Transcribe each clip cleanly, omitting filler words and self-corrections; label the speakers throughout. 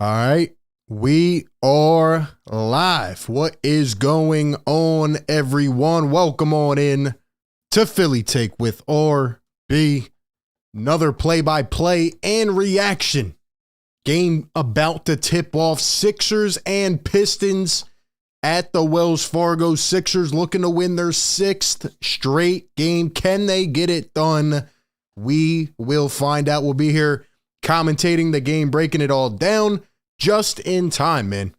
Speaker 1: All right, we are live. What is going on, everyone? Welcome on in to Philly Take with RB. Another play-by-play and reaction. Game about to tip off. Sixers and Pistons at the Wells Fargo. Sixers looking to win their 6th straight game. Can they get it done? We will find out. We'll be here commentating the game, breaking it all down just in time, man.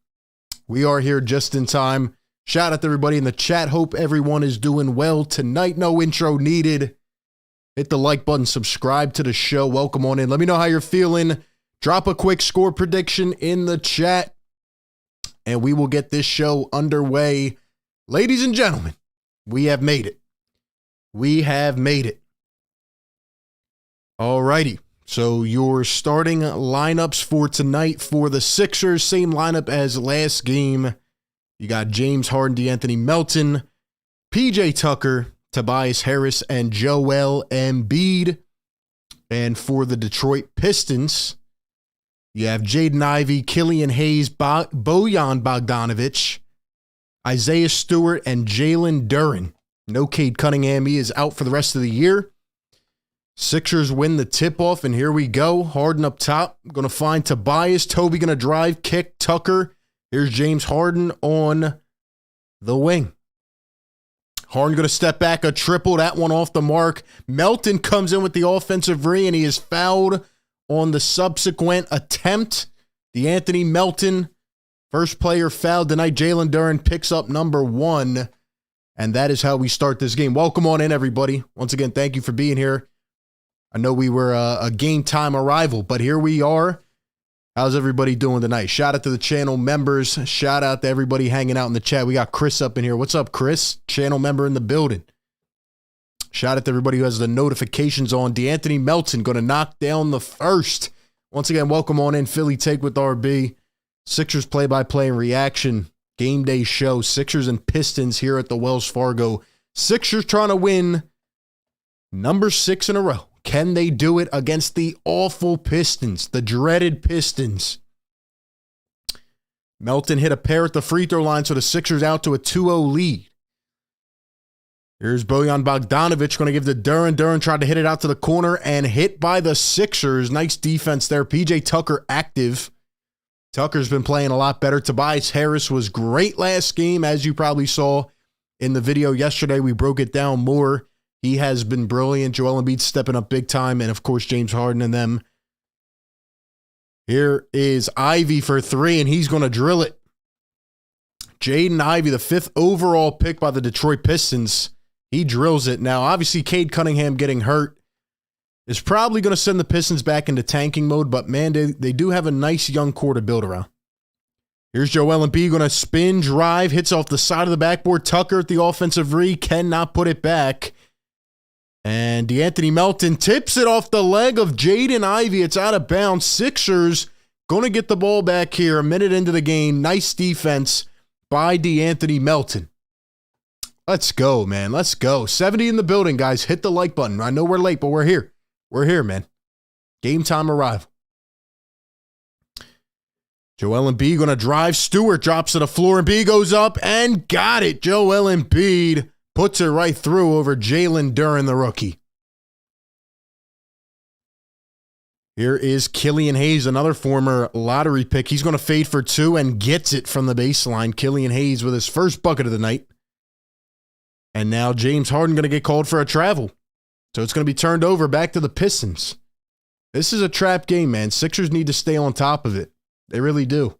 Speaker 1: We are here just in time. Shout out to everybody in the chat. Hope everyone is doing well tonight. No intro needed. Hit the like button, subscribe to the show. Welcome on in. Let me know how you're feeling. Drop a quick score prediction in the chat, and we will get this show underway. Ladies and gentlemen, we have made it. We have made it. All righty. So your starting lineups for tonight for the Sixers, same lineup as last game. You got James Harden, DeAnthony Melton, PJ Tucker, Tobias Harris, and Joel Embiid. And for the Detroit Pistons, you have Jaden Ivey, Killian Hayes, Bojan Bogdanovic, Isaiah Stewart, and Jalen Duren. No Cade Cunningham. He is out for the rest of the year. Sixers win the tip-off, and here we go. Harden up top. Going to find Tobias. Toby going to drive, kick, Tucker. Here's James Harden on the wing. Harden going to step back, a triple. That one off the mark. Melton comes in with the offensive re, and he is fouled on the subsequent attempt. DeAnthony Melton, first player fouled tonight. Jalen Duren picks up number 1, and that is how we start this game. Welcome on in, everybody. Once again, thank you for being here. I know we were a game time arrival, but here we are. How's everybody doing tonight? Shout out to the channel members. Shout out to everybody hanging out in the chat. We got Chris up in here. What's up, Chris? Channel member in the building. Shout out to everybody who has the notifications on. DeAnthony Melton going to knock down the first. Once again, welcome on in. Philly Take with RB. Sixers play-by-play and reaction. Game day show. Sixers and Pistons here at the Wells Fargo. Sixers trying to win number 6 in a row. Can they do it against the awful Pistons, the dreaded Pistons? Melton hit a pair at the free throw line, so the Sixers out to a 2-0 lead. Here's Bojan Bogdanovic going to give to Duren. Duren tried to hit it out to the corner and hit by the Sixers. Nice defense there. PJ Tucker active. Tucker's been playing a lot better. Tobias Harris was great last game, as you probably saw in the video yesterday. We broke it down more. He has been brilliant. Joel Embiid stepping up big time. And, of course, James Harden and them. Here is Ivey for 3, and he's going to drill it. Jaden Ivey, the 5th overall pick by the Detroit Pistons. He drills it. Now, obviously, Cade Cunningham getting hurt is probably going to send the Pistons back into tanking mode. But, man, they do have a nice young core to build around. Here's Joel Embiid going to spin, drive, hits off the side of the backboard. Tucker at the offensive re, cannot put it back. And DeAnthony Melton tips it off the leg of Jaden Ivey. It's out of bounds. Sixers going to get the ball back here a minute into the game. Nice defense by DeAnthony Melton. Let's go, man. Let's go. 70 in the building, guys. Hit the like button. I know we're late, but we're here. We're here, man. Game time arrival. Joel Embiid going to drive. Stewart drops to the floor. Embiid goes up and got it. Joel Embiid puts it right through over Jalen Duren, the rookie. Here is Killian Hayes, another former lottery pick. He's going to fade for 2 and gets it from the baseline. Killian Hayes with his first bucket of the night. And now James Harden going to get called for a travel. So it's going to be turned over back to the Pistons. This is a trap game, man. Sixers need to stay on top of it. They really do.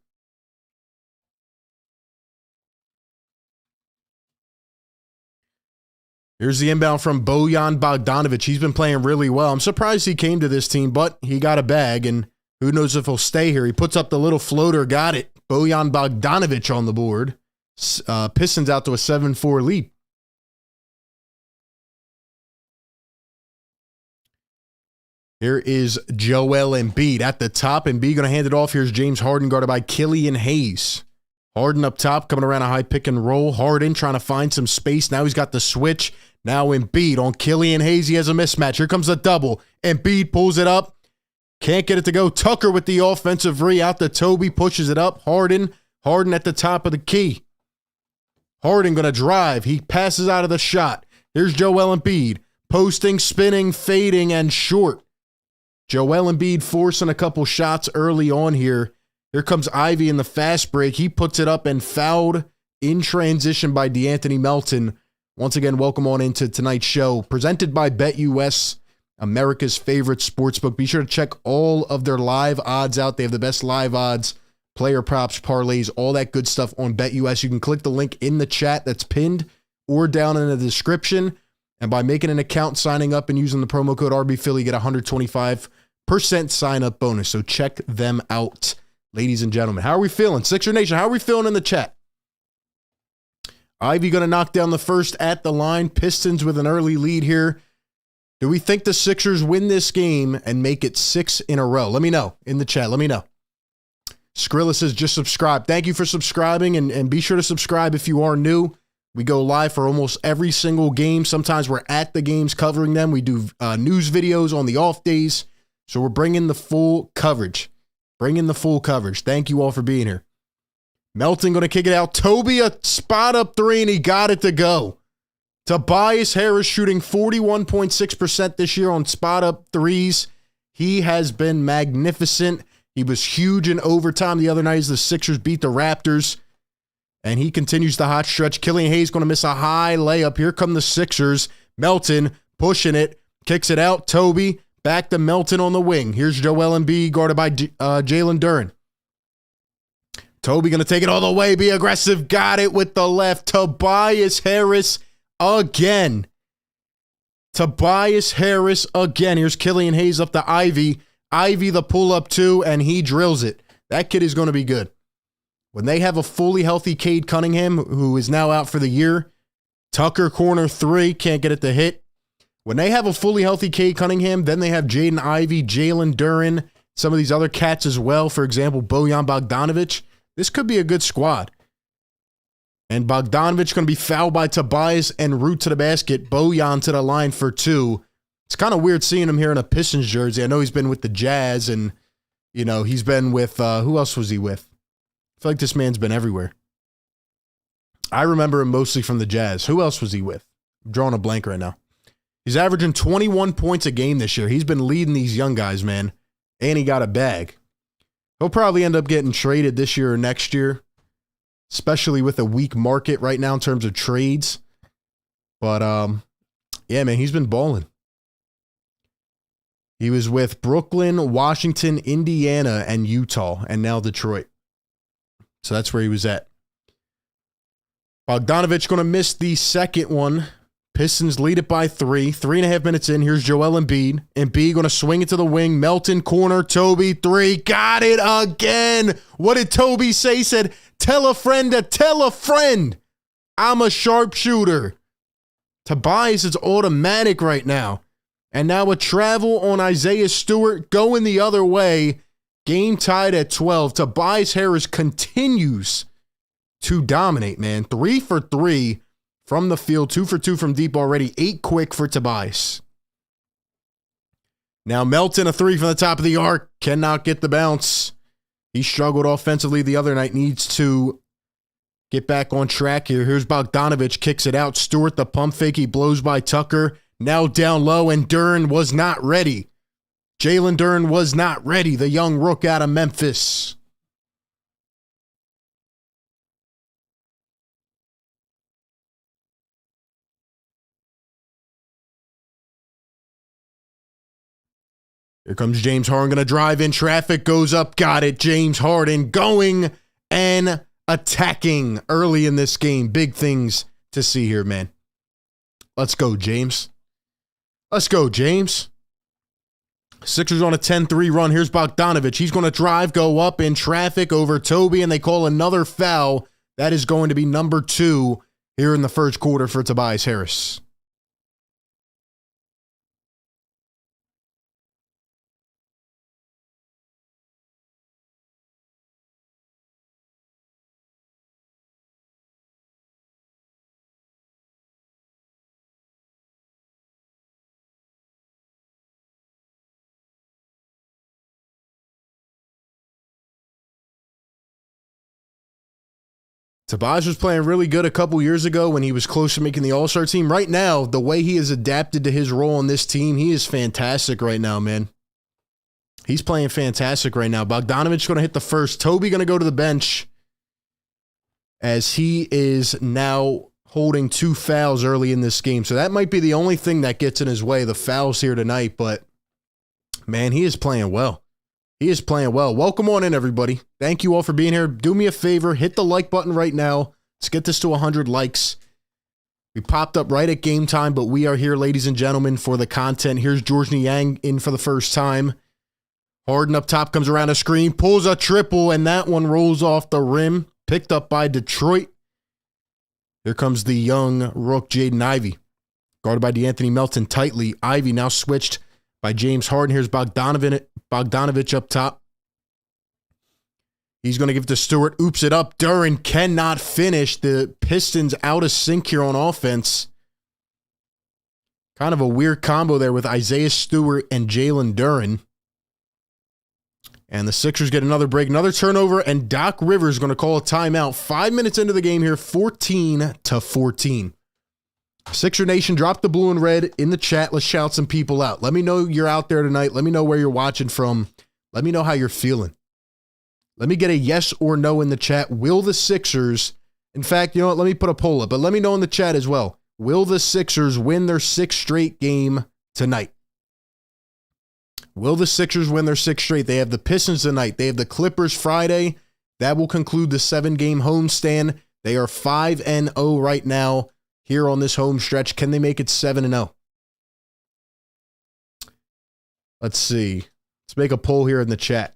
Speaker 1: Here's the inbound from Bojan Bogdanovic. He's been playing really well. I'm surprised he came to this team, but he got a bag, and who knows if he'll stay here. He puts up the little floater, got it. Bojan Bogdanovic on the board. Pistons out to a 7-4 lead. Here is Joel Embiid at the top. Embiid going to hand it off. Here's James Harden guarded by Killian Hayes. Harden up top, coming around a high pick and roll. Harden trying to find some space. Now he's got the switch. Now Embiid on Killian Hayes. He has a mismatch. Here comes a double. Embiid pulls it up. Can't get it to go. Tucker with the offensive re out to Toby. Pushes it up. Harden. Harden at the top of the key. Harden going to drive. He passes out of the shot. Here's Joel Embiid. Posting, spinning, fading, and short. Joel Embiid forcing a couple shots early on here. Here comes Ivy in the fast break. He puts it up and fouled in transition by DeAnthony Melton. Once again, welcome on into tonight's show. Presented by BetUS, America's favorite sportsbook. Be sure to check all of their live odds out. They have the best live odds, player props, parlays, all that good stuff on BetUS. You can click the link in the chat that's pinned or down in the description. And by making an account, signing up, and using the promo code RBPhilly, you get a 125% sign-up bonus. So check them out, ladies and gentlemen. How are we feeling? Sixer Nation, how are we feeling in the chat? Ivy going to knock down the first at the line. Pistons with an early lead here. Do we think the Sixers win this game and make it 6 in a row? Let me know in the chat. Let me know. Skrilla says, just subscribe. Thank you for subscribing, and be sure to subscribe if you are new. We go live for almost every single game. Sometimes we're at the games covering them. We do news videos on the off days. So we're bringing the full coverage. Bringing the full coverage. Thank you all for being here. Melton going to kick it out. Toby, a spot up three, and he got it to go. Tobias Harris shooting 41.6% this year on spot up threes. He has been magnificent. He was huge in overtime the other night as the Sixers beat the Raptors. And he continues the hot stretch. Killian Hayes going to miss a high layup. Here come the Sixers. Melton pushing it. Kicks it out. Toby back to Melton on the wing. Here's Joel Embiid guarded by Jalen Duren. Toby going to take it all the way. Be aggressive. Got it with the left. Tobias Harris again. Tobias Harris again. Here's Killian Hayes up to Ivy. Ivy the pull-up two, and he drills it. That kid is going to be good. When they have a fully healthy Cade Cunningham, who is now out for the year, Tucker corner three, can't get it to hit. When they have a fully healthy Cade Cunningham, then they have Jaden Ivey, Jalen Duren, some of these other cats as well. For example, Bojan Bogdanovic. This could be a good squad. And Bogdanovic going to be fouled by Tobias and root to the basket. Bojan to the line for two. It's kind of weird seeing him here in a Pistons jersey. I know he's been with the Jazz, and, you know, he's been with, who else was he with? I feel like this man's been everywhere. I remember him mostly from the Jazz. Who else was he with? I'm drawing a blank right now. He's averaging 21 points a game this year. He's been leading these young guys, man. And he got a bag. He'll probably end up getting traded this year or next year, especially with a weak market right now in terms of trades. But, yeah, man, he's been balling. He was with Brooklyn, Washington, Indiana, and Utah, and now Detroit. So that's where he was at. Bogdanovic going to miss the second one. Pistons lead it by 3. 3.5 minutes in. Here's Joel Embiid. Embiid going to swing it to the wing. Melton corner. Toby 3. Got it again. What did Toby say? He said, tell a friend to tell a friend. I'm a sharpshooter. Tobias is automatic right now. And now a travel on Isaiah Stewart going the other way. Game tied at 12. Tobias Harris continues to dominate, man. 3 for 3 from the field. 2 for 2 from deep already. 8 quick for Tobias. Now Melton, a 3 from the top of the arc. Cannot get the bounce. He struggled offensively the other night. Needs to get back on track here. Here's Bogdanovic. Kicks it out. Stewart, the pump fake. He blows by Tucker. Now down low, and Duren was not ready. Jalen Duren was not ready, the young rook out of Memphis. Here comes James Harden, going to drive in. Traffic goes up. Got it. James Harden going and attacking early in this game. Big things to see here, man. Let's go, James. Let's go, James. Sixers on a 10-3 run. Here's Bogdanovic. He's going to drive, go up in traffic over Toby, and they call another foul. That is going to be number 2 here in the first quarter for Tobias Harris. Tobias was playing really good a couple years ago when he was close to making the All-Star team. Right now, the way he has adapted to his role on this team, he is fantastic right now, man. He's playing fantastic right now. Bogdanovich going to hit the first. Toby going to go to the bench as he is now holding 2 fouls early in this game. So that might be the only thing that gets in his way, the fouls here tonight. But, man, he is playing well. He is playing well. Welcome on in, everybody. Thank you all for being here. Do me a favor. Hit the like button right now. Let's get this to 100 likes. We popped up right at game time, but we are here, ladies and gentlemen, for the content. Here's George Niang in for the first time. Harden up top comes around a screen, pulls a triple, and that one rolls off the rim. Picked up by Detroit. Here comes the young rook, Jaden Ivey. Guarded by DeAnthony Melton tightly. Ivey now switched by James Harden. Here's Bogdanovich up top. He's going to give it to Stewart. Oops it up. Duren cannot finish. The Pistons out of sync here on offense. Kind of a weird combo there with Isaiah Stewart and Jalen Duren. And the Sixers get another break, another turnover, and Doc Rivers is going to call a timeout. 5 minutes into the game here, 14-14. Sixer Nation, drop the blue and red in the chat. Let's shout some people out. Let me know you're out there tonight. Let me know where you're watching from. Let me know how you're feeling. Let me get a yes or no in the chat. Will the Sixers, in fact, you know what? Let me put a poll up, but let me know in the chat as well. Will the Sixers win their 6th straight game tonight? Will the Sixers win their 6th straight? They have the Pistons tonight. They have the Clippers Friday. That will conclude the 7-game homestand. They are 5-0 right now here on this home stretch. Can they make it 7-0? Let's see. Let's make a poll here in the chat.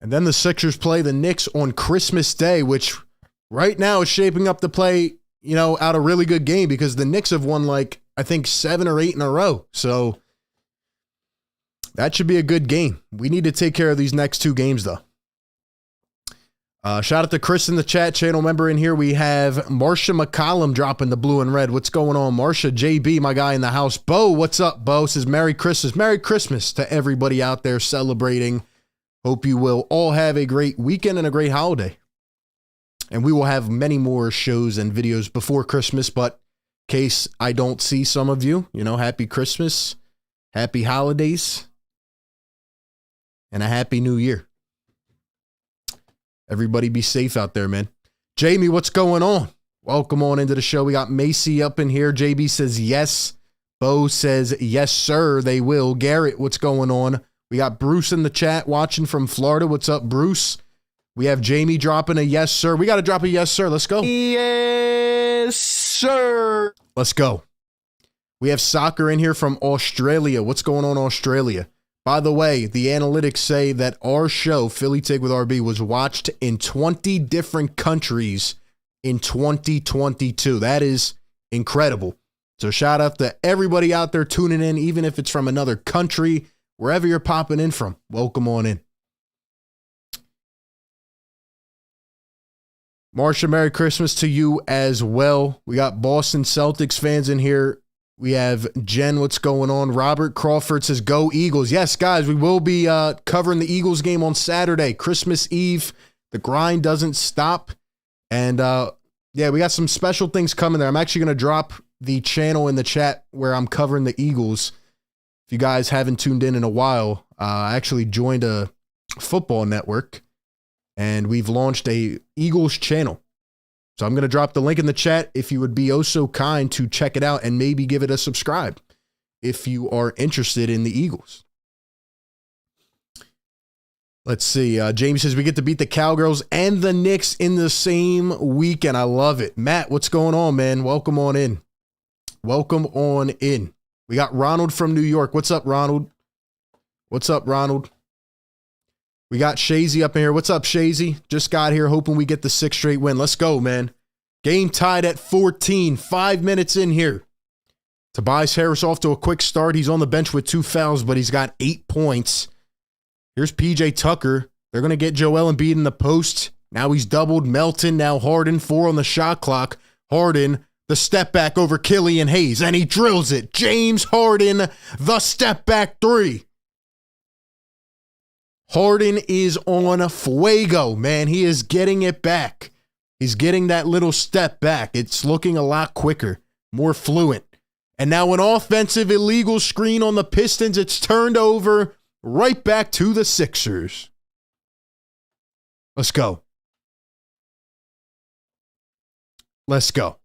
Speaker 1: And then the Sixers play the Knicks on Christmas Day, which right now is shaping up to play, out a really good game because the Knicks have won I think 7 or 8 in a row. So that should be a good game. We need to take care of these next 2 games, though. Shout out to Chris in the chat channel member in here. We have Marsha McCollum dropping the blue and red. What's going on, Marsha? JB, my guy in the house. Bo, what's up, Bo? Says Merry Christmas. Merry Christmas to everybody out there celebrating. Hope you will all have a great weekend and a great holiday. And we will have many more shows and videos before Christmas, but in case I don't see some of you, happy Christmas, happy holidays, and a happy new year. Everybody be safe out there, man. Jamie, what's going on? Welcome on into the show. We got Macy up in here. JB says yes. Bo says yes, sir, they will. Garrett, what's going on? We got Bruce in the chat watching from Florida. What's up, Bruce? We have Jamie dropping a yes, sir. We got to drop a yes, sir. Let's go.
Speaker 2: Yes, sir.
Speaker 1: Let's go. We have soccer in here from Australia. What's going on, Australia? By the way, the analytics say that our show, Philly Take with RB, was watched in 20 different countries in 2022. That is incredible. So shout out to everybody out there tuning in, even if it's from another country. Wherever you're popping in from, welcome on in. Marsha, Merry Christmas to you as well. We got Boston Celtics fans in here. We have Jen, what's going on? Robert Crawford says, go Eagles. Yes, guys, we will be covering the Eagles game on Saturday, Christmas Eve. The grind doesn't stop. And, we got some special things coming there. I'm actually going to drop the channel in the chat where I'm covering the Eagles. If you guys haven't tuned in a while, I actually joined a football network, and we've launched a Eagles channel. So I'm going to drop the link in the chat if you would be oh so kind to check it out and maybe give it a subscribe if you are interested in the Eagles. Let's see. Jamie says we get to beat the Cowgirls and the Knicks in the same weekend. I love it. Matt, what's going on, man? Welcome on in. Welcome on in. We got Ronald from New York. What's up, Ronald? What's up, Ronald? We got Shazy up in here. What's up, Shazy? Just got here hoping we get the 6th straight win. Let's go, man. Game tied at 14. 5 minutes in here. Tobias Harris off to a quick start. He's on the bench with 2 fouls, but he's got 8 points. Here's PJ Tucker. They're going to get Joel Embiid in the post. Now he's doubled. Melton, now Harden. 4 on the shot clock. Harden The step back over Killian Hayes, and he drills it. James Harden, the step back three. Harden is on fuego, man. He is getting it back. He's getting that little step back. It's looking a lot quicker, more fluent. And now an offensive illegal screen on the Pistons. It's turned over right back to the Sixers. Let's go. Let's go.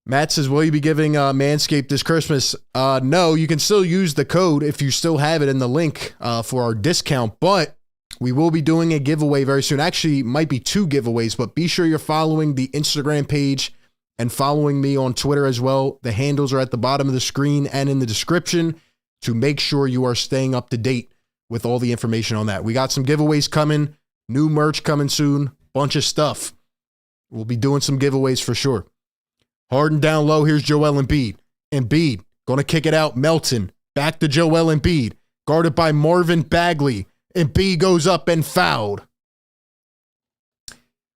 Speaker 1: Matt says, will you be giving Manscaped this Christmas? No, you can still use the code if you still have it in the link for our discount, but we will be doing a giveaway very soon. Actually, it might be 2 giveaways, but be sure you're following the Instagram page and following me on Twitter as well. The handles are at the bottom of the screen and in the description to make sure you are staying up to date with all the information on that. We got some giveaways coming, new merch coming soon, bunch of stuff. We'll be doing some giveaways for sure. Harden down low. Here's Joel Embiid. Embiid going to kick it out. Melton back to Joel Embiid. Guarded by Marvin Bagley. Embiid goes up and fouled.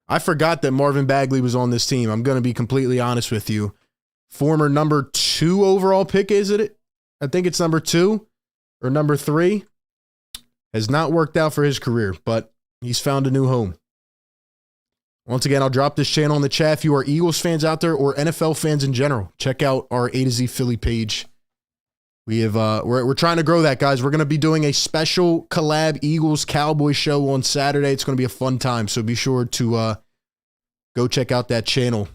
Speaker 1: I forgot that Marvin Bagley was on this team. I'm going to be completely honest with you. Former number 2 overall pick, is it? I think it's number 2 or number 3. Has not worked out for his career, but he's found a new home. Once again, I'll drop this channel in the chat if you are Eagles fans out there or NFL fans in general. Check out our A to Z Philly page. We have we're trying to grow that, guys. We're going to be doing a special collab Eagles Cowboys show on Saturday. It's going to be a fun time, so be sure to go check out that channel.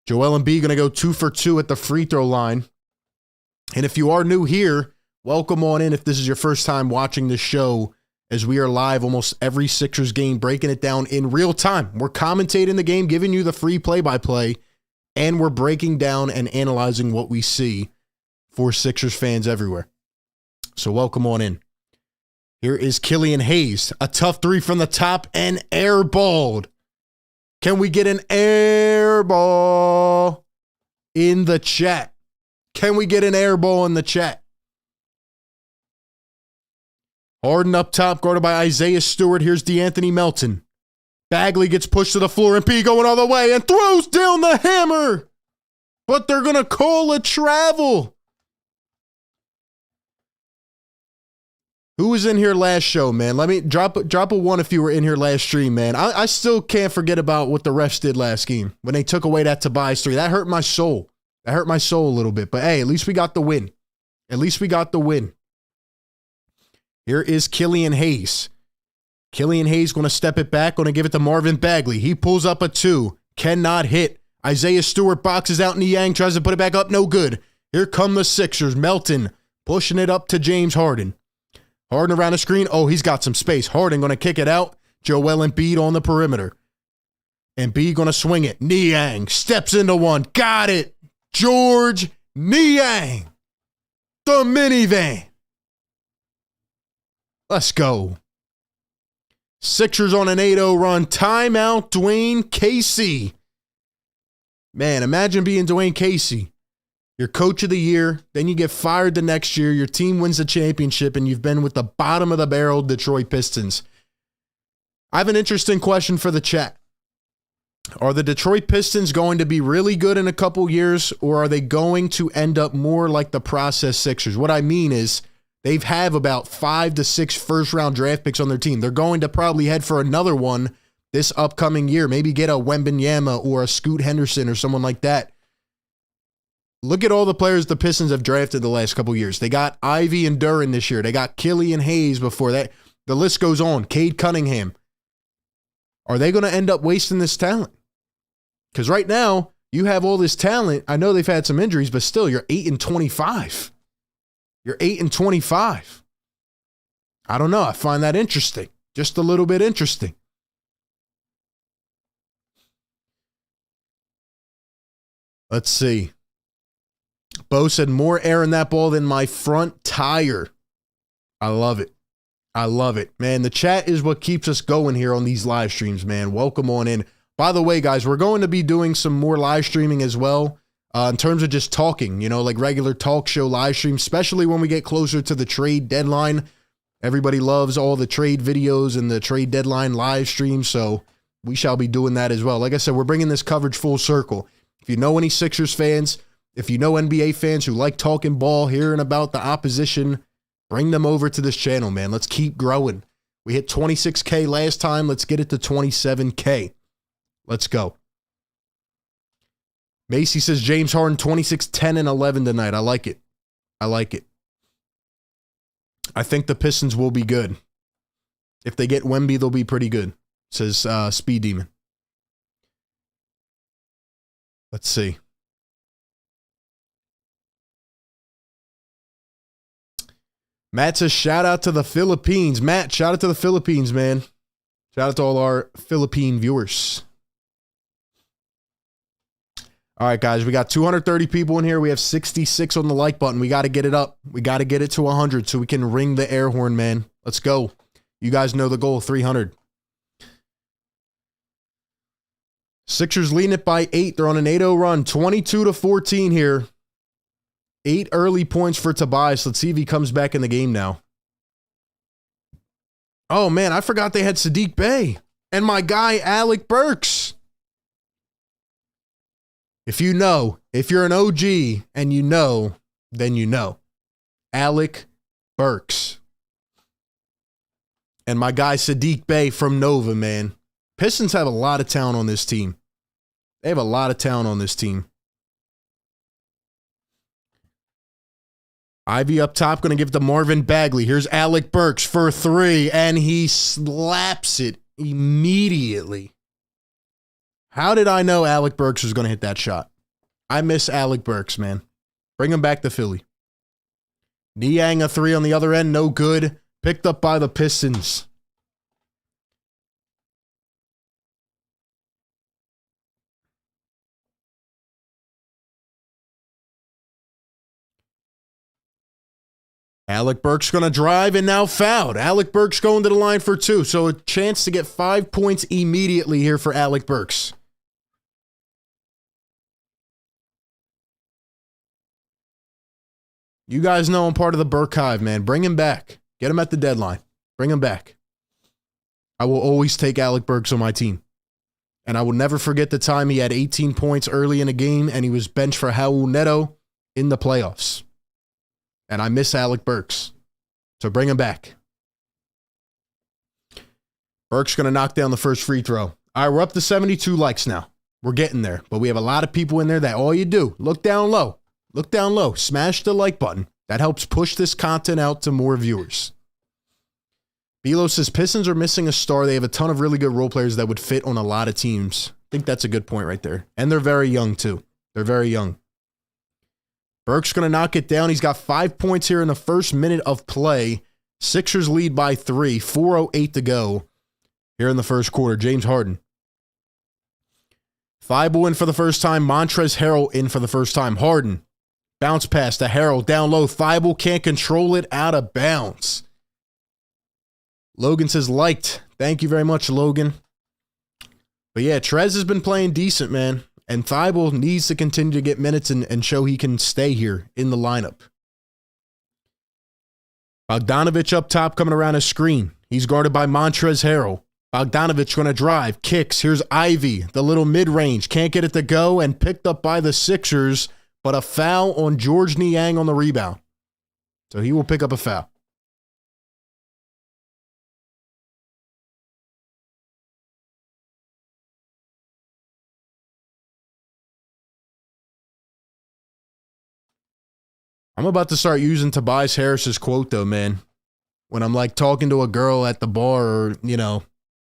Speaker 1: Joel Embiid going to go 2 for 2 at the free throw line. And if you are new here, welcome on in if this is your first time watching this show, as we are live almost every Sixers game, breaking it down in real time. We're commentating the game, giving you the free play-by-play, and we're breaking down and analyzing what we see for Sixers fans everywhere. So welcome on in. Here is Killian Hayes. A tough 3 from the top and airballed. Can we get an air ball in the chat? Can we get an air ball in the chat? Harden up top, guarded by Isaiah Stewart. Here's DeAnthony Melton. Bagley gets pushed to the floor, and P going all the way and throws down the hammer. But they're going to call a travel. Who was in here last show, man? Let me drop a 1 if you were in here last stream, man. I still can't forget about what the refs did last game when they took away that Tobias 3. That hurt my soul. That hurt my soul a little bit. But hey, at least we got the win. At least we got the win. Here is Killian Hayes. Killian Hayes going to step it back, going to give it to Marvin Bagley. He pulls up a 2. Cannot hit. Isaiah Stewart boxes out Niang, tries to put it back up. No good. Here come the Sixers. Melton pushing it up to James Harden. Harden around the screen. Oh, he's got some space. Harden going to kick it out. Joel Embiid on the perimeter. Embiid going to swing it. Niang steps into one. Got it. George Niang. The minivan. Let's go. Sixers on an 8-0 run. Timeout, Dwayne Casey. Man, imagine being Dwayne Casey. You're coach of the year, then you get fired the next year, your team wins the championship, and you've been with the bottom of the barrel Detroit Pistons. I have an interesting question for the chat. Are the Detroit Pistons going to be really good in a couple years, or are they going to end up more like the process Sixers? What I mean is, they have about 5 to 6 first-round draft picks on their team. They're going to probably head for another one this upcoming year. Maybe get a Wembanyama or a Scoot Henderson or someone like that. Look at all the players the Pistons have drafted the last couple years. They got Ivy and Duren this year. They got Killian Hayes before that. The list goes on. Cade Cunningham. Are they going to end up wasting this talent? Because right now, you have all this talent. I know they've had some injuries, but still, you're 8-25. You're 8-25. I don't know. I find that interesting. Just a little bit interesting. Let's see. Bo said, more air in that ball than my front tire. I love it. I love it. Man, the chat is what keeps us going here on these live streams, man. Welcome on in. By the way, guys, we're going to be doing some more live streaming as well. In terms of just talking, like regular talk show live streams, especially when we get closer to the trade deadline. Everybody loves all the trade videos and the trade deadline live streams. So we shall be doing that as well. Like I said, we're bringing this coverage full circle. If you know any Sixers fans, if you know NBA fans who like talking ball, hearing about the opposition, bring them over to this channel, man. Let's keep growing. We hit 26K last time. Let's get it to 27K. Let's go. Macy says James Harden 26, 10, and 11 tonight. I like it. I like it. I think the Pistons will be good. If they get Wemby, they'll be pretty good, says Speed Demon. Let's see. Matt says, shout out to the Philippines. Matt, shout out to the Philippines, man. Shout out to all our Philippine viewers. All right, guys, we got 230 people in here. We have 66 on the like button. We got to get it up. We got to get it to 100 so we can ring the air horn, man. Let's go. You guys know the goal, 300. Sixers leading it by 8. They're on an 8-0 run, 22-14 here. 8 early points for Tobias. Let's see if he comes back in the game now. Oh, man, I forgot they had Sadiq Bey and my guy, Alec Burks. If you know, if you're an OG and you know, then you know. Alec Burks. And my guy, Sadiq Bey from Nova, man. Pistons have a lot of talent on this team. They have a lot of talent on this team. Ivy up top, going to give it to Marvin Bagley. Here's Alec Burks for 3, and he slaps it immediately. How did I know Alec Burks was going to hit that shot? I miss Alec Burks, man. Bring him back to Philly. Niang a 3 on the other end, no good. Picked up by the Pistons. Alec Burks going to drive and now fouled. Alec Burks going to the line for 2. So a chance to get 5 points immediately here for Alec Burks. You guys know I'm part of the Burke Hive, man. Bring him back. Get him at the deadline. Bring him back. I will always take Alec Burks on my team. And I will never forget the time he had 18 points early in a game and he was benched for Raul Neto in the playoffs. And I miss Alec Burks. So bring him back. Burks going to knock down the first free throw. All right, we're up to 72 likes now. We're getting there. But we have a lot of people in there that all you do, look down low. Look down low. Smash the like button. That helps push this content out to more viewers. Bilo says, Pistons are missing a star. They have a ton of really good role players that would fit on a lot of teams. I think that's a good point right there. And they're very young, too. They're very young. Burke's going to knock it down. He's got 5 points here in the first minute of play. Sixers lead by 3. 4:08 to go here in the first quarter. James Harden. Thibault in for the first time. Montrezl Harrell in for the first time. Harden. Bounce pass to Harrell. Down low. Thibault can't control it. Out of bounds. Logan says, liked. Thank you very much, Logan. But yeah, Trez has been playing decent, man. And Thibault needs to continue to get minutes and show he can stay here in the lineup. Bogdanovich up top coming around a screen. He's guarded by Montrezl Harrell. Bogdanovich going to drive. Kicks. Here's Ivy, the little mid-range. Can't get it to go and picked up by the Sixers. But a foul on George Niang on the rebound. So he will pick up a foul. I'm about to start using Tobias Harris's quote, though, man. When I'm, like, talking to a girl at the bar or, you know,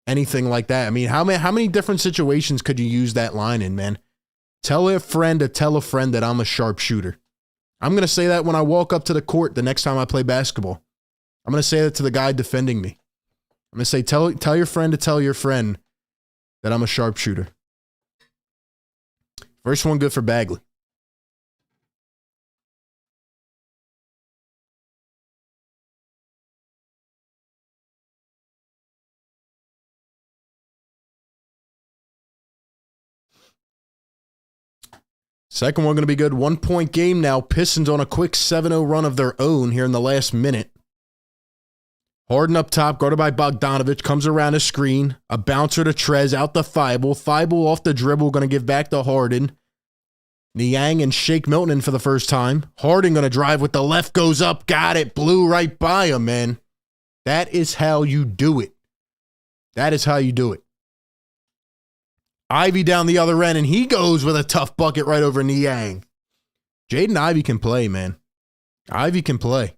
Speaker 1: anything like that. I mean, how many different situations could you use that line in, man? Tell a friend to tell a friend that I'm a sharpshooter. I'm going to say that when I walk up to the court the next time I play basketball. I'm going to say that to the guy defending me. I'm going to say, tell your friend to tell your friend that I'm a sharpshooter. First one good for Bagley. Second one going to be good. 1 point game now. Pistons on a quick 7-0 run of their own here in the last minute. Harden up top, guarded by Bogdanovich, comes around a screen. A bouncer to Trez, out to Thibault. Thibault off the dribble, going to give back to Harden. Niang and Shake Milton in for the first time. Harden going to drive with the left, goes up, got it, blew right by him, man. That is how you do it. That is how you do it. Ivy down the other end, and he goes with a tough bucket right over Niang. Jaden Ivey can play, man. Ivy can play.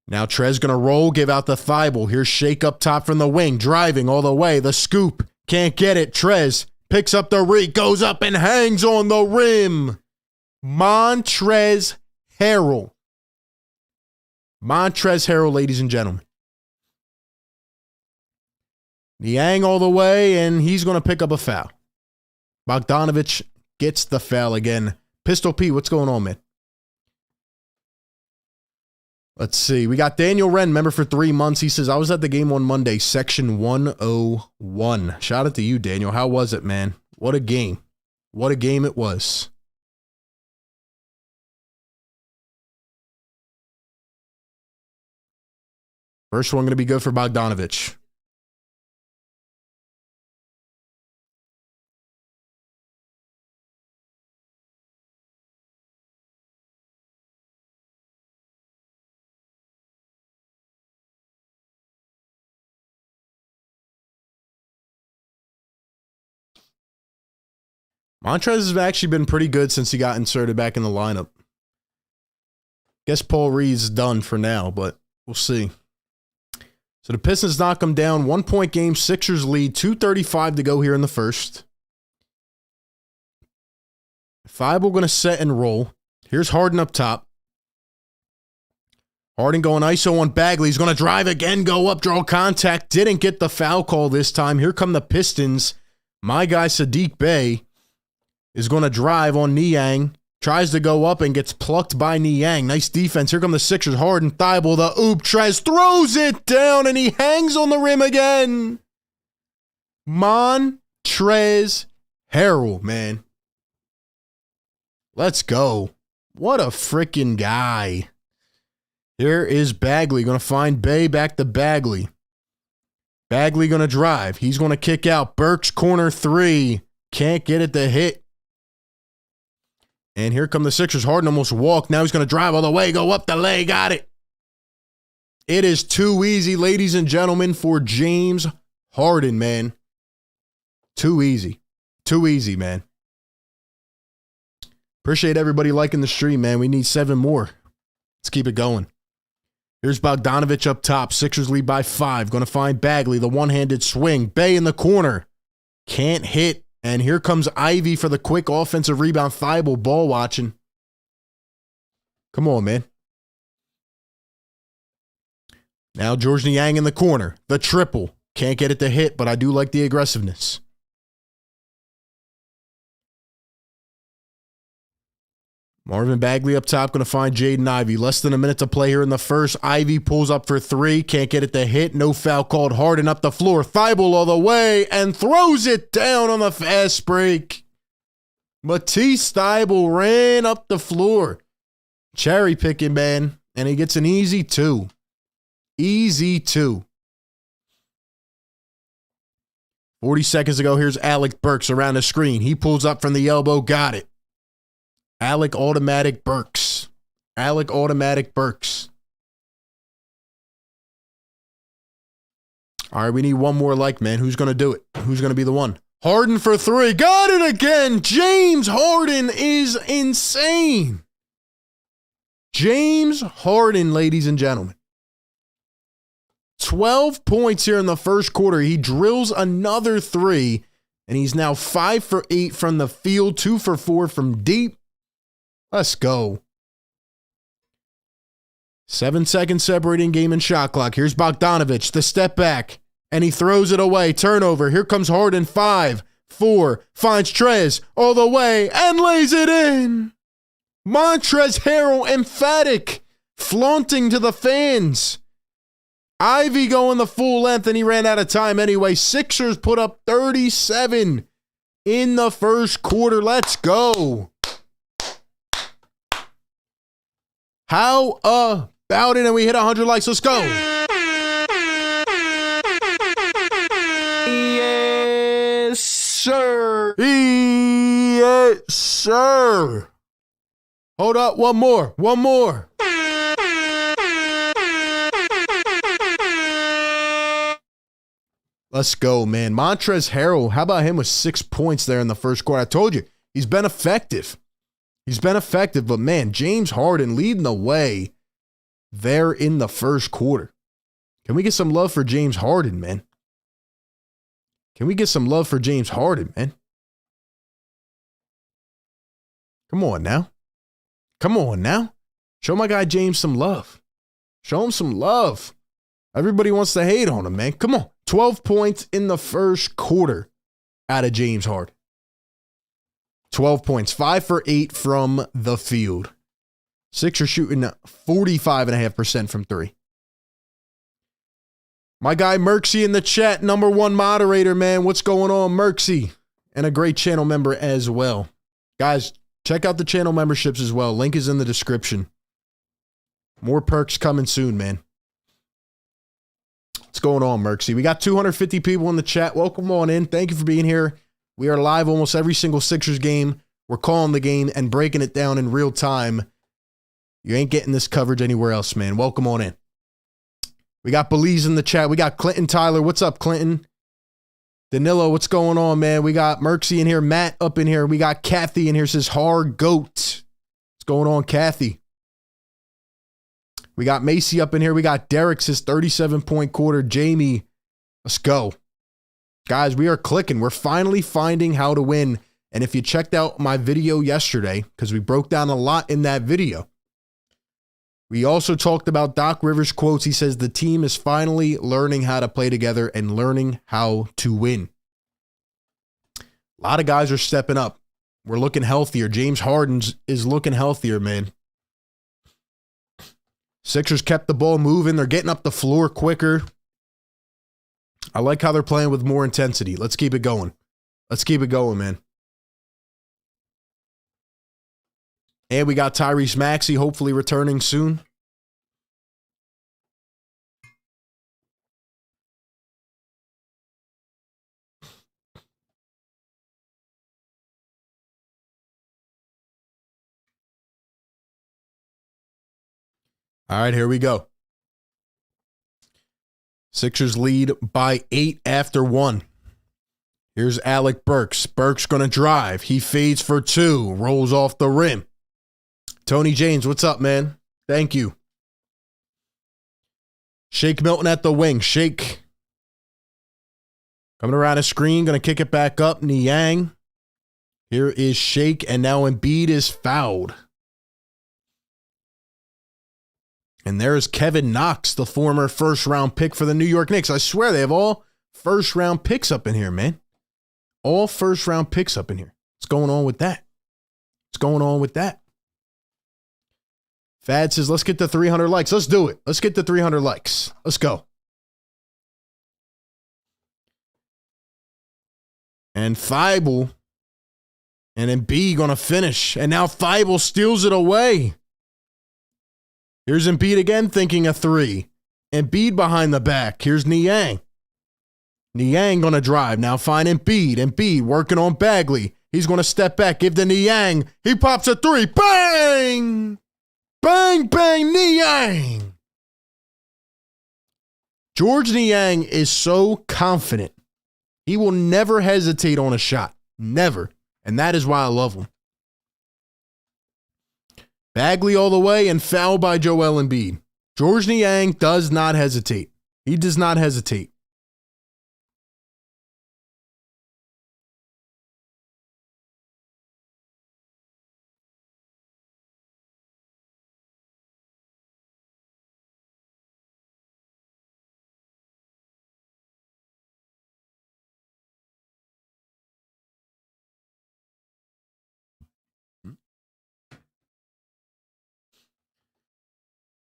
Speaker 1: Now Trez going to roll, give out the Thibault. Here's Shake up top from the wing, driving all the way. The scoop, can't get it. Trez picks up the reach, goes up and hangs on the rim. Montrezl Harrell. Montrezl Harrell, ladies and gentlemen. Niang all the way, and he's going to pick up a foul. Bogdanovich gets the foul again. Pistol P, what's going on, man? Let's see. We got Daniel Wren, member for 3 months. He says, I was at the game on Monday, section 101. Shout out to you, Daniel. How was it, man? What a game. What a game it was. First one going to be good for Bogdanovich. Montrez has actually been pretty good since he got inserted back in the lineup. Guess Paul Reed's done for now, but we'll see. So the Pistons knock them down. 1 point game, Sixers lead, 2:35 to go here in the first. Thibault going to set and roll. Here's Harden up top. Harden going ISO on Bagley. He's going to drive again, go up, draw contact. Didn't get the foul call this time. Here come the Pistons. My guy Sadiq Bey is going to drive on Niang. Tries to go up and gets plucked by Niang. Nice defense. Here come the Sixers. Harden, Thibault, the oop. Trez throws it down, and he hangs on the rim again. Montrezl Harrell, man. Let's go. What a freaking guy. Here is Bagley. Going to find Bey, back to Bagley. Bagley going to drive. He's going to kick out. Burks, corner three. Can't get it to hit. And here come the Sixers. Harden almost walked. Now he's going to drive all the way. Go up the leg. Got it. It is too easy, ladies and gentlemen, for James Harden, man. Too easy. Too easy, man. Appreciate everybody liking the stream, man. We need 7 more. Let's keep it going. Here's Bogdanovich up top. Sixers lead by 5. Going to find Bagley. The one-handed swing. Bey in the corner. Can't hit. And here comes Ivy for the quick offensive rebound. Thibault ball watching. Come on, man. Now George Niang in the corner. The triple. Can't get it to hit, but I do like the aggressiveness. Marvin Bagley up top, going to find Jaden Ivey. Less than a minute to play here in the first. Ivy pulls up for 3. Can't get it to hit. No foul called. Harden up the floor. Thibault all the way and throws it down on the fast break. Matisse Thibault ran up the floor. Cherry picking, man. And he gets an easy 2. Easy 2. 40 seconds to go. Here's Alec Burks around the screen. He pulls up from the elbow. Got it. Alec Automatic Burks. Alec Automatic Burks. All right, we need one more like, man. Who's going to do it? Who's going to be the one? Harden for 3. Got it again. James Harden is insane. James Harden, ladies and gentlemen. 12 points here in the first quarter. He drills another 3, and he's now 5 for 8 from the field, 2 for 4 from deep. Let's go. 7 seconds separating game and shot clock. Here's Bogdanovich, the step back, and he throws it away. Turnover. Here comes Harden. 5, 4, finds Trez all the way and lays it in. Montrezl Harrell, emphatic, flaunting to the fans. Ivy going the full length, and he ran out of time anyway. Sixers put up 37 in the first quarter. Let's go. How Bowden, and we hit 100 likes. Let's go.
Speaker 2: Yes, sir.
Speaker 1: Yes, sir. Hold up. One more. One more. Let's go, man. Montrezl Harrell, how about him with 6 points there in the first quarter? I told you, he's been effective. He's been effective, but man, James Harden leading the way there in the first quarter. Can we get some love for James Harden, man? Can we get some love for James Harden, man? Come on now. Come on now. Show my guy James some love. Show him some love. Everybody wants to hate on him, man. Come on. 12 points in the first quarter out of James Harden. 12 points. 5 for 8 from the field. Sixers shooting 45.5% from three. My guy Merksy in the chat, #1 moderator, man. What's going on, Merksy? And a great channel member as well. Guys, check out the channel memberships as well. Link is in the description. More perks coming soon, man. What's going on, Merksy? We got 250 people in the chat. Welcome on in. Thank you for being here. We are live almost every single Sixers game. We're calling the game and breaking it down in real time. You ain't getting this coverage anywhere else, man. Welcome on in. We got Belize in the chat. We got Clinton Tyler. What's up, Clinton? Danilo, what's going on, man? We got Merksy in here. Matt up in here. We got Kathy in here. Says hard goat. What's going on, Kathy? We got Macy up in here. We got Derek, says 37-point quarter. Jamie, let's go. Guys, we are clicking. We're finally finding how to win. And if you checked out my video yesterday, because we broke down a lot in that video, we also talked about Doc Rivers' quotes. He says the team is finally learning how to play together and learning how to win. A lot of guys are stepping up. We're looking healthier. James Harden is looking healthier, man. Sixers kept the ball moving. They're getting up the floor quicker. I like how they're playing with more intensity. Let's keep it going. Let's keep it going, man. And we got Tyrese Maxey hopefully returning soon. All right, here we go. Sixers lead by 8 after 1. Here's Alec Burks. Burks going to drive. He fades for 2. Rolls off the rim. Tony James, what's up, man? Thank you. Shake Milton at the wing. Shake. Coming around a screen. Going to kick it back up. Niang. Here is Shake. And now Embiid is fouled. And there's Kevin Knox, the former first-round pick for the New York Knicks. I swear they have all first-round picks up in here, man. All first-round picks up in here. What's going on with that? What's going on with that? Fad says, let's get to 300 likes. Let's do it. Let's get to 300 likes. Let's go. And Thibault and Embiid going to finish. And now Thibault steals it away. Here's Embiid again, thinking a 3. Embiid behind the back. Here's Niang. Niang going to drive. Now find Embiid. Embiid working on Bagley. He's going to step back. Give to Niang. He pops a 3. Bang! Bang, bang, Niang. George Niang is so confident. He will never hesitate on a shot. Never. And that is why I love him. Bagley all the way and foul by Joel Embiid. George Niang does not hesitate. He does not hesitate.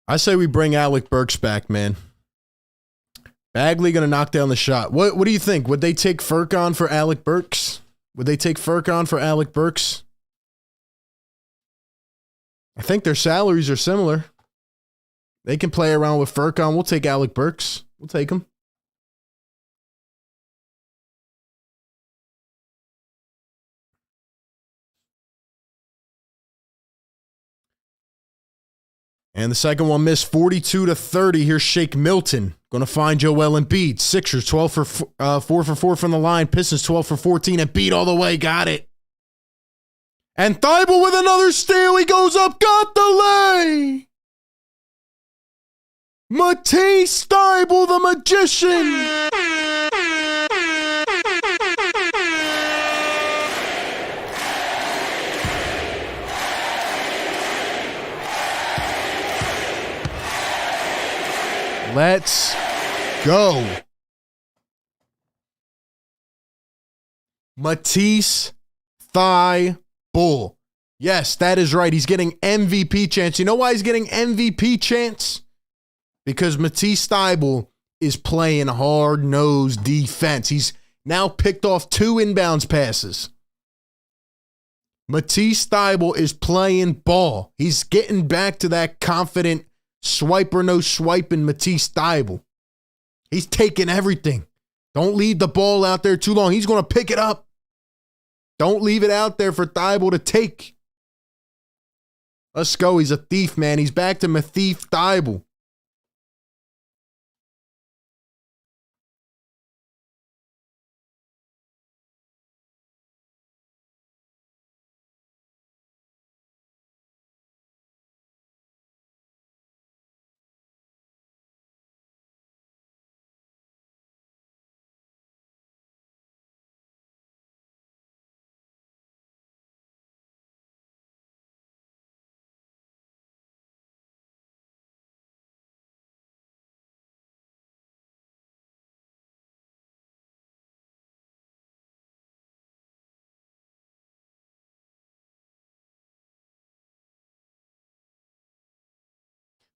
Speaker 1: I say we bring Alec Burks back, man. Bagley going to knock down the shot. What do you think? Would they take Furkan for Alec Burks? Would they take Furkan for Alec Burks? I think their salaries are similar. They can play around with Furkan. We'll take Alec Burks. We'll take him. And the second one missed 42-30. Here's Shake Milton. Going to find Joel Embiid. Sixers 4 for 4 from the line. Pistons 12 for 14. Embiid all the way. Got it. And Thibault with another steal. He goes up. Got the lay. Matisse Thibault, the magician. Let's go. Matisse Thibault. Yes, that is right. He's getting MVP chance. You know why he's getting MVP chance? Because Matisse Thibault is playing hard-nosed defense. He's now picked off 2 inbounds passes. Matisse Thibault is playing ball. He's getting back to that confident swipe or no swiping Matisse Thibault. He's taking everything. Don't leave the ball out there too long. He's going to pick it up. Don't leave it out there for Thibault to take. Let's go. He's a thief, man. He's back to Matisse Thibault.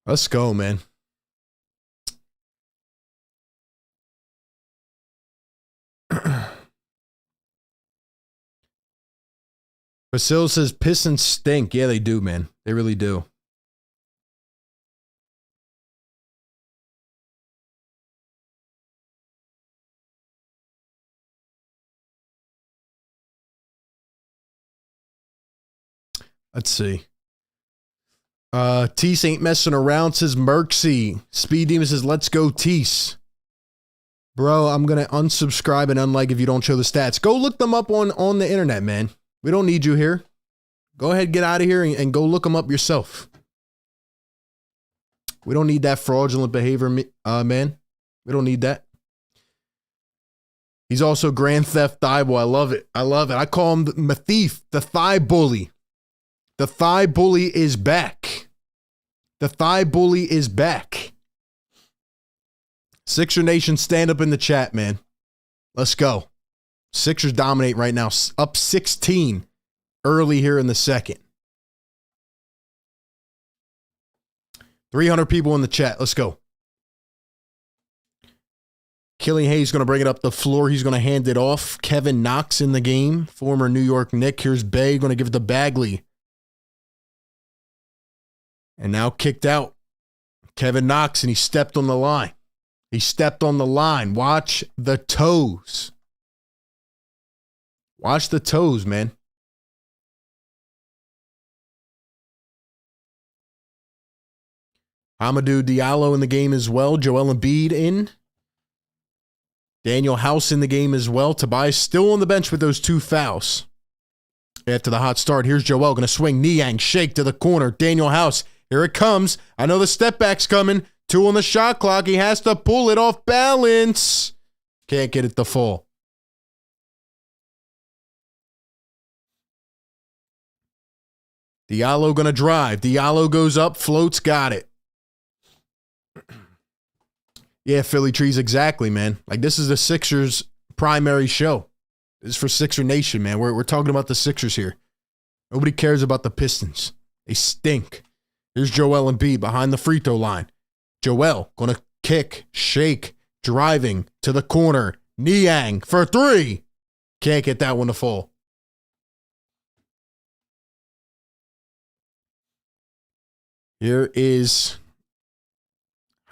Speaker 1: Let's go, man. Basil says Pistons stink. Yeah, they do, man. They really do. Let's see. Tease ain't messing around, says Merksy. Speed Demon says, let's go, Tease. Bro, I'm going to unsubscribe and unlike if you don't show the stats. Go look them up on the internet, man. We don't need you here. Go ahead, get out of here and go look them up yourself. We don't need that fraudulent behavior, man. We don't need that. He's also Grand Theft Thibault. I love it. I love it. I call him the thief, the thigh bully. The thigh bully is back. The thigh bully is back. Sixer Nation, stand up in the chat, man. Let's go. Sixers dominate right now. Up 16 early here in the second. 300 people in the chat. Let's go. Killian Hayes going to bring it up the floor. He's going to hand it off. Kevin Knox in the game. Former New York Knick. Here's Bay going to give it to Bagley. And now kicked out. Kevin Knox, and he stepped on the line. He stepped on the line. Watch the toes. Watch the toes, man. Amadou Diallo in the game as well. Joel Embiid in. Daniel House in the game as well. Tobias still on the bench with those 2 fouls. After the hot start, here's Joel going to swing. Niang, shake to the corner. Daniel House, here it comes. I know the step back's coming. 2 on the shot clock. He has to pull it off balance. Can't get it to fall. Diallo going to drive. Diallo goes up, floats, got it. Yeah, Philly Trees, exactly, man. Like, this is the Sixers' primary show. This is for Sixer Nation, man. We're talking about the Sixers here. Nobody cares about the Pistons. They stink. Here's Joel Embiid behind the free throw line. Joel going to kick, shake, driving to the corner. Niang for 3. Can't get that one to fall. Here is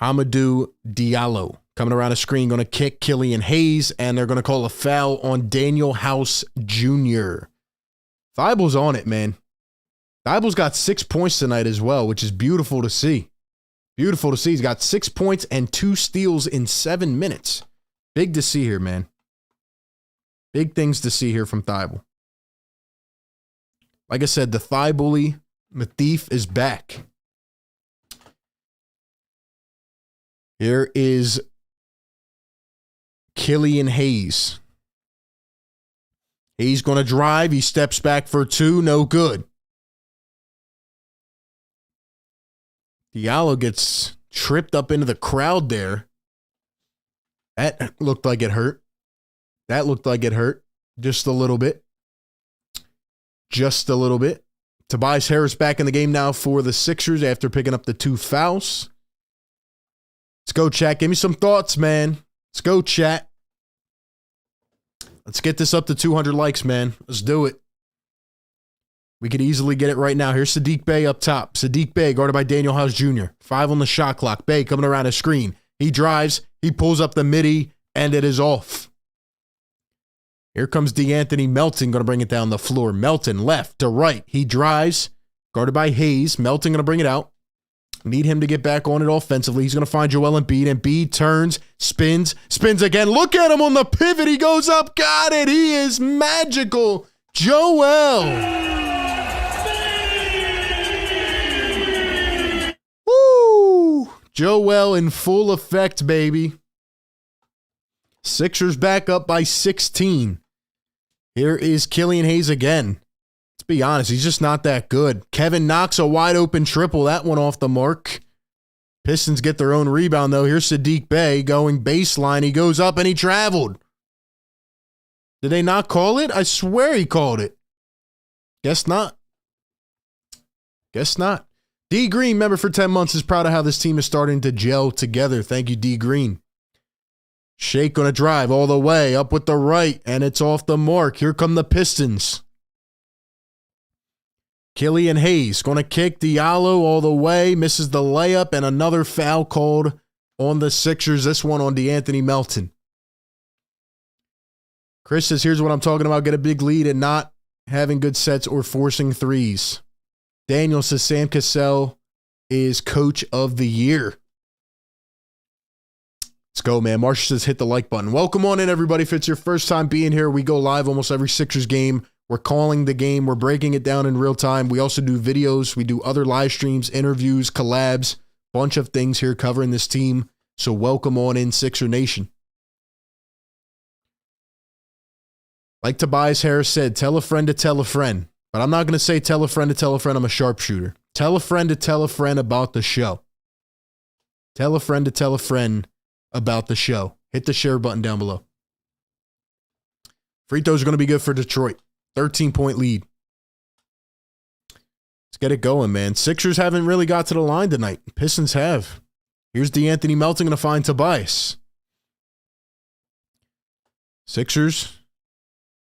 Speaker 1: Hamidou Diallo coming around the screen, going to kick Killian Hayes, and they're going to call a foul on Daniel House Jr. Thibel's on it, man. Thibel's got 6 points tonight as well, which is beautiful to see. Beautiful to see. He's got 6 points and 2 steals in 7 minutes. Big to see here, man. Big things to see here from Thibel. Like I said, the Thibully Mathief is back. Here is Killian Hayes. He's going to drive. He steps back for 2. No good. Diallo gets tripped up into the crowd there. That looked like it hurt. That looked like it hurt. Just a little bit. Just a little bit. Tobias Harris back in the game now for the Sixers after picking up the 2 fouls. Let's go, chat. Give me some thoughts, man. Let's go, chat. Let's get this up to 200 likes, man. Let's do it. We could easily get it right now. Here's Saddiq Bey up top. Saddiq Bey guarded by Daniel House Jr. 5 on the shot clock. Bey coming around his screen. He drives. He pulls up the midi, and it is off. Here comes DeAnthony Melton, going to bring it down the floor. Melton left to right. He drives, guarded by Hayes. Melton going to bring it out. Need him to get back on it offensively. He's going to find Joel Embiid. Embiid turns, spins again. Look at him on the pivot. He goes up. Got it. He is magical. Joel. Woo! Joel in full effect, baby. Sixers back up by 16. Here is Killian Hayes again. Let's be honest, he's just not that good. Kevin Knox, a wide open triple. That one off the mark. Pistons get their own rebound, though. Here's Saddiq Bey going baseline. He goes up and he traveled. Did they not call it? I swear he called it. Guess not. Guess not. D Green, member for 10 months, is proud of how this team is starting to gel together. Thank you, D Green. Shake going to drive all the way up with the right, and it's off the mark. Here come the Pistons. Killian Hayes going to kick Diallo all the way, misses the layup, and another foul called on the Sixers. This one on DeAnthony Melton. Chris says, here's what I'm talking about. Get a big lead and not having good sets or forcing threes. Daniel says Sam Cassell is coach of the year. Let's go, man. Marshall says hit the like button. Welcome on in, everybody. If it's your first time being here, we go live almost every Sixers game. We're calling the game. We're breaking it down in real time. We also do videos. We do other live streams, interviews, collabs, bunch of things here covering this team. So welcome on in, Sixer Nation. Like Tobias Harris said, tell a friend to tell a friend. But I'm not going to say tell a friend to tell a friend I'm a sharpshooter. Tell a friend to tell a friend about the show. Tell a friend to tell a friend about the show. Hit the share button down below. Free throws are going to be good for Detroit. 13-point lead. Let's get it going, man. Sixers haven't really got to the line tonight. Pistons have. Here's DeAnthony Melton going to find Tobias. Sixers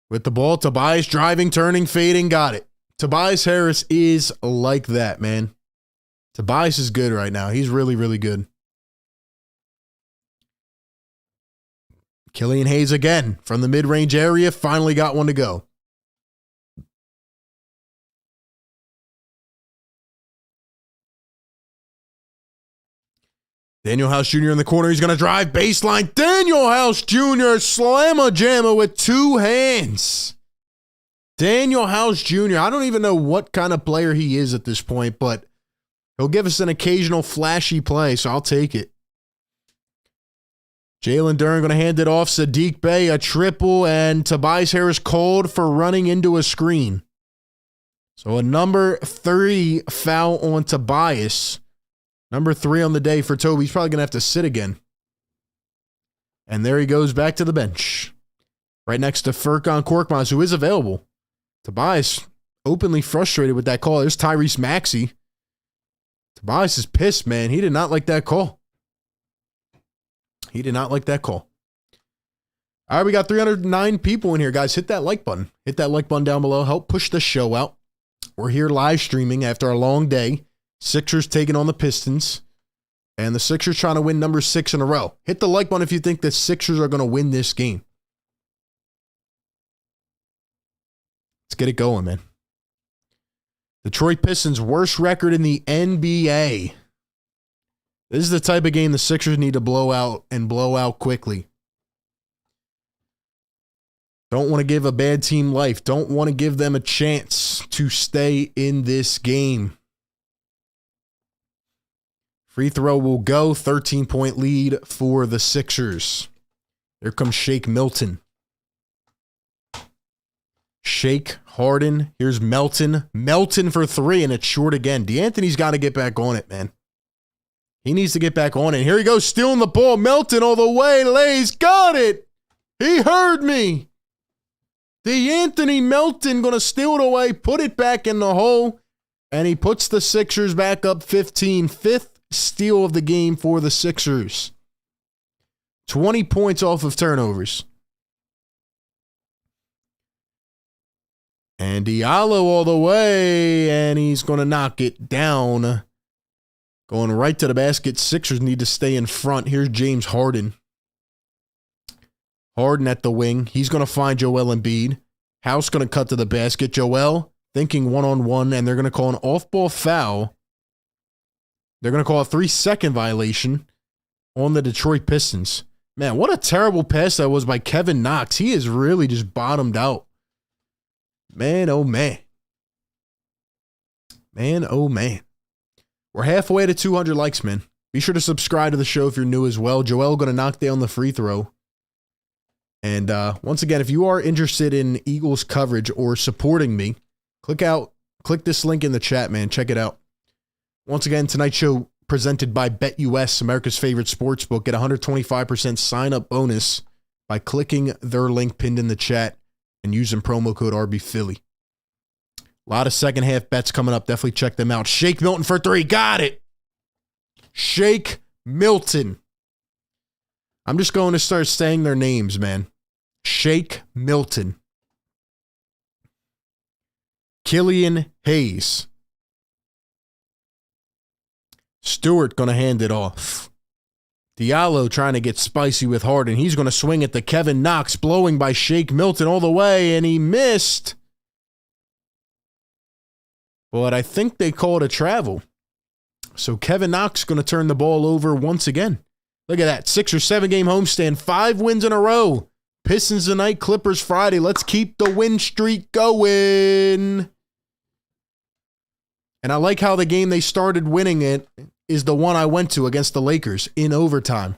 Speaker 1: with the ball. Tobias driving, turning, fading. Got it. Tobias Harris is like that, man. Tobias is good right now. He's really, really good. Killian Hayes again from the mid-range area. Finally got one to go. Daniel House Jr. in the corner. He's going to drive baseline. Daniel House Jr. slamma-jamma with 2 hands. Daniel House Jr. I don't even know what kind of player he is at this point, but he'll give us an occasional flashy play, so I'll take it. Jalen Duren going to hand it off. Saddiq Bey, a triple, and Tobias Harris called for running into a screen. So a number 3 foul on Tobias. Number 3 on the day for Toby. He's probably going to have to sit again. And there he goes back to the bench. Right next to Furkan Korkmaz, who is available. Tobias openly frustrated with that call. There's Tyrese Maxey. Tobias is pissed, man. He did not like that call. He did not like that call. All right, we got 309 people in here, guys. Hit that like button. Hit that like button down below. Help push the show out. We're here live streaming after a long day. Sixers taking on the Pistons. And the Sixers trying to win number 6 in a row. Hit the like button if you think the Sixers are going to win this game. Let's get it going, man. Detroit Pistons, worst record in the NBA. This is the type of game the Sixers need to blow out and blow out quickly. Don't want to give a bad team life. Don't want to give them a chance to stay in this game. Free throw will go. 13-point lead for the Sixers. Here comes Shake Milton. Shake, Harden. Here's Melton. Melton for 3, and it's short again. D'Anthony's got to get back on it, man. He needs to get back on it. Here he goes, stealing the ball. Melton all the way. Lays, got it. He heard me. D'Anthony Melton going to steal it away, put it back in the hole, and he puts the Sixers back up 15. Fifth steal of the game for the Sixers. 20 points off of turnovers. And Diallo all the way, and he's going to knock it down. Going right to the basket. Sixers need to stay in front. Here's James Harden. Harden at the wing. He's going to find Joel Embiid. House going to cut to the basket. Joel thinking one-on-one, and they're going to call an off-ball foul. They're going to call a 3-second violation on the Detroit Pistons. Man, what a terrible pass that was by Kevin Knox. He is really just bottomed out. Man, oh man. Man, oh man. We're halfway to 200 likes, man. Be sure to subscribe to the show if you're new as well. Joel going to knock down the free throw. And once again, if you are interested in Eagles coverage or supporting me, click this link in the chat, man. Check it out. Once again, tonight's show presented by BetUS, America's favorite sportsbook. Get a 125% sign-up bonus by clicking their link pinned in the chat and using promo code RBPhilly. A lot of second half bets coming up. Definitely check them out. Shake Milton for 3. Got it. Shake Milton. I'm just going to start saying their names, man. Shake Milton. Killian Hayes. Stewart going to hand it off. Diallo trying to get spicy with Harden. He's going to swing at the Kevin Knox, blowing by Shake Milton all the way, and he missed. But I think they called a travel. So Kevin Knox going to turn the ball over once again. Look at that. 6 or 7 game homestand. 5 wins in a row. Pistons tonight, Clippers Friday. Let's keep the win streak going. And I like how the game they started winning it is the one I went to against the Lakers in overtime.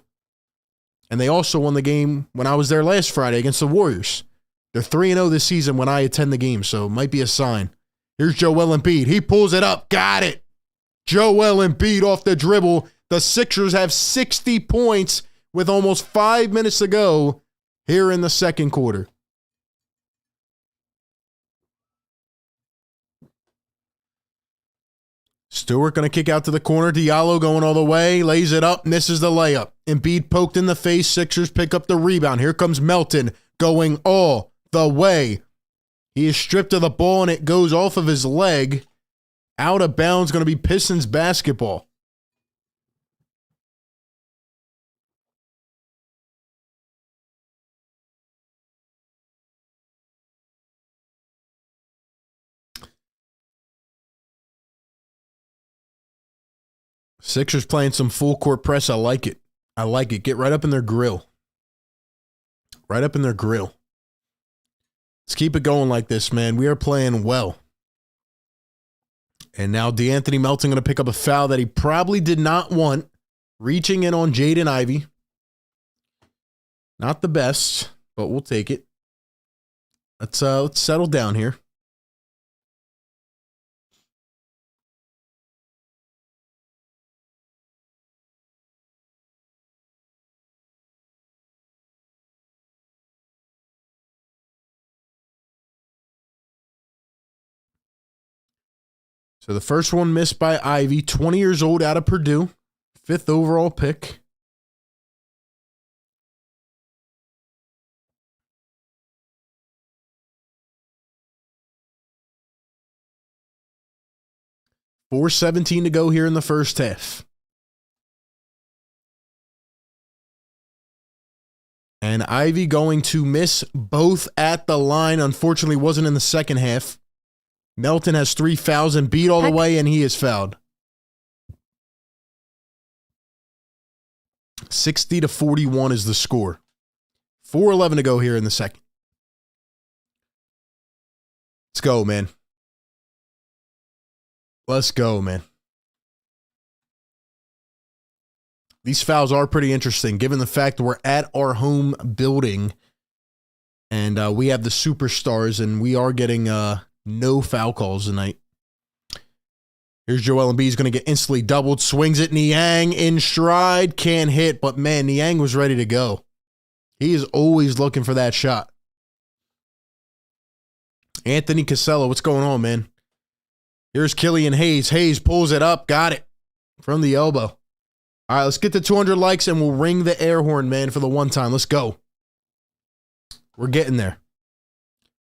Speaker 1: And they also won the game when I was there last Friday against the Warriors. They're 3-0 this season when I attend the game, so it might be a sign. Here's Joel Embiid. He pulls it up. Got it. Joel Embiid off the dribble. The Sixers have 60 points with almost 5 minutes to go here in the second quarter. Stewart going to kick out to the corner. Diallo going all the way. Lays it up. Misses the layup. Embiid poked in the face. Sixers pick up the rebound. Here comes Melton going all the way. He is stripped of the ball and it goes off of his leg. Out of bounds. Going to be Pistons basketball. Sixers playing some full court press. I like it. I like it. Get right up in their grill. Right up in their grill. Let's keep it going like this, man. We are playing well. And now D'Anthony Melton going to pick up a foul that he probably did not want. Reaching in on Jaden Ivey. Not the best, but we'll take it. Let's settle down here. So the first one missed by Ivy, 20 years old, out of Purdue, 5th overall pick. .417 to go here in the first half. And Ivy going to miss both at the line. Unfortunately, wasn't in the second half. Melton has 3 fouls and beat all the way, and he is fouled. 60-41 is the score. 4:11 to go here in the second. Let's go, man. Let's go, man. These fouls are pretty interesting, given the fact that we're at our home building and we have the superstars, and we are getting no foul calls tonight. Here's Joel Embiid. He's going to get instantly doubled. Swings it. Niang in stride. Can't hit, but man, Niang was ready to go. He is always looking for that shot. Anthony Casella, what's going on, man? Here's Killian Hayes. Hayes pulls it up. Got it from the elbow. All right, let's get to 200 likes and we'll ring the air horn, man, for the one time. Let's go. We're getting there.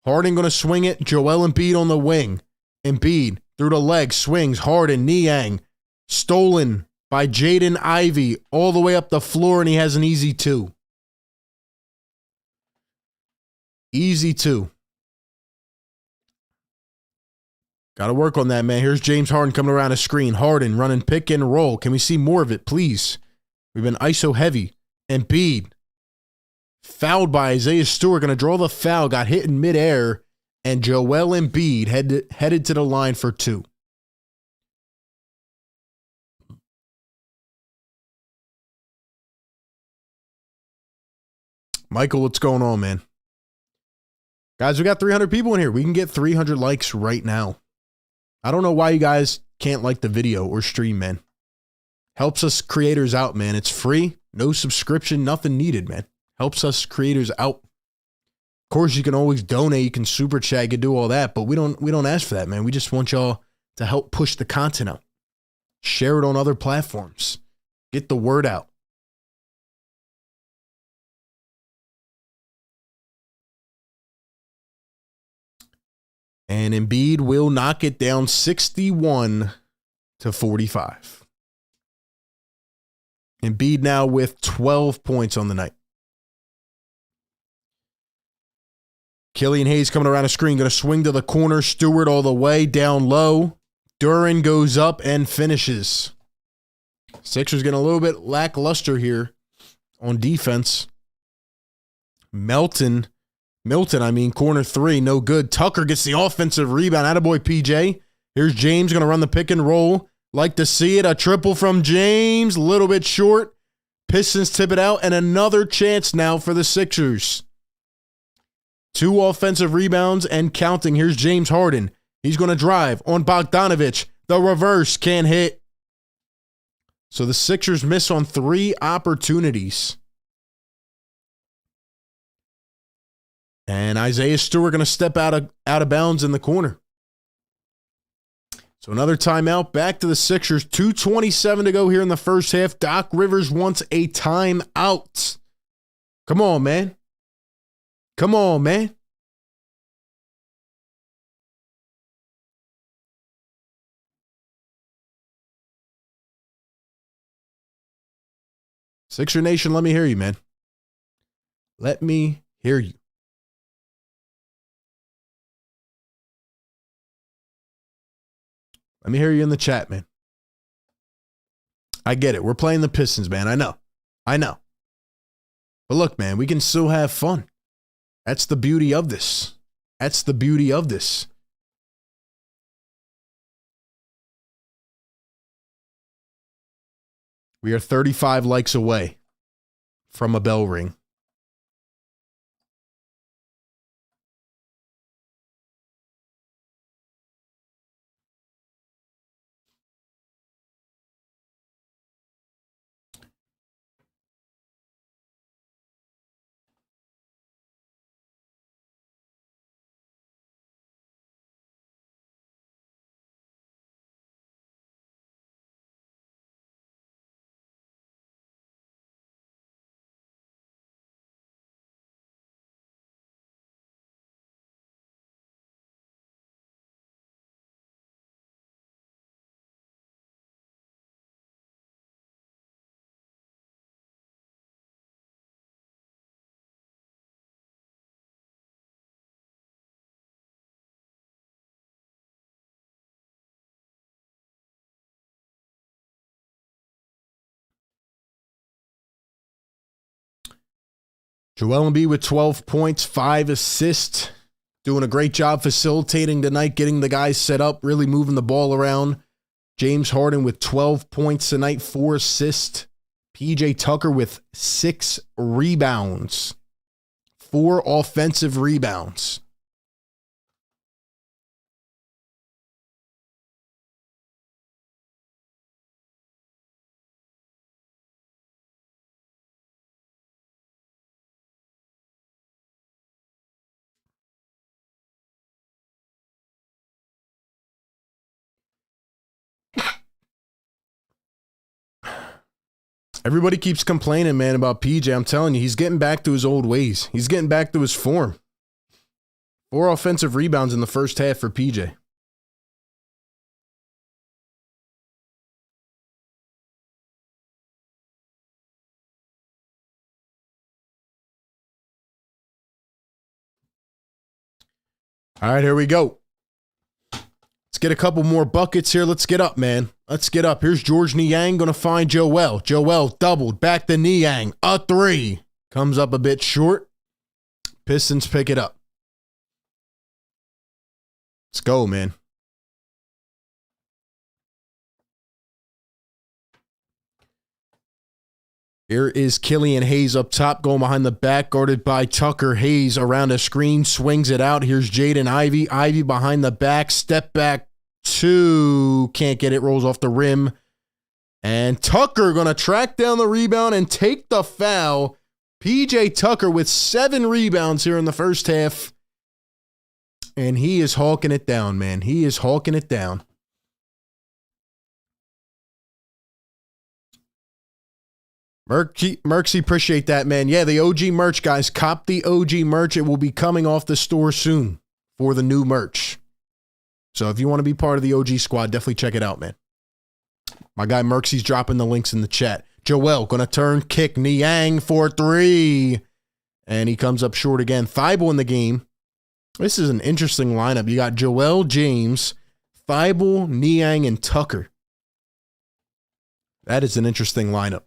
Speaker 1: Harden going to swing it. Joel Embiid on the wing. Embiid through the leg. Swings. Harden. Niang. Stolen by Jaden Ivey all the way up the floor, and he has an easy 2. Easy 2. Got to work on that, man. Here's James Harden coming around a screen. Harden running pick and roll. Can we see more of it, please? We've been ISO heavy. Embiid. Fouled by Isaiah Stewart. Going to draw the foul. Got hit in midair. And Joel Embiid headed to the line for 2. Michael, what's going on, man? Guys, we got 300 people in here. We can get 300 likes right now. I don't know why you guys can't like the video or stream, man. Helps us creators out, man. It's free. No subscription. Nothing needed, man. Helps us creators out. Of course, you can always donate. You can super chat. You can do all that. But we don't ask for that, man. We just want y'all to help push the content out. Share it on other platforms. Get the word out. And Embiid will knock it down 61-45. Embiid now with 12 points on the night. Killian Hayes coming around a screen. Going to swing to the corner. Stewart all the way down low. Duran goes up and finishes. Sixers getting a little bit lackluster here on defense. Milton, corner 3, no good. Tucker gets the offensive rebound. Attaboy, PJ. Here's James going to run the pick and roll. Like to see it. A triple from James. A little bit short. Pistons tip it out. And another chance now for the Sixers. 2 offensive rebounds and counting. Here's James Harden. He's going to drive on Bogdanović. The reverse can't hit. So the Sixers miss on 3 opportunities. And Isaiah Stewart going to step out of bounds in the corner. So another timeout. Back to the Sixers. 2:27 to go here in the first half. Doc Rivers wants a timeout. Come on, man. Come on, man. Sixer Nation, let me hear you, man. Let me hear you. Let me hear you in the chat, man. I get it. We're playing the Pistons, man. I know. But look, man, we can still have fun. That's the beauty of this. We are 35 likes away from a bell ring. Joel Embiid with 12 points, 5 assists. Doing a great job facilitating tonight, getting the guys set up, really moving the ball around. James Harden with 12 points tonight, 4 assists. PJ Tucker with 6 rebounds. 4 offensive rebounds. Everybody keeps complaining, man, about PJ. I'm telling you, he's getting back to his old ways. He's getting back to his form. 4 offensive rebounds in the first half for PJ. All right, here we go. Let's get a couple more buckets here. Let's get up, man. Let's get up. Here's George Niang going to find Joel. Joel doubled. Back to Niang. A 3. Comes up a bit short. Pistons pick it up. Let's go, man. Here is Killian Hayes up top, going behind the back, guarded by Tucker. Hayes around a screen, swings it out. Here's Jaden Ivey. Ivey behind the back, step back 2. Can't get it, rolls off the rim. And Tucker going to track down the rebound and take the foul. PJ Tucker with 7 rebounds here in the first half. And he is hawking it down, man. He is hawking it down. Merksy, appreciate that, man. Yeah, the OG merch, guys. Cop the OG merch. It will be coming off the store soon for the new merch. So if you want to be part of the OG squad, definitely check it out, man. My guy Merksy's dropping the links in the chat. Joel going to turn, kick, Niang for 3. And he comes up short again. Thibault in the game. This is an interesting lineup. You got Joel, James, Thibault, Niang, and Tucker. That is an interesting lineup.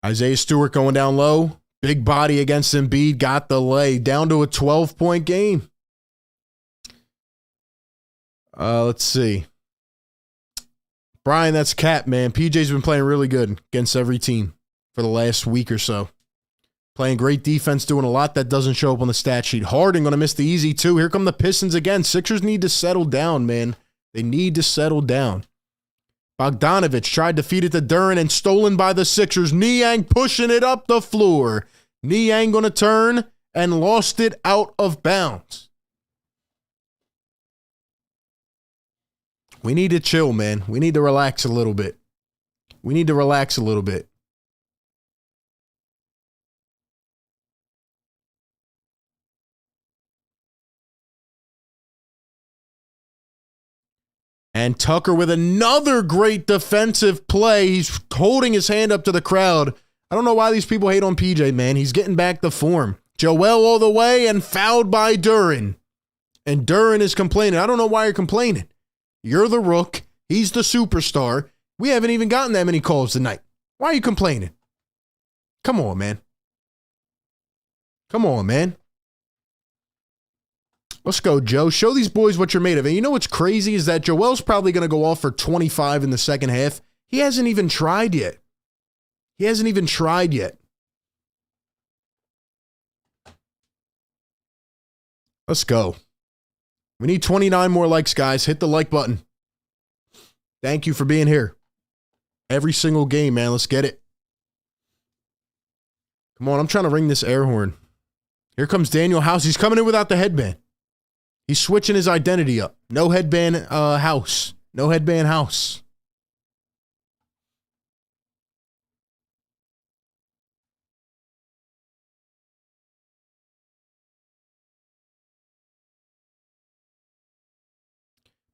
Speaker 1: Isaiah Stewart going down low. Big body against Embiid. Got the lay. Down to a 12-point game. Let's see. Brian, that's cap, man. PJ's been playing really good against every team for the last week or so. Playing great defense, doing a lot that doesn't show up on the stat sheet. Harden going to miss the easy 2. Here come the Pistons again. Sixers need to settle down, man. They need to settle down. Bogdanovich tried to feed it to Duren and stolen by the Sixers. Niang pushing it up the floor. Niang going to turn and lost it out of bounds. We need to chill, man. We need to relax a little bit. We need to relax a little bit. And Tucker with another great defensive play. He's holding his hand up to the crowd. I don't know why these people hate on PJ, man. He's getting back to form. Joel all the way and fouled by Duren. And Duren is complaining. I don't know why you're complaining. You're the rook. He's the superstar. We haven't even gotten that many calls tonight. Why are you complaining? Come on, man. Come on, man. Let's go, Joe. Show these boys what you're made of. And you know what's crazy is that Joel's probably going to go off for 25 in the second half. He hasn't even tried yet. He hasn't even tried yet. Let's go. We need 29 more likes, guys. Hit the like button. Thank you for being here. Every single game, man. Let's get it. Come on, I'm trying to ring this air horn. Here comes Daniel House. He's coming in without the headband. He's switching his identity up. No headband house. No headband house.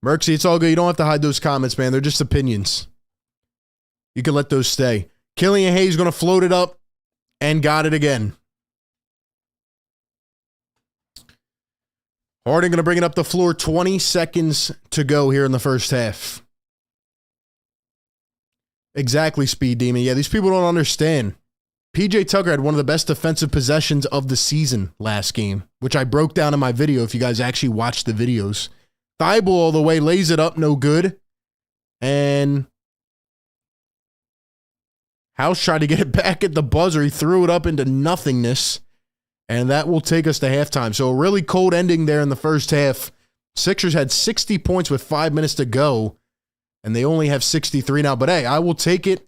Speaker 1: Merksy, it's all good. You don't have to hide those comments, man. They're just opinions. You can let those stay. Killian Hayes going to float it up and got it again. Harden going to bring it up the floor. 20 seconds to go here in the first half. Exactly, Speed Demon. Yeah, these people don't understand. PJ Tucker had one of the best defensive possessions of the season last game, which I broke down in my video if you guys actually watched the videos. Thibault all the way, lays it up, no good. And House tried to get it back at the buzzer. He threw it up into nothingness, and that will take us to halftime. So a really cold ending there in the first half. Sixers had 60 points with 5 minutes to go, and they only have 63 now. But hey, I will take it.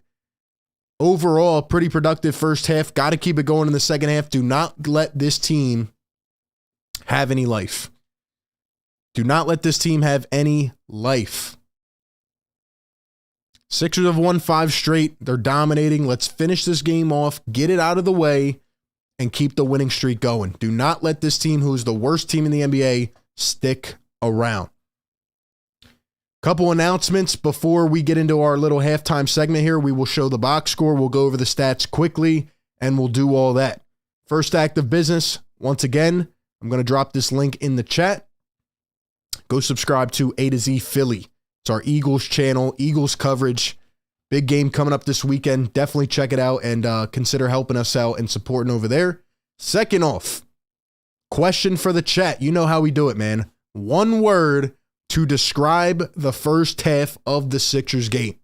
Speaker 1: Overall, a pretty productive first half. Got to keep it going in the second half. Do not let this team have any life. Do not let this team have any life. Sixers have won 5 straight. They're dominating. Let's finish this game off, get it out of the way, and keep the winning streak going. Do not let this team, who is the worst team in the NBA, stick around. Couple announcements before we get into our little halftime segment here. We will show the box score. We'll go over the stats quickly, and we'll do all that. First act of business, once again, I'm going to drop this link in the chat. Go subscribe to A to Z Philly. It's our Eagles channel, Eagles coverage. Big game coming up this weekend. Definitely check it out and consider helping us out and supporting over there. Second off, question for the chat. You know how we do it, man. One word to describe the first half of the Sixers game.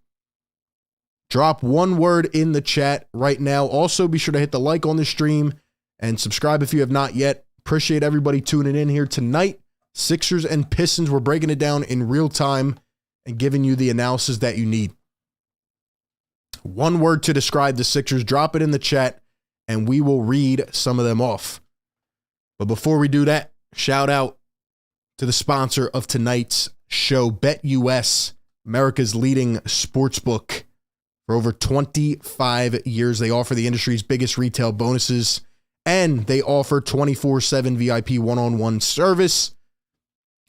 Speaker 1: Drop one word in the chat right now. Also, be sure to hit the like on the stream and subscribe if you have not yet. Appreciate everybody tuning in here tonight. Sixers and Pistons, we're breaking it down in real time and giving you the analysis that you need. One word to describe the Sixers. Drop it in the chat, and we will read some of them off. But before we do that, shout out to the sponsor of tonight's show, BetUS, America's leading sportsbook. For over 25 years, they offer the industry's biggest retail bonuses, and they offer 24/7 VIP one-on-one service.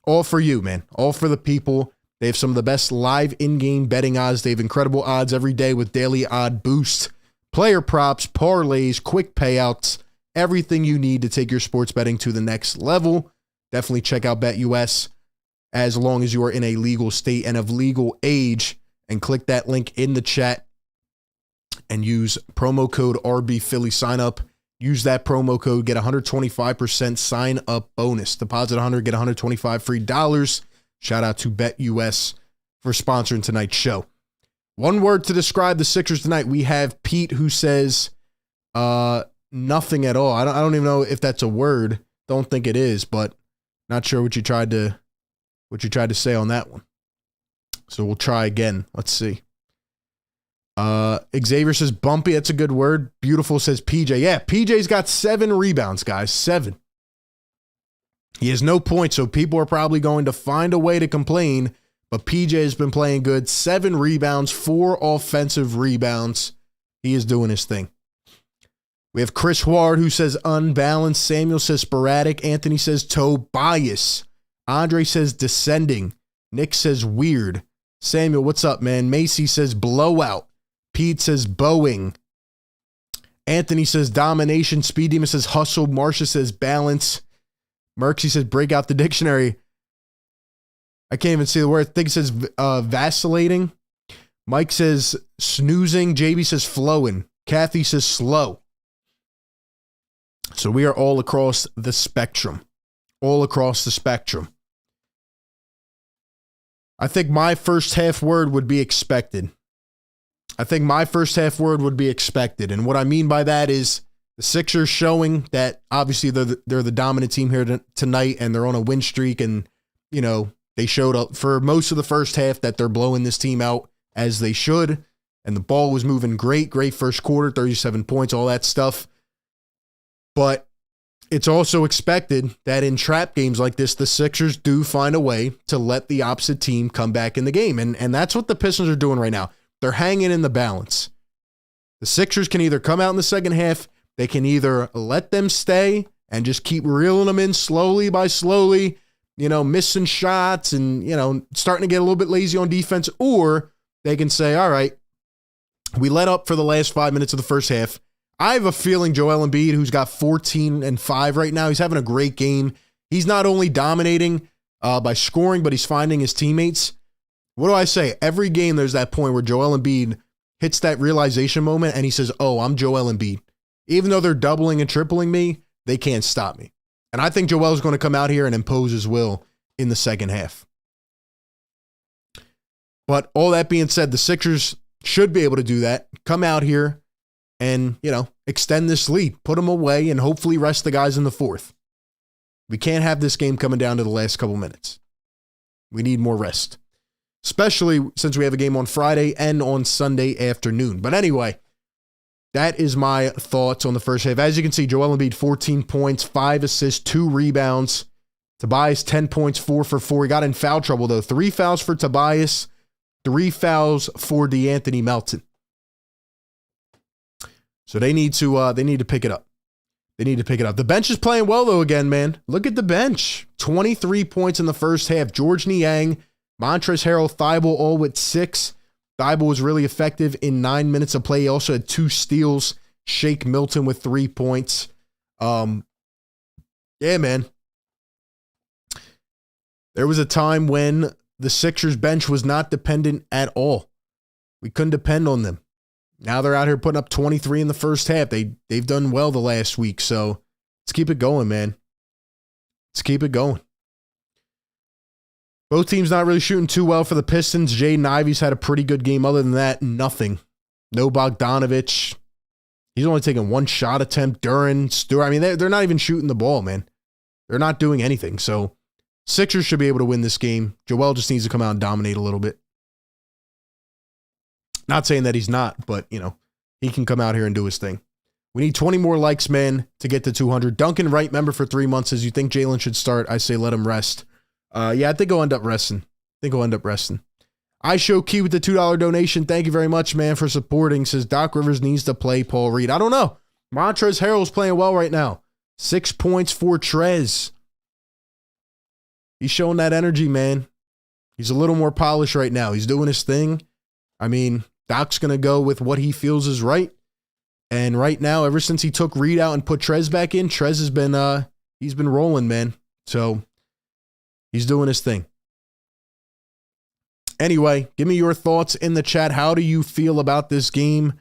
Speaker 1: All for you, man. All for the people. They have some of the best live in-game betting odds. They have incredible odds every day with daily odd boost, player props, parlays, quick payouts, everything you need to take your sports betting to the next level. Definitely check out BetUS as long as you are in a legal state and of legal age, and click that link in the chat and use promo code RBPhilly sign up. Use that promo code, get 125% sign up bonus. Deposit 100, get 125 free dollars. Shout out to BetUS for sponsoring tonight's show. One word to describe the Sixers tonight. We have Pete who says nothing at all. I don't even know if that's a word. Don't think it is, but not sure what you tried to say on that one. So we'll try again. Let's see. Xavier says bumpy. That's a good word. Beautiful says PJ. Yeah, PJ's got 7 rebounds, guys. 7. He has no points, so people are probably going to find a way to complain, but PJ has been playing good. 7 rebounds, 4 offensive rebounds. He is doing his thing. We have Chris Ward who says unbalanced. Samuel says sporadic. Anthony says toe bias. Andre says descending. Nick says weird. Samuel, what's up, man? Macy says blowout. Pete says bowing. Anthony says domination. Speed Demon says hustle. Marsha says balance. Merksy says break out the dictionary. I can't even see the word. I think it says vacillating. Mike says snoozing. JB says flowing. Kathy says slow. So we are all across the spectrum. All across the spectrum. I think my first half word would be expected. And what I mean by that is the Sixers showing that obviously they're the dominant team here tonight, and they're on a win streak. And, you know, they showed up for most of the first half that they're blowing this team out as they should. And the ball was moving great first quarter, 37 points, all that stuff. But it's also expected that in trap games like this, the Sixers do find a way to let the opposite team come back in the game. And that's what the Pistons are doing right now. They're hanging in the balance. The Sixers can either come out in the second half, they can either let them stay and just keep reeling them in slowly by slowly, you know, missing shots and, you know, starting to get a little bit lazy on defense, or they can say, all right, we let up for the last 5 minutes of the first half. I have a feeling Joel Embiid, who's got 14 and 5 right now, he's having a great game. He's not only dominating by scoring, but he's finding his teammates. What do I say? Every game there's that point where Joel Embiid hits that realization moment and he says, oh, I'm Joel Embiid. Even though they're doubling and tripling me, they can't stop me. And I think Joel's going to come out here and impose his will in the second half. But all that being said, the Sixers should be able to do that. Come out here and, extend this lead. Put them away and hopefully rest the guys in the fourth. We can't have this game coming down to the last couple minutes. We need more rest. Especially since we have a game on Friday and on Sunday afternoon. But anyway, that is my thoughts on the first half. As you can see, Joel Embiid, 14 points, 5 assists, 2 rebounds. Tobias, 10 points, 4 for 4. He got in foul trouble, though. 3 fouls for Tobias, 3 fouls for DeAnthony Melton. So they need to pick it up. They need to pick it up. The bench is playing well, though, again, man. Look at the bench. 23 points in the first half. George Niang, Montrezl Harrell, Thibault all with 6. Thibault was really effective in 9 minutes of play. He also had 2 steals. Shake Milton with 3 points. Yeah, man. There was a time when the Sixers bench was not dependent at all. We couldn't depend on them. Now they're out here putting up 23 in the first half. They've done well the last week, so let's keep it going, man. Let's keep it going. Both teams not really shooting too well for the Pistons. Jaden Ivey's had a pretty good game. Other than that, nothing. No Bogdanovich. He's only taken 1 shot attempt. Duran, Stewart. I mean, they're not even shooting the ball, man. They're not doing anything. So Sixers should be able to win this game. Joel just needs to come out and dominate a little bit. Not saying that he's not, but, he can come out here and do his thing. We need 20 more likes, man, to get to 200. Duncan Wright, member for 3 months, says, you think Jalen should start? I say let him rest. Yeah, I think he'll end up resting. I show Key with the $2 donation. Thank you very much, man, for supporting. Says Doc Rivers needs to play Paul Reed. I don't know. Montrezl Harrell's playing well right now. 6 points for Trez. He's showing that energy, man. He's a little more polished right now. He's doing his thing. I mean, Doc's going to go with what he feels is right. And right now, ever since he took Reed out and put Trez back in, Trez has been, he's been rolling, man. So he's doing his thing. Anyway, give me your thoughts in the chat. How do you feel about this game?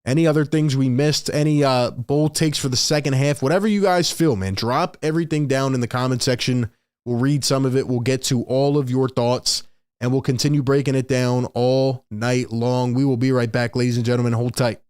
Speaker 1: Any other things we missed? Any bold takes for the second half? Whatever you guys feel, man. Drop everything down in the comment section. We'll read some of it. We'll get to all of your thoughts. And we'll continue breaking it down all night long. We will be right back, ladies and gentlemen. Hold tight.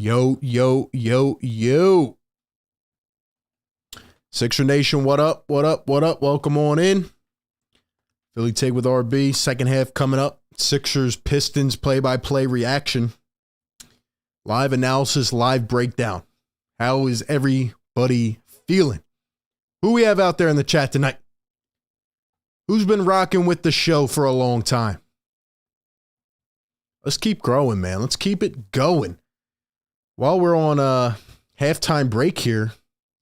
Speaker 1: Yo, yo, yo, yo. Sixer Nation, what up, what up, what up? Welcome on in. Philly Take with RB, second half coming up. Sixers, Pistons, play-by-play reaction. Live analysis, live breakdown. How is everybody feeling? Who we have out there in the chat tonight? Who's been rocking with the show for a long time? Let's keep growing, man. Let's keep it going. While we're on a halftime break here,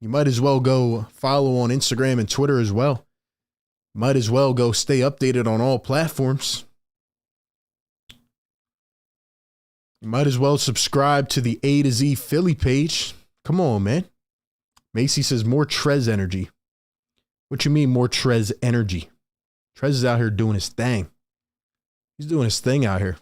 Speaker 1: you might as well go follow on Instagram and Twitter as well. Might as well go stay updated on all platforms. You might as well subscribe to the A to Z Philly page. Come on, man. Macy says more Trez energy. What you mean more Trez energy? Trez is out here doing his thing. He's doing his thing out here.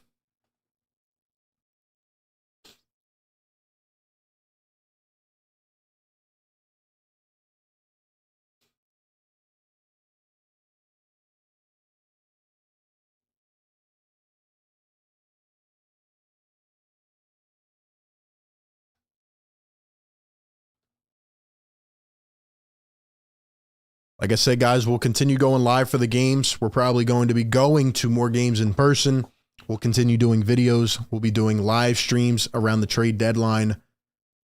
Speaker 1: Like I said, guys, we'll continue going live for the games. We're probably going to be going to more games in person. We'll continue doing videos. We'll be doing live streams around the trade deadline.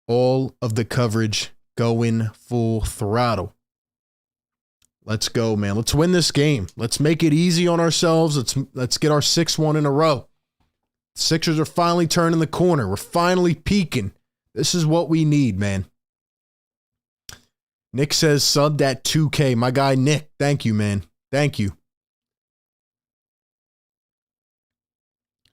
Speaker 1: All of the coverage going full throttle. Let's go, man. Let's win this game. Let's make it easy on ourselves. Let's get our 6-1 in a row. Sixers are finally turning the corner. We're finally peaking. This is what we need, man. Nick says subbed at 2K. My guy, Nick. Thank you, man. Thank you.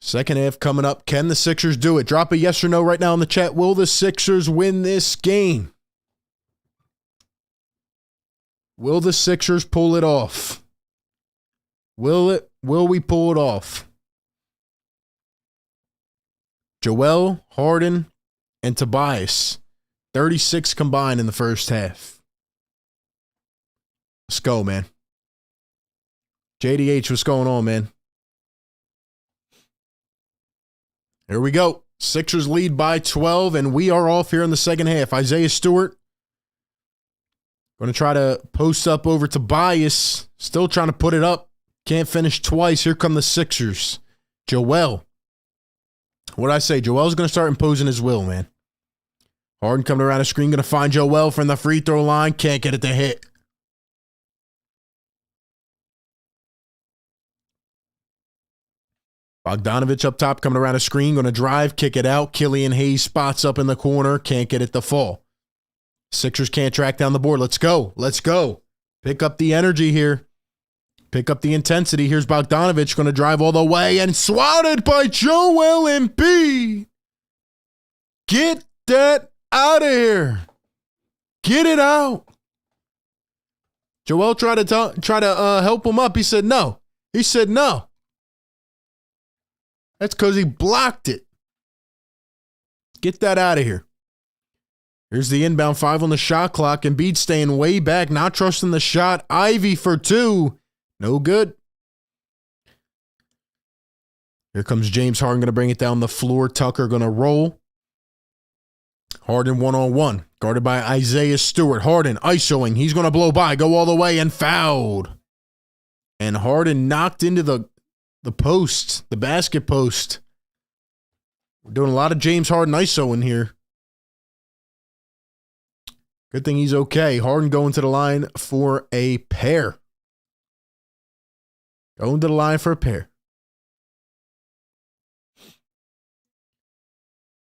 Speaker 1: Second half coming up. Can the Sixers do it? Drop a yes or no right now in the chat. Will the Sixers win this game? Will the Sixers pull it off? Will we pull it off? Joel, Harden, and Tobias. 36 combined in the first half. Let's go, man. JDH, what's going on, man? Here we go. Sixers lead by 12, and we are off here in the second half. Isaiah Stewart. Going to try to post up over Tobias. Still trying to put it up. Can't finish twice. Here come the Sixers. Joel. What did I say? Joel's going to start imposing his will, man. Harden coming around the screen. Going to find Joel from the free throw line. Can't get it to hit. Bogdanovich up top coming around the screen. Going to drive, kick it out. Killian Hayes spots up in the corner. Can't get it to fall. Sixers can't track down the board. Let's go. Let's go. Pick up the energy here. Pick up the intensity. Here's Bogdanovich going to drive all the way and swatted by Joel Embiid. Get that out of here. Get it out. Joel tried to help him up. He said no. He said no. That's because he blocked it. Get that out of here. Here's the inbound 5 on the shot clock. Embiid staying way back, not trusting the shot. Ivy for 2. No good. Here comes James Harden, going to bring it down the floor. Tucker going to roll. Harden one-on-one. Guarded by Isaiah Stewart. Harden isoing. He's going to blow by, go all the way, and fouled. And Harden knocked into the post, the basket post. We're doing a lot of James Harden ISO in here. Good thing he's okay. Harden going to the line for a pair. Going to the line for a pair.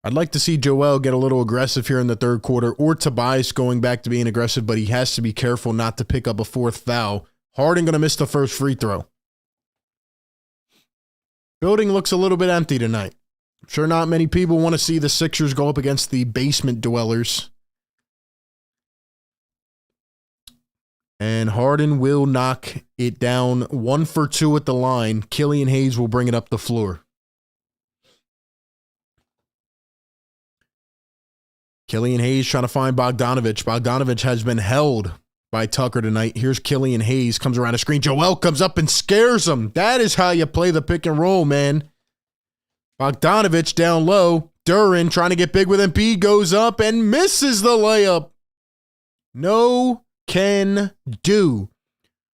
Speaker 1: I'd like to see Joel get a little aggressive here in the third quarter, or Tobias going back to being aggressive, but he has to be careful not to pick up a fourth foul. Harden going to miss the first free throw. Building looks a little bit empty tonight. I'm sure not many people want to see the Sixers go up against the basement dwellers. And Harden will knock it down 1 for 2 at the line. Killian Hayes will bring it up the floor. Killian Hayes trying to find Bogdanovich. Bogdanovich has been held by Tucker tonight. Here's Killian Hayes, comes around the screen. Joel comes up and scares him. That is how you play the pick and roll, man. Bogdanovich down low. Duran trying to get big with Embiid, goes up and misses the layup. No can do.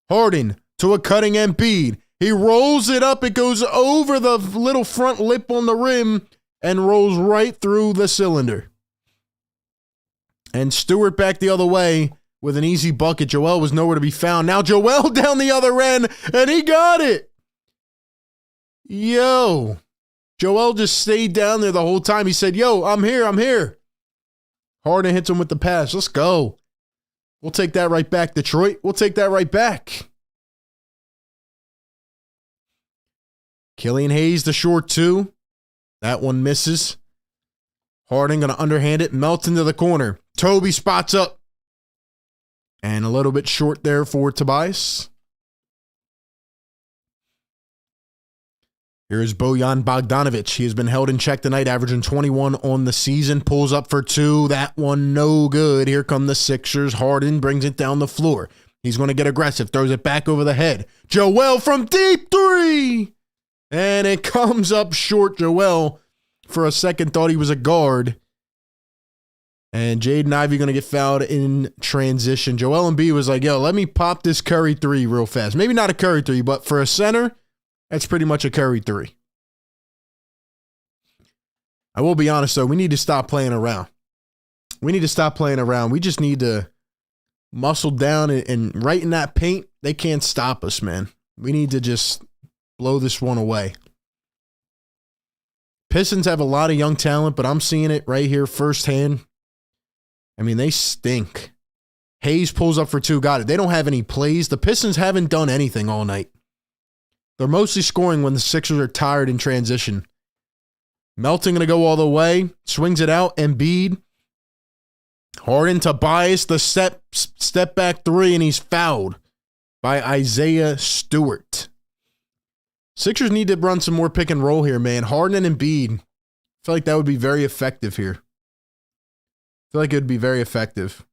Speaker 1: Harden to a cutting Embiid. He rolls it up. It goes over the little front lip on the rim and rolls right through the cylinder. And Stewart back the other way with an easy bucket. Joel was nowhere to be found. Now Joel down the other end, and he got it. Yo. Joel just stayed down there the whole time. He said, yo, I'm here, I'm here. Harden hits him with the pass. Let's go. We'll take that right back, Detroit. We'll take that right back. Killian Hayes, the short two. That one misses. Harden going to underhand it. Melton to the corner. Toby spots up. And a little bit short there for Tobias. Here is Bojan Bogdanovic. He has been held in check tonight, averaging 21 on the season. Pulls up for two. That one no good. Here come the Sixers. Harden brings it down the floor. He's going to get aggressive. Throws it back over the head. Joel from deep three. And it comes up short. Joel, for a second, thought he was a guard. And Jaden Ivey going to get fouled in transition. Joel Embiid was like, yo, let me pop this Curry three real fast. Maybe not a Curry three, but for a center, that's pretty much a Curry three. I will be honest, though. We need to stop playing around. We need to stop playing around. We just need to muscle down and right in that paint, they can't stop us, man. We need to just blow this one away. Pistons have a lot of young talent, but I'm seeing it right here firsthand. I mean, they stink. Hayes pulls up for two. Got it. They don't have any plays. The Pistons haven't done anything all night. They're mostly scoring when the Sixers are tired in transition. Melton going to go all the way. Swings it out. Embiid. Harden to Tobias. The step back three, and he's fouled by Isaiah Stewart. Sixers need to run some more pick and roll here, man. Harden and Embiid. I feel like that would be very effective here. I feel like it would be very effective.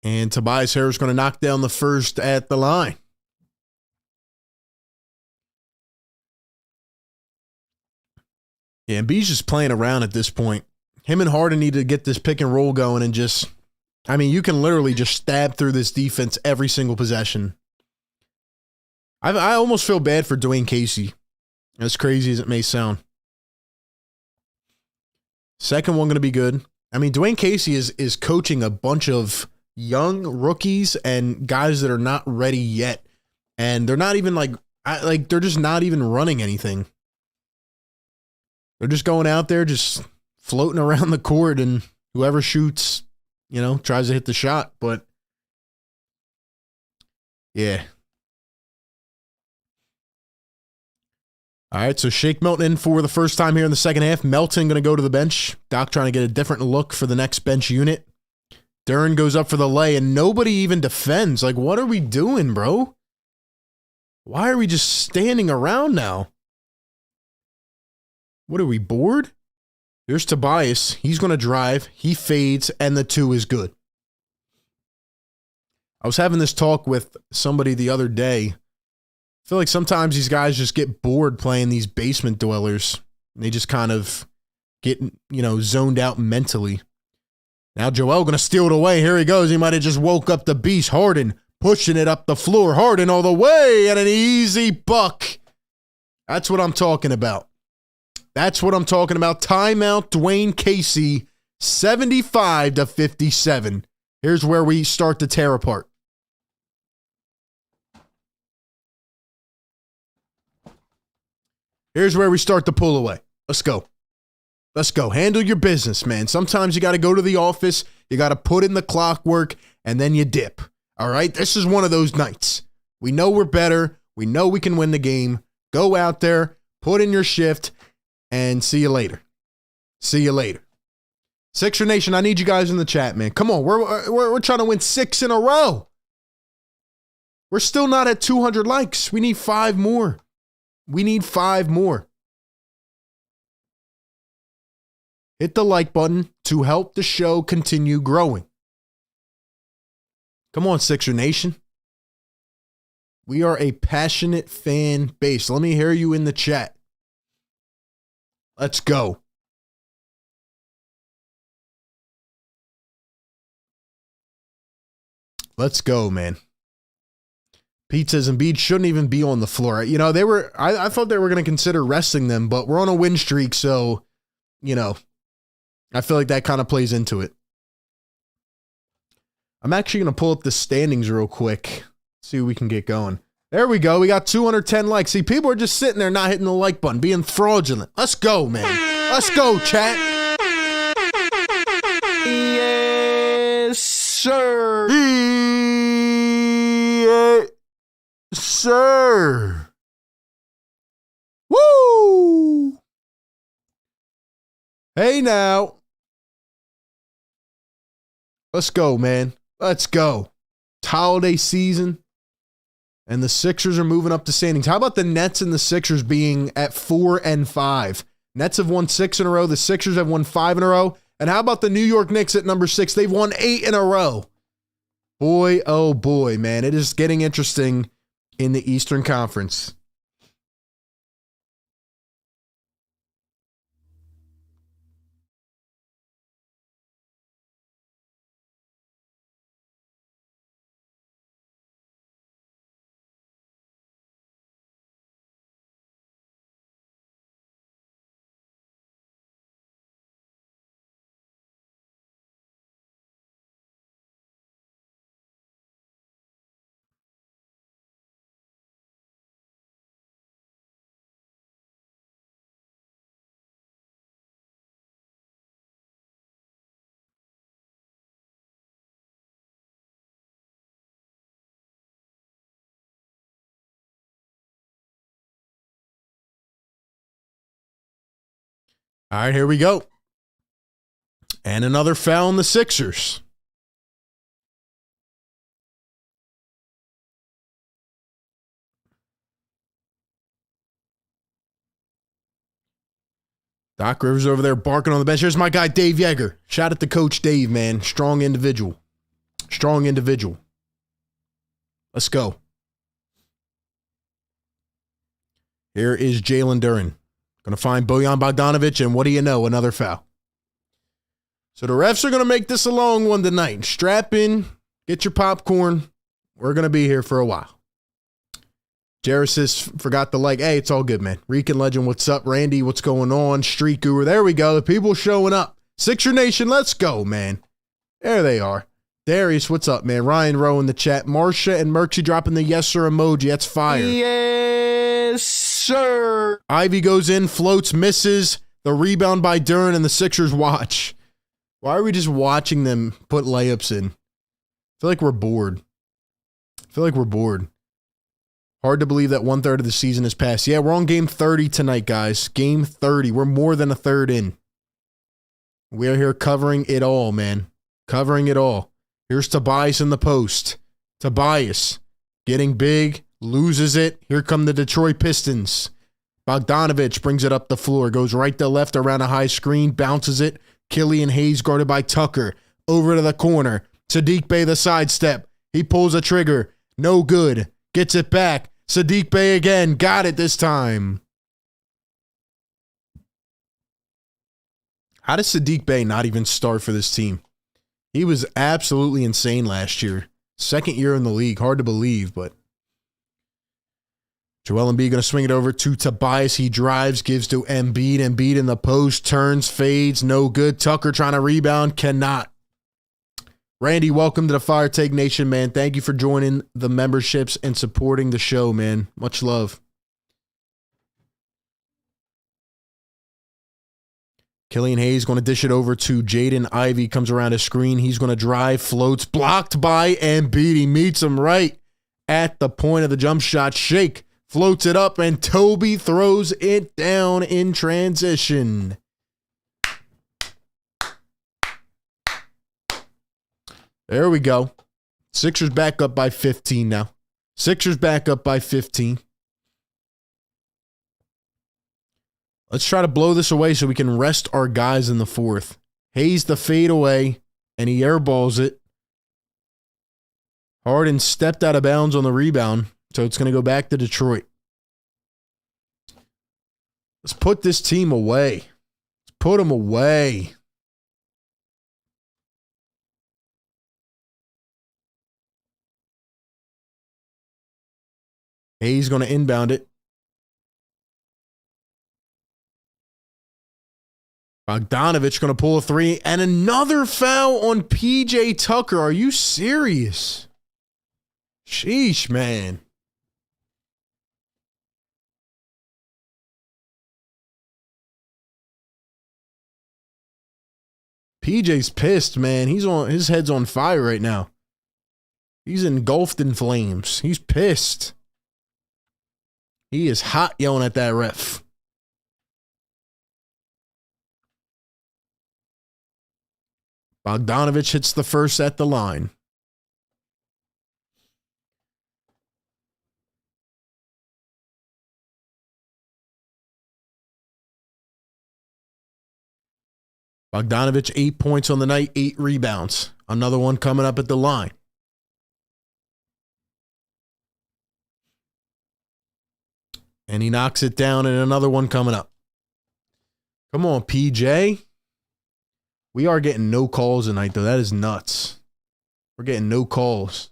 Speaker 1: And Tobias Harris going to knock down the first at the line. Yeah, Embiid's just playing around at this point. Him and Harden need to get this pick and roll going and just, I mean, you can literally just stab through this defense every single possession. I almost feel bad for Dwayne Casey, as crazy as it may sound. Second one going to be good. I mean, Dwayne Casey is coaching a bunch of young rookies and guys that are not ready yet. And they're not even they're just not even running anything. They're just going out there, just floating around the court, and whoever shoots, tries to hit the shot. But yeah. All right, so Shake Milton in for the first time here in the second half. Melton going to go to the bench. Doc trying to get a different look for the next bench unit. Duran goes up for the lay, and nobody even defends. Like, what are we doing, bro? Why are we just standing around now? What are we, bored? Here's Tobias. He's going to drive. He fades, and the two is good. I was having this talk with somebody the other day. I feel like sometimes these guys just get bored playing these basement dwellers. They just kind of get, zoned out mentally. Now Joel going to steal it away. Here he goes. He might have just woke up the beast. Harden pushing it up the floor. Harden all the way and an easy buck. That's what I'm talking about. That's what I'm talking about. Timeout, Dwayne Casey, 75-57. Here's where we start to tear apart. Here's where we start to pull away. Let's go. Let's go. Handle your business, man. Sometimes you got to go to the office. You got to put in the clockwork, and then you dip. All right? This is one of those nights. We know we're better. We know we can win the game. Go out there, put in your shift, and see you later. See you later. Sixer Nation, I need you guys in the chat, man. Come on, we're trying to win 6 in a row. We're still not at 200 likes. We need 5 more. We need 5 more. Hit the like button to help the show continue growing. Come on, Sixer Nation. We are a passionate fan base. Let me hear you in the chat. Let's go. Let's go, man. Pete says Embiid shouldn't even be on the floor. You know, I thought they were going to consider resting them, but we're on a win streak, so, you know, I feel like that kind of plays into it. I'm actually going to pull up the standings real quick. See if we can get going. There we go. We got 210 likes. See, people are just sitting there not hitting the like button, being fraudulent. Let's go, man. Let's go, chat.
Speaker 2: Yes, sir.
Speaker 1: Yes, sir. Woo! Hey, now. Let's go, man. Let's go. It's holiday season, and the Sixers are moving up the standings. How about the Nets and the Sixers being at 4 and 5? Nets have won 6 in a row. The Sixers have won 5 in a row. And how about the New York Knicks at number 6? They've won 8 in a row. Boy, oh boy, man. It is getting interesting in the Eastern Conference. All right, here we go. And another foul on the Sixers. Doc Rivers over there barking on the bench. Here's my guy, Dave Yeager. Shout out to Coach Dave, man. Strong individual. Strong individual. Let's go. Here is Jalen Duren. Going to find Bojan Bogdanovic, and what do you know? Another foul. So the refs are going to make this a long one tonight. Strap in. Get your popcorn. We're going to be here for a while. Jerisis forgot the like. Hey, it's all good, man. Rican Legend, what's up? Randy, what's going on? Street Guru, there we go. The people showing up. Sixer Nation, let's go, man. There they are. Darius, what's up, man? Ryan Rowe in the chat. Marsha and Murchie dropping the yes sir emoji. That's fire.
Speaker 2: Yes, sir.
Speaker 1: Ivy goes in, floats, misses. The rebound by Duren, and the Sixers watch. Why are we just watching them put layups in? I feel like we're bored. Hard to believe that 1/3 of the season has passed. Yeah, we're on game 30 tonight, guys. Game 30. We're more than a third in. We are here covering it all, man. Covering it all. Here's Tobias in the post. Tobias getting big, loses it. Here come the Detroit Pistons. Bogdanovic brings it up the floor, goes right to left around a high screen, bounces it. Killian Hayes guarded by Tucker. Over to the corner. Sadiq Bey the sidestep. He pulls a trigger. No good. Gets it back. Sadiq Bey again. Got it this time. How does Sadiq Bey not even start for this team? He was absolutely insane last year. Second year in the league. Hard to believe, but Joel Embiid going to swing it over to Tobias. He drives, gives to Embiid. Embiid in the post, turns, fades. No good. Tucker trying to rebound. Cannot. Randy, welcome to the Fire Take Nation, man. Thank you for joining the memberships and supporting the show, man. Much love. Killian Hayes going to dish it over to Jaden Ivey. Comes around his screen. He's going to drive, floats, blocked by Embiid. He meets him right at the point of the jump shot. Shake, floats it up, and Toby throws it down in transition. There we go. Sixers back up by 15 now. Sixers back up by 15. Let's try to blow this away so we can rest our guys in the fourth. Hayes the fadeaway, and he airballs it. Harden stepped out of bounds on the rebound, so it's going to go back to Detroit. Let's put this team away. Let's put them away. Hayes going to inbound it. Bogdanovich going to pull a three. And another foul on PJ Tucker. Are you serious? Sheesh, man. PJ's pissed, man. His head's on fire right now. He's engulfed in flames. He's pissed. He is hot yelling at that ref. Bogdanovich hits the first at the line. Bogdanovich, 8 points on the night, 8 rebounds. Another one coming up at the line. And he knocks it down, and another one coming up. Come on, PJ. We are getting no calls tonight, though. That is nuts. We're getting no calls.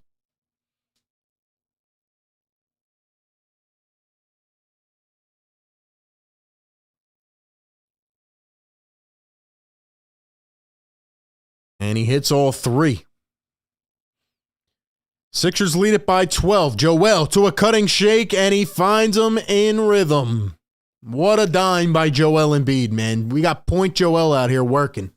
Speaker 1: And he hits all 3. Sixers lead it by 12. Joel to a cutting shake, and he finds him in rhythm. What a dime by Joel Embiid, man. We got Point Joel out here working.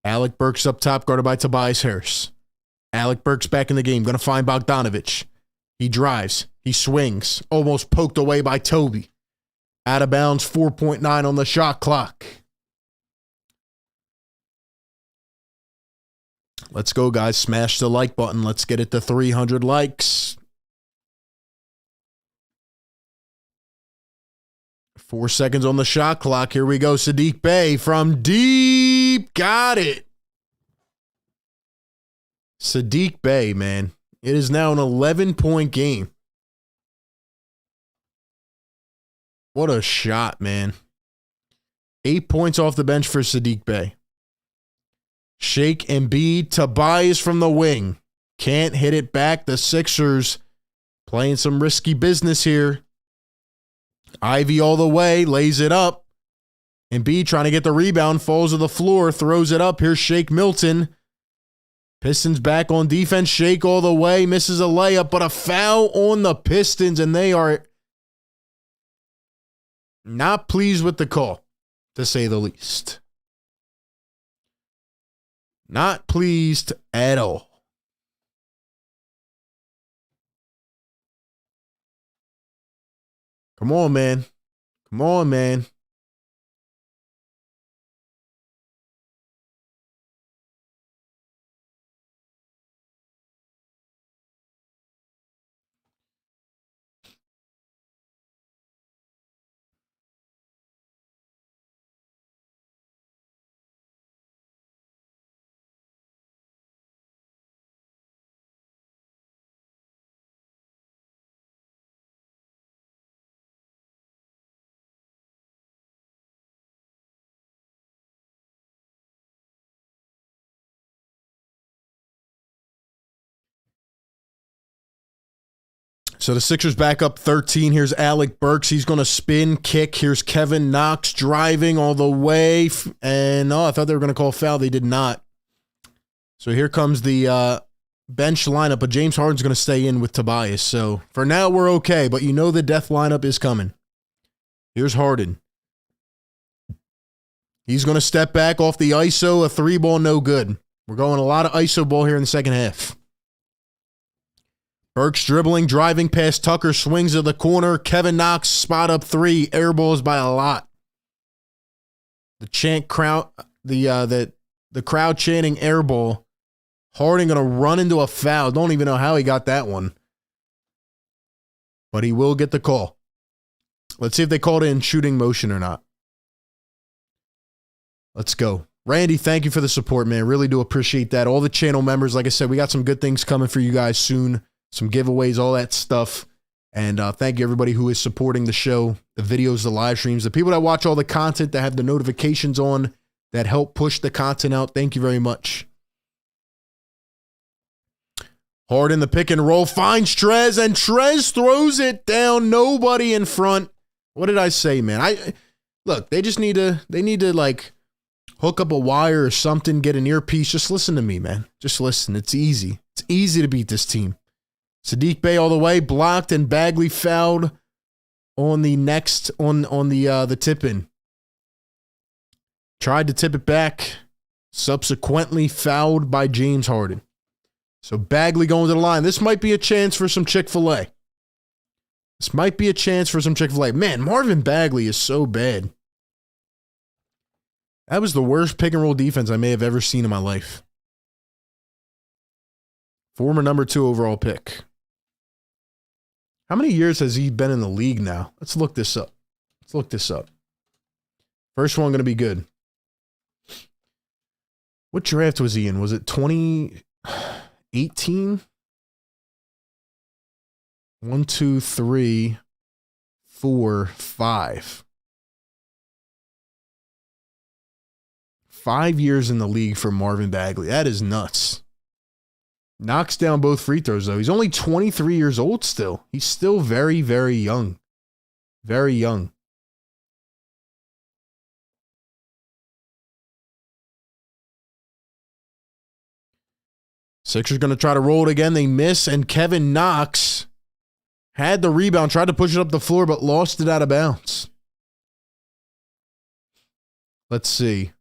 Speaker 1: Alec Burks up top, guarded by Tobias Harris. Alec Burks back in the game, going to find Bogdanovich. He drives. He swings. Almost poked away by Toby. Out of bounds, 4.9 on the shot clock. Let's go, guys. Smash the like button. Let's get it to 300 likes. 4 seconds on the shot clock. Here we go. Sadiq Bey from deep. Got it. Sadiq Bey, man. It is now an 11-point game. What a shot, man. 8 points off the bench for Sadiq Bey. Shake Embiid. Tobias from the wing. Can't hit it back. The Sixers playing some risky business here. Ivy all the way. Lays it up. Embiid trying to get the rebound. Falls to the floor. Throws it up. Here's Shake Milton. Pistons back on defense. Shake all the way. Misses a layup, but a foul on the Pistons, and they are not pleased with the call, to say the least. Not pleased at all. Come on, man. Come on, man. So the Sixers back up 13. Here's Alec Burks. He's going to spin, kick. Here's Kevin Knox driving all the way. And, I thought they were going to call foul. They did not. So here comes the bench lineup, but James Harden's going to stay in with Tobias. So for now, we're okay, but you know the death lineup is coming. Here's Harden. He's going to step back off the ISO. A 3-ball, no good. We're going a lot of ISO ball here in the second half. Burks dribbling, driving past Tucker, swings to the corner. Kevin Knox, spot up 3, airballs by a lot. The chant crowd, the crowd chanting air ball. Harden going to run into a foul. Don't even know how he got that one. But he will get the call. Let's see if they called it in shooting motion or not. Let's go. Randy, thank you for the support, man. Really do appreciate that. All the channel members, like I said, we got some good things coming for you guys soon. Some giveaways, all that stuff. And thank you, everybody who is supporting the show, the videos, the live streams, the people that watch all the content, that have the notifications on, that help push the content out. Thank you very much. Harden, the pick and roll, finds Trez, and Trez throws it down. Nobody in front. What did I say, man? Look, they just need to, like, hook up a wire or something, get an earpiece. Just listen to me, man. Just listen. It's easy. It's easy to beat this team. Sadiq Bey all the way, blocked, and Bagley fouled on the next, on the tip-in. Tried to tip it back, subsequently fouled by James Harden. So Bagley going to the line. This might be a chance for some Chick-fil-A. This might be a chance for some Chick-fil-A. Man, Marvin Bagley is so bad. That was the worst pick and roll defense I may have ever seen in my life. Former number 2 overall pick. How many years has he been in the league now? Let's look this up. First one going to be good. What draft was he in? Was it 2018? 1, 2, 3, 4, 5. 5 years in the league for Marvin Bagley. That is nuts. Knocks down both free throws, though. He's only 23 years old still. He's still very, very young. Very young. Sixers going to try to roll it again. They miss, and Kevin Knox had the rebound, tried to push it up the floor, but lost it out of bounds. Let's see.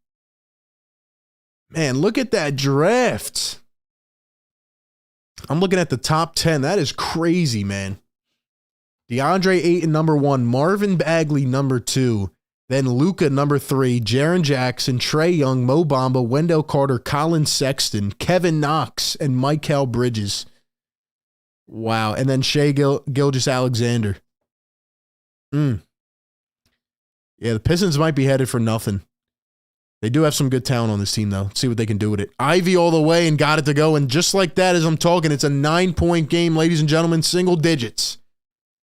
Speaker 1: Man, look at that draft. I'm looking at the top 10. That is crazy, man. DeAndre Ayton, number 1. Marvin Bagley, number 2. Then Luka, number 3. Jaren Jackson, Trae Young, Mo Bamba, Wendell Carter, Colin Sexton, Kevin Knox, and Mikal Bridges. Wow. And then Shai Gilgeous-Alexander. Yeah, the Pistons might be headed for nothing. They do have some good talent on this team, though. Let's see what they can do with it. Ivy all the way and got it to go. And just like that, as I'm talking, it's a 9-point game, ladies and gentlemen. Single digits.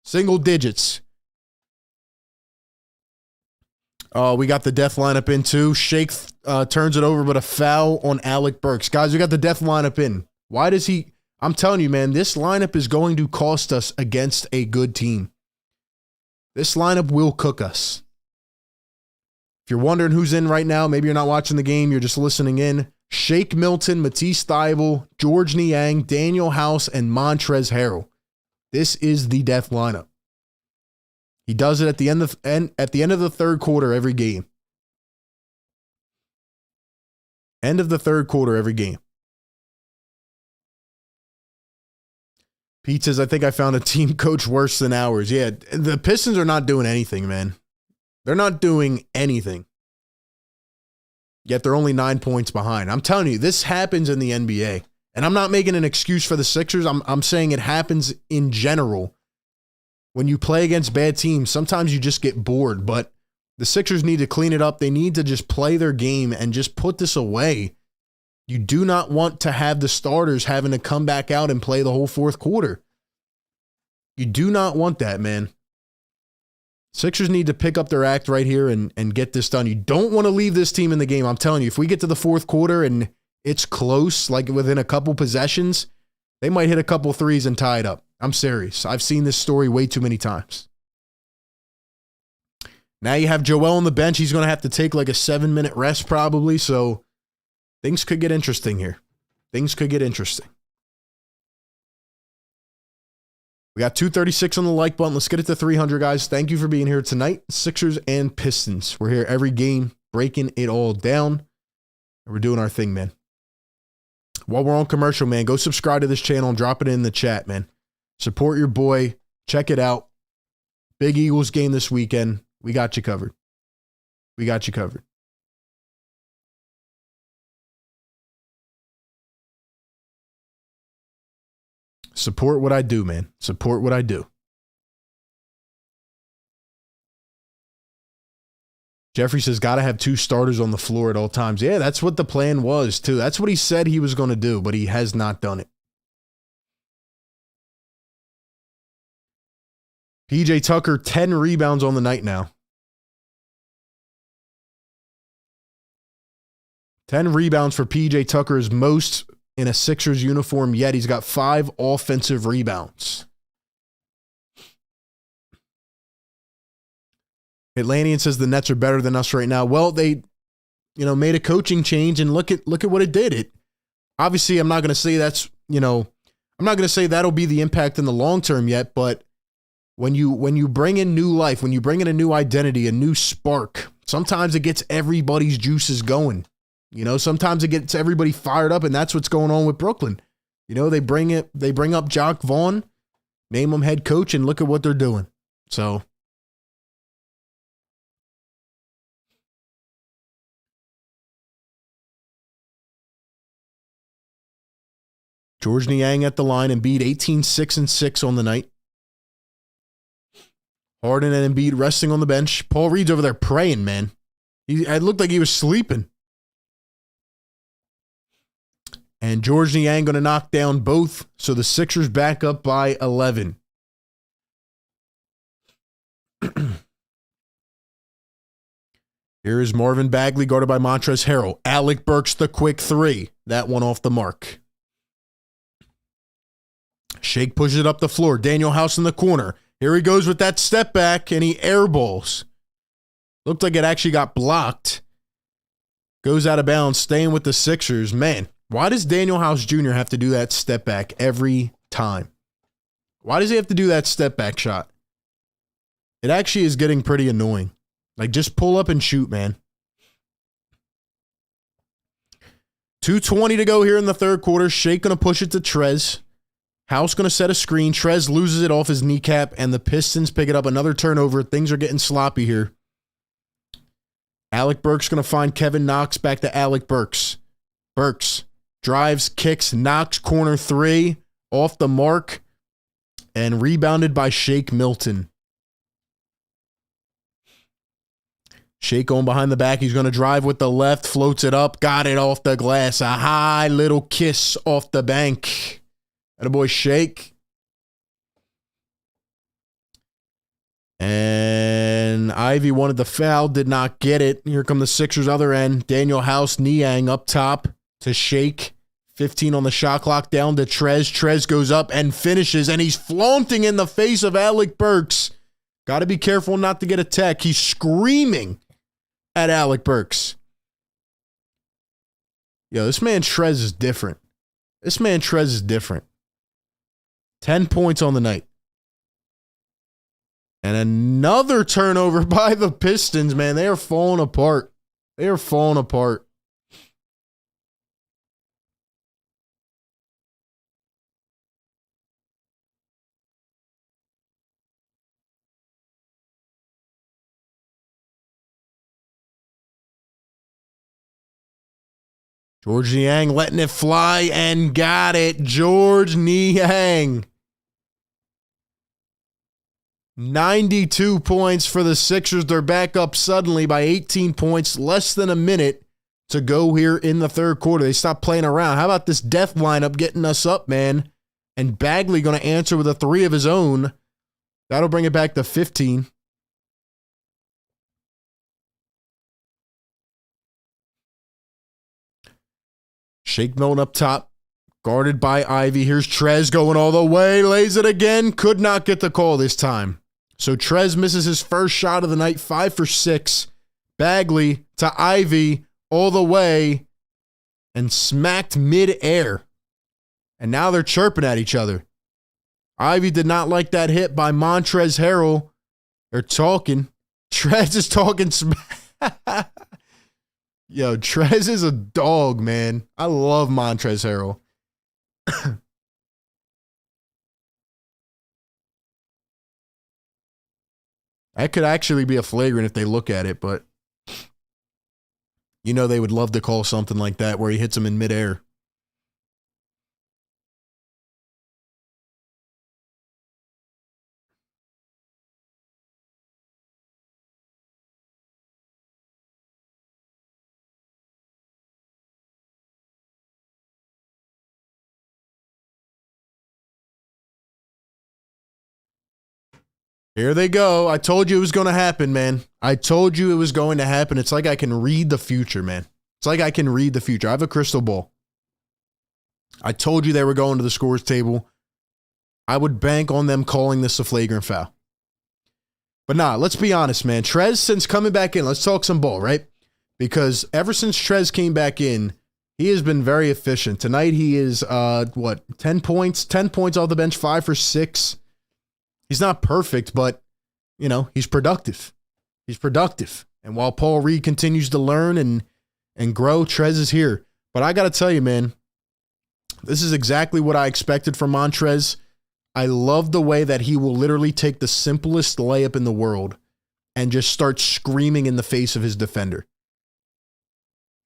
Speaker 1: Single digits. We got the death lineup in, too. Shake turns it over, but a foul on Alec Burks. Guys, we got the death lineup in. Why does he... I'm telling you, man, this lineup is going to cost us against a good team. This lineup will cook us. If you're wondering who's in right now, maybe you're not watching the game, you're just listening in. Shake Milton, Matisse Thybulle, George Niang, Daniel House, and Montrezl Harrell. This is the death lineup. He does it at the end of the third quarter every game. End of the third quarter every game. Pete says, I think I found a team coach worse than ours. Yeah, the Pistons are not doing anything, man. They're not doing anything. Yet they're only 9 points behind. I'm telling you, this happens in the NBA. And I'm not making an excuse for the Sixers. I'm saying it happens in general. When you play against bad teams, sometimes you just get bored. But the Sixers need to clean it up. They need to just play their game and just put this away. You do not want to have the starters having to come back out and play the whole fourth quarter. You do not want that, man. Sixers need to pick up their act right here and get this done. You don't want to leave this team in the game. I'm telling you, if we get to the fourth quarter and it's close, like within a couple possessions, they might hit a couple threes and tie it up. I'm serious. I've seen this story way too many times. Now you have Joel on the bench. He's going to have to take like a 7-minute rest probably, so things could get interesting here. Things could get interesting. We got 236 on the like button. Let's get it to 300, guys. Thank you for being here tonight. Sixers and Pistons. We're here every game, breaking it all down. And we're doing our thing, man. While we're on commercial, man, go subscribe to this channel and drop it in the chat, man. Support your boy. Check it out. Big Eagles game this weekend. We got you covered. We got you covered. Support what I do, man. Support what I do. Jeffrey says, got to have 2 starters on the floor at all times. Yeah, that's what the plan was, too. That's what he said he was going to do, but he has not done it. PJ Tucker, 10 rebounds on the night now. 10 rebounds for PJ Tucker is most in a Sixers uniform yet. He's got 5 offensive rebounds. Atlantean says the Nets are better than us right now. Well, they, made a coaching change, and look at what it did. It obviously, I'm not going to say that's, I'm not going to say that'll be the impact in the long term yet, but when you bring in new life, when you bring in a new identity, a new spark, sometimes it gets everybody's juices going. Sometimes it gets everybody fired up, and that's what's going on with Brooklyn. They bring up Jock Vaughn, name him head coach, and look at what they're doing. So George Niang at the line, Embiid 18, 6 and 6 on the night. Harden and Embiid resting on the bench. Paul Reed's over there praying, man. It looked like he was sleeping. And George Niang going to knock down both, so the Sixers back up by 11. Here is Marvin Bagley guarded by Montrezl Harrell. Alec Burks the quick 3. That one off the mark. Shake pushes it up the floor. Daniel House in the corner. Here he goes with that step back, and he airballs. Looked like it actually got blocked. Goes out of bounds, staying with the Sixers. Man, why does Daniel House Jr. have to do that step back every time? Why does he have to do that step back shot? It actually is getting pretty annoying. Like, just pull up and shoot, man. 2:20 to go here in the third quarter. Shake going to push it to Trez. House going to set a screen. Trez loses it off his kneecap, and the Pistons pick it up. Another turnover. Things are getting sloppy here. Alec Burks going to find Kevin Knox. Back to Alec Burks. Burks drives, kicks, Knox, corner 3. Off the mark. And rebounded by Shake Milton. Shake going behind the back. He's going to drive with the left. Floats it up. Got it off the glass. A high little kiss off the bank. Attaboy Shake. And Ivy wanted the foul, did not get it. Here come the Sixers other end. Daniel House, Niang up top to Shake. 15 on the shot clock, down to Trez. Trez goes up and finishes, and he's flaunting in the face of Alec Burks. Got to be careful not to get a tech. He's screaming at Alec Burks. Yo, this man Trez is different. 10 points on the night. And another turnover by the Pistons, man. They are falling apart. George Niang letting it fly and got it. George Niang. 92 points for the Sixers. They're back up suddenly by 18 points. Less than a minute to go here in the third quarter. They stopped playing around. How about this death lineup getting us up, man? And Bagley going to answer with a 3 of his own. That'll bring it back to 15. Shake Milton up top. Guarded by Ivy. Here's Trez going all the way. Lays it again. Could not get the call this time. So Trez misses his first shot of the night. 5 for 6. Bagley to Ivy all the way. And smacked mid-air. And now they're chirping at each other. Ivy did not like that hit by Montrezl Harrell. They're talking. Trez is talking smack. Yo, Trez is a dog, man. I love Montrezl Harrell. That could actually be a flagrant if they look at it, but they would love to call something like that where he hits him in midair. Here they go. I told you it was going to happen, man. I told you it was going to happen. It's like I can read the future, man. It's like I can read the future. I have a crystal ball. I told you they were going to the scores table. I would bank on them calling this a flagrant foul. But nah, let's be honest, man. Trez, since coming back in, let's talk some ball, right? Because ever since Trez came back in, he has been very efficient. Tonight he is, 10 points? 10 points off the bench, 5 for 6. He's not perfect, but, you know, he's productive. He's productive. And while Paul Reed continues to learn and grow, Trez is here. But I got to tell you, man, this is exactly what I expected from Montrez. I love the way that he will literally take the simplest layup in the world and just start screaming in the face of his defender.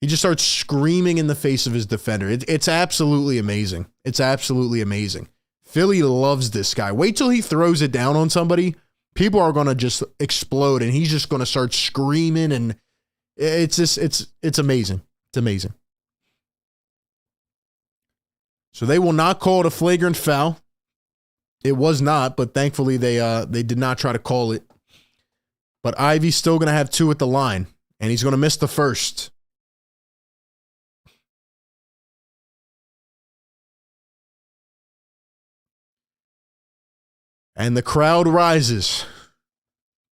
Speaker 1: He just starts screaming in the face of his defender. It's absolutely amazing. It's absolutely amazing. Philly loves this guy. Wait till he throws it down on somebody. People are going to just explode, and he's just going to start screaming, and it's amazing. It's amazing. So they will not call it a flagrant foul. It was not, but thankfully they did not try to call it. But Ivy's still going to have 2 at the line, and he's going to miss the first. And the crowd rises.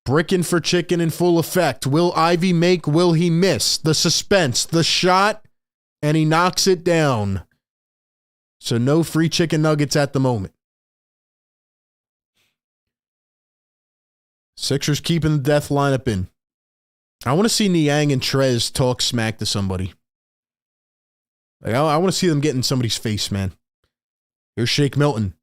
Speaker 1: Brickin' for chicken in full effect. Will Ivy make? Will he miss? The suspense, the shot, and he knocks it down. So no free chicken nuggets at the moment. Sixers keeping the death lineup in. I want to see Niang and Trez talk smack to somebody. Like, I want to see them get in somebody's face, man. Here's Shake Milton.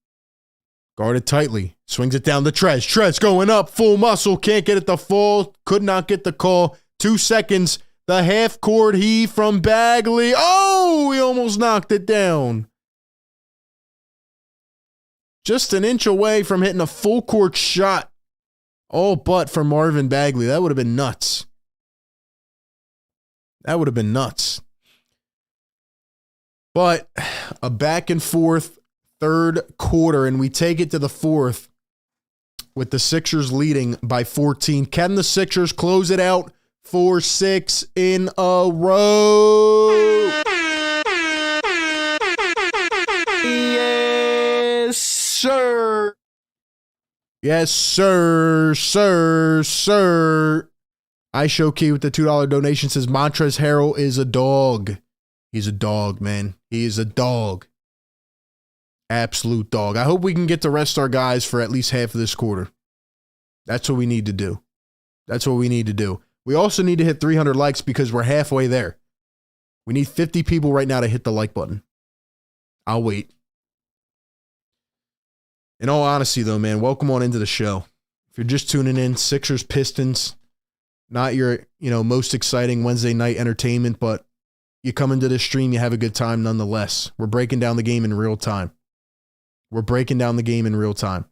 Speaker 1: Guarded tightly. Swings it down to Trez. Trez going up. Full muscle. Can't get it to fall. Could not get the call. 2 seconds. The half-court heave from Bagley. Oh, he almost knocked it down. Just an inch away from hitting a full-court shot. All but for Marvin Bagley. That would have been nuts. That would have been nuts. But a back and forth third quarter, and we take it to the fourth with the Sixers leading by 14. Can the Sixers close it out 4-6 in a row?
Speaker 2: Yes, sir.
Speaker 1: Yes, sir, sir, sir. I show Key with the $2 donation says Montrezl Harrell is a dog. He's a dog, man. He is a dog. Absolute dog. I hope we can get to rest our guys for at least half of this quarter. That's what we need to do. That's what we need to do. We also need to hit 300 likes because we're halfway there. We need 50 people right now to hit the like button. I'll wait. In all honesty, though, man, welcome on into the show. If you're just tuning in, Sixers, Pistons, not your, most exciting Wednesday night entertainment, but you come into this stream, you have a good time nonetheless. We're breaking down the game in real time. We're breaking down the game in real time.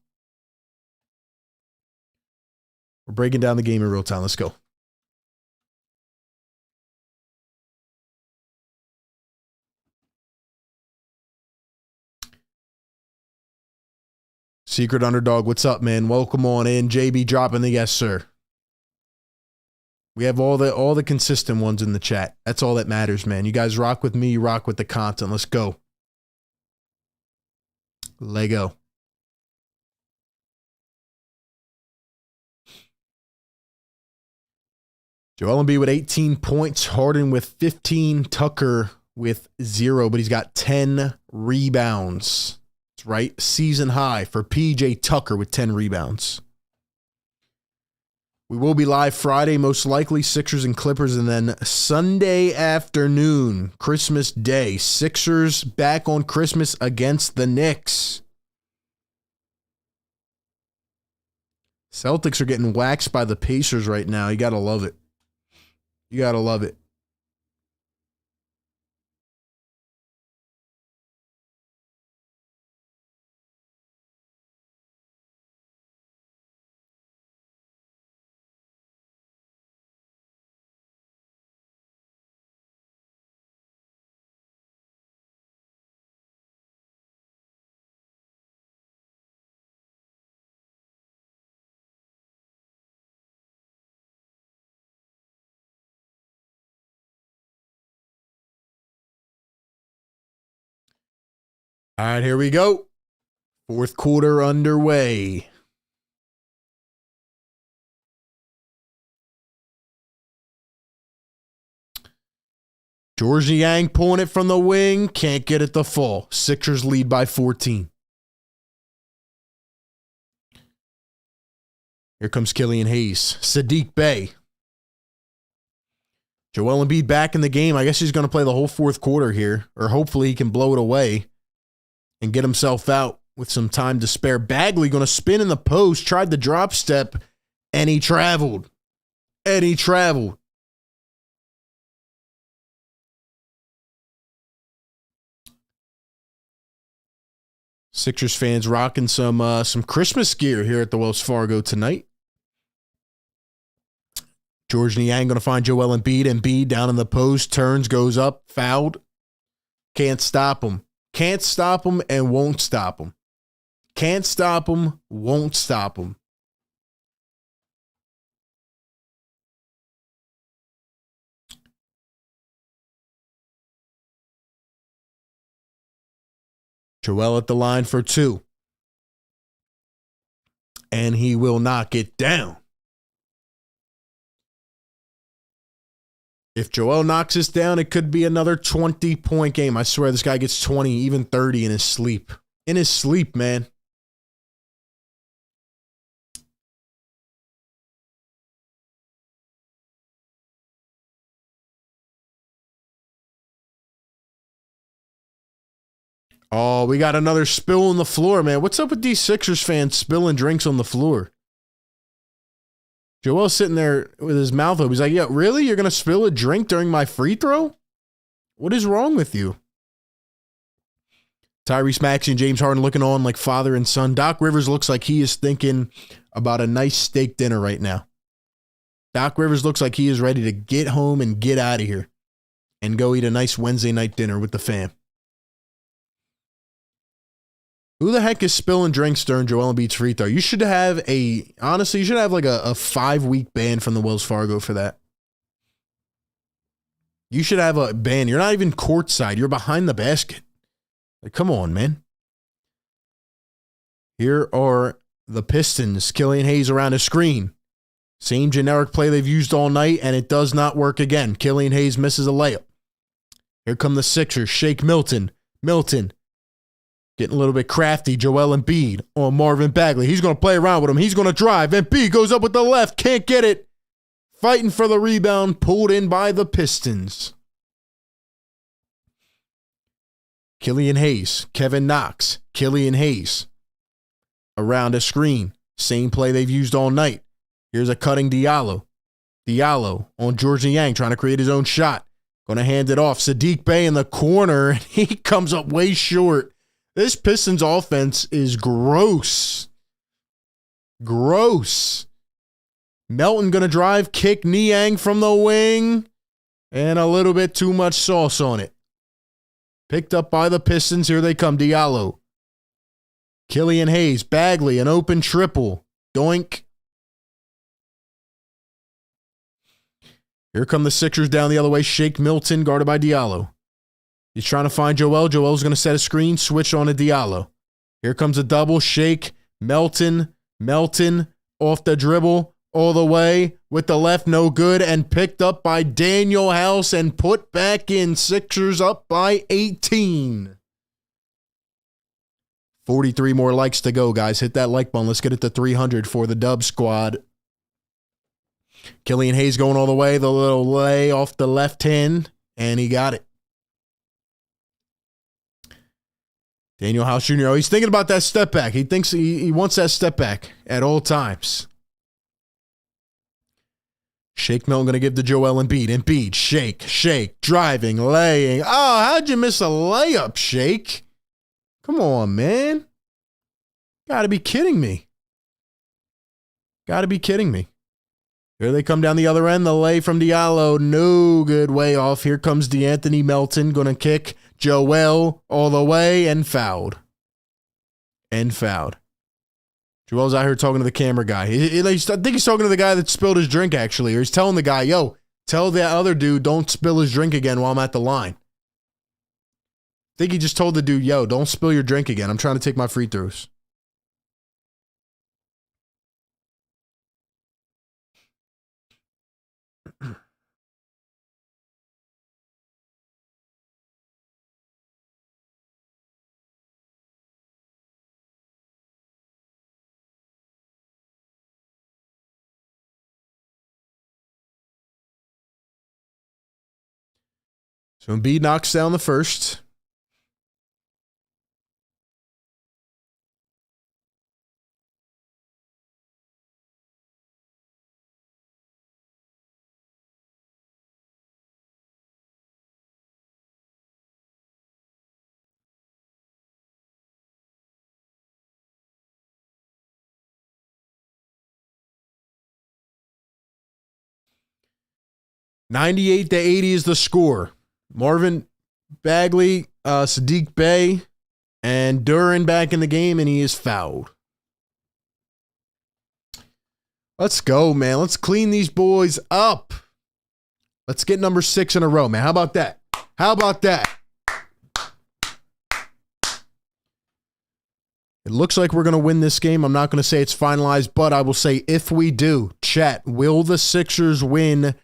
Speaker 1: We're breaking down the game in real time. Let's go. Secret Underdog, what's up, man? Welcome on in. JB dropping the yes, sir. We have all the consistent ones in the chat. That's all that matters, man. You guys rock with me, you rock with the content. Let's go. Lego. Joel Embiid with 18 points, Harden with 15, Tucker with 0, but he's got 10 rebounds. That's right, season high for PJ Tucker with 10 rebounds. We will be live Friday, most likely Sixers and Clippers, and then Sunday afternoon, Christmas Day, Sixers back on Christmas against the Knicks. Celtics are getting waxed by the Pacers right now. You got to love it. You got to love it. All right, here we go. Fourth quarter underway. Georges Niang pulling it from the wing. Can't get it to fall. Sixers lead by 14. Here comes Killian Hayes. Sadiq Bey. Joel Embiid back in the game. I guess he's going to play the whole fourth quarter here. Or hopefully he can blow it away and get himself out with some time to spare. Bagley going to spin in the post. Tried the drop step. And he traveled. Sixers fans rocking some Christmas gear here at the Wells Fargo tonight. Georges Niang going to find Joel Embiid. Embiid down in the post, turns, goes up, fouled. Can't stop him. Can't stop him and won't stop him. Can't stop him, won't stop him. Joel at the line for two. And he will knock it down. If Joel knocks this down, it could be another 20-point game. I swear this guy gets 20, even 30 in his sleep. In his sleep, man. Oh, we got another spill on the floor, man. What's up with these Sixers fans spilling drinks on the floor? Joel's sitting there with his mouth open. He's like, yeah, really? You're going to spill a drink during my free throw? What is wrong with you? Tyrese Maxey and James Harden looking on like father and son. Doc Rivers looks like he is thinking about a nice steak dinner right now. Doc Rivers looks like he is ready to get home and get out of here and go eat a nice Wednesday night dinner with the fam. Who the heck is spilling drinks during Joel Embiid's free throw? You should have like a 5-week ban from the Wells Fargo for that. You should have a ban. You're not even courtside. You're behind the basket. Like, come on, man. Here are the Pistons. Killian Hayes around a screen. Same generic play they've used all night, and it does not work again. Killian Hayes misses a layup. Here come the Sixers. Shake Milton. Getting a little bit crafty. Joel Embiid on Marvin Bagley. He's going to play around with him. He's going to drive. Embiid goes up with the left. Can't get it. Fighting for the rebound. Pulled in by the Pistons. Killian Hayes. Kevin Knox. Killian Hayes. Around a screen. Same play they've used all night. Here's a cutting Diallo. Diallo on Georges Niang trying to create his own shot. Going to hand it off. Sadiq Bey in the corner. He comes up way short. This Pistons offense is gross. Melton going to drive, kick Niang from the wing, and a little bit too much sauce on it. Picked up by the Pistons. Here they come. Diallo. Killian Hayes. Bagley, an open triple. Doink. Here come the Sixers down the other way. Shake Milton, guarded by Diallo. He's trying to find Joel. Joel's going to set a screen, switch on to Diallo. Here comes a double. Shake. Melton off the dribble all the way with the left. No good. And picked up by Daniel House and put back in. Sixers up by 18. 43 more likes to go, guys. Hit that like button. Let's get it to 300 for the Dub Squad. Killian Hayes going all the way. The little lay off the left hand. And he got it. Daniel House Jr., he's thinking about that step back. He thinks he wants that step back at all times. Shake Milton going to give to Joel Embiid. Embiid, shake, driving, laying. Oh, how'd you miss a layup, Shake? Come on, man. Gotta be kidding me. Here they come down the other end. The lay from Diallo. No good, way off. Here comes DeAnthony Melton. Going to kick Joel all the way and fouled. Joel's out here talking to the camera guy. I think he's talking to the guy that spilled his drink, actually. Or he's telling the guy, yo, tell that other dude don't spill his drink again while I'm at the line. think he just told the dude, yo, don't spill your drink again. I'm trying to take my free throws. So Embiid knocks down the first. $98-80 is the score. Marvin Bagley, Sadiq Bey, and Duren back in the game, and he is fouled. Let's go, man. Let's clean these boys up. Let's get number 6 in a row, man. How about that? How about that? It looks like we're going to win this game. I'm not going to say it's finalized, but I will say if we do, chat, will the Sixers win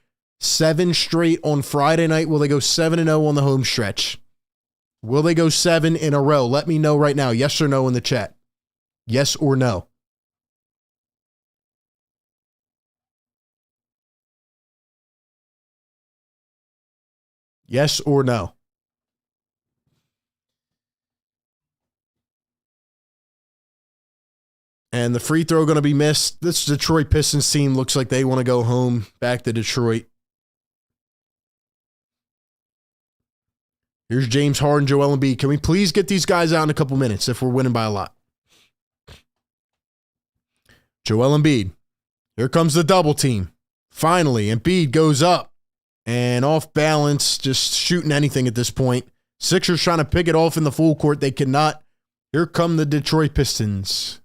Speaker 1: 7 straight on Friday night? Will they go 7-0 on the home stretch? Will they go 7 in a row? Let me know right now. Yes or no in the chat. Yes or no. Yes or no. And the free throw going to be missed. This Detroit Pistons team looks like they want to go home, back to Detroit. Here's James Harden, Joel Embiid. Can we please get these guys out in a couple minutes if we're winning by a lot? Joel Embiid. Here comes the double team. Finally, Embiid goes up and off balance, just shooting anything at this point. Sixers trying to pick it off in the full court. They cannot. Here come the Detroit Pistons.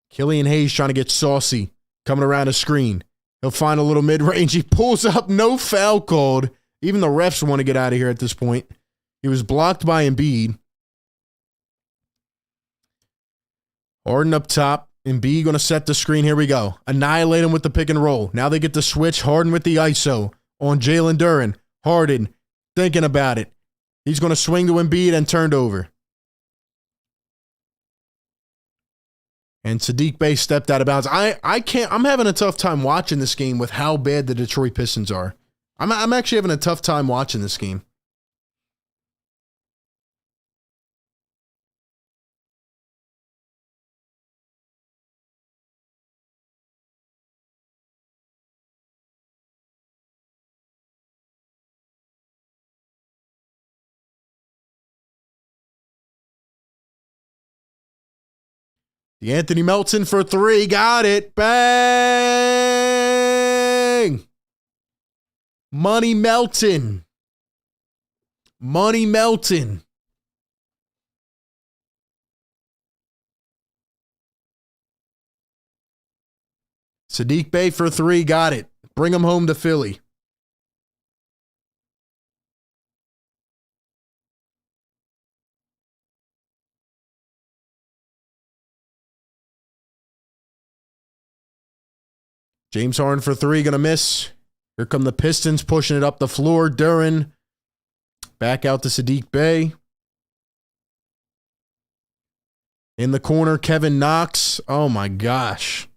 Speaker 1: Killian Hayes trying to get saucy, coming around a screen. He'll find a little mid-range. He pulls up, no foul called. Even the refs want to get out of here at this point. He was blocked by Embiid. Harden up top. Embiid going to set the screen. Here we go. Annihilate him with the pick and roll. Now they get the switch. Harden with the ISO on Jalen Duren. Harden thinking about it. He's going to swing to Embiid and turned over. And Sadiq Bey stepped out of bounds. I'm having a tough time watching this game with how bad the Detroit Pistons are. I'm actually having a tough time watching this game. The Anthony Melton for 3. Got it. Bang! Money Melton. Money Melton. Sadiq Bey for 3. Got it. Bring him home to Philly. James Harden for 3, going to miss. Here come the Pistons pushing it up the floor. Duren back out to Sadiq Bey. In the corner, Kevin Knox. Oh my gosh.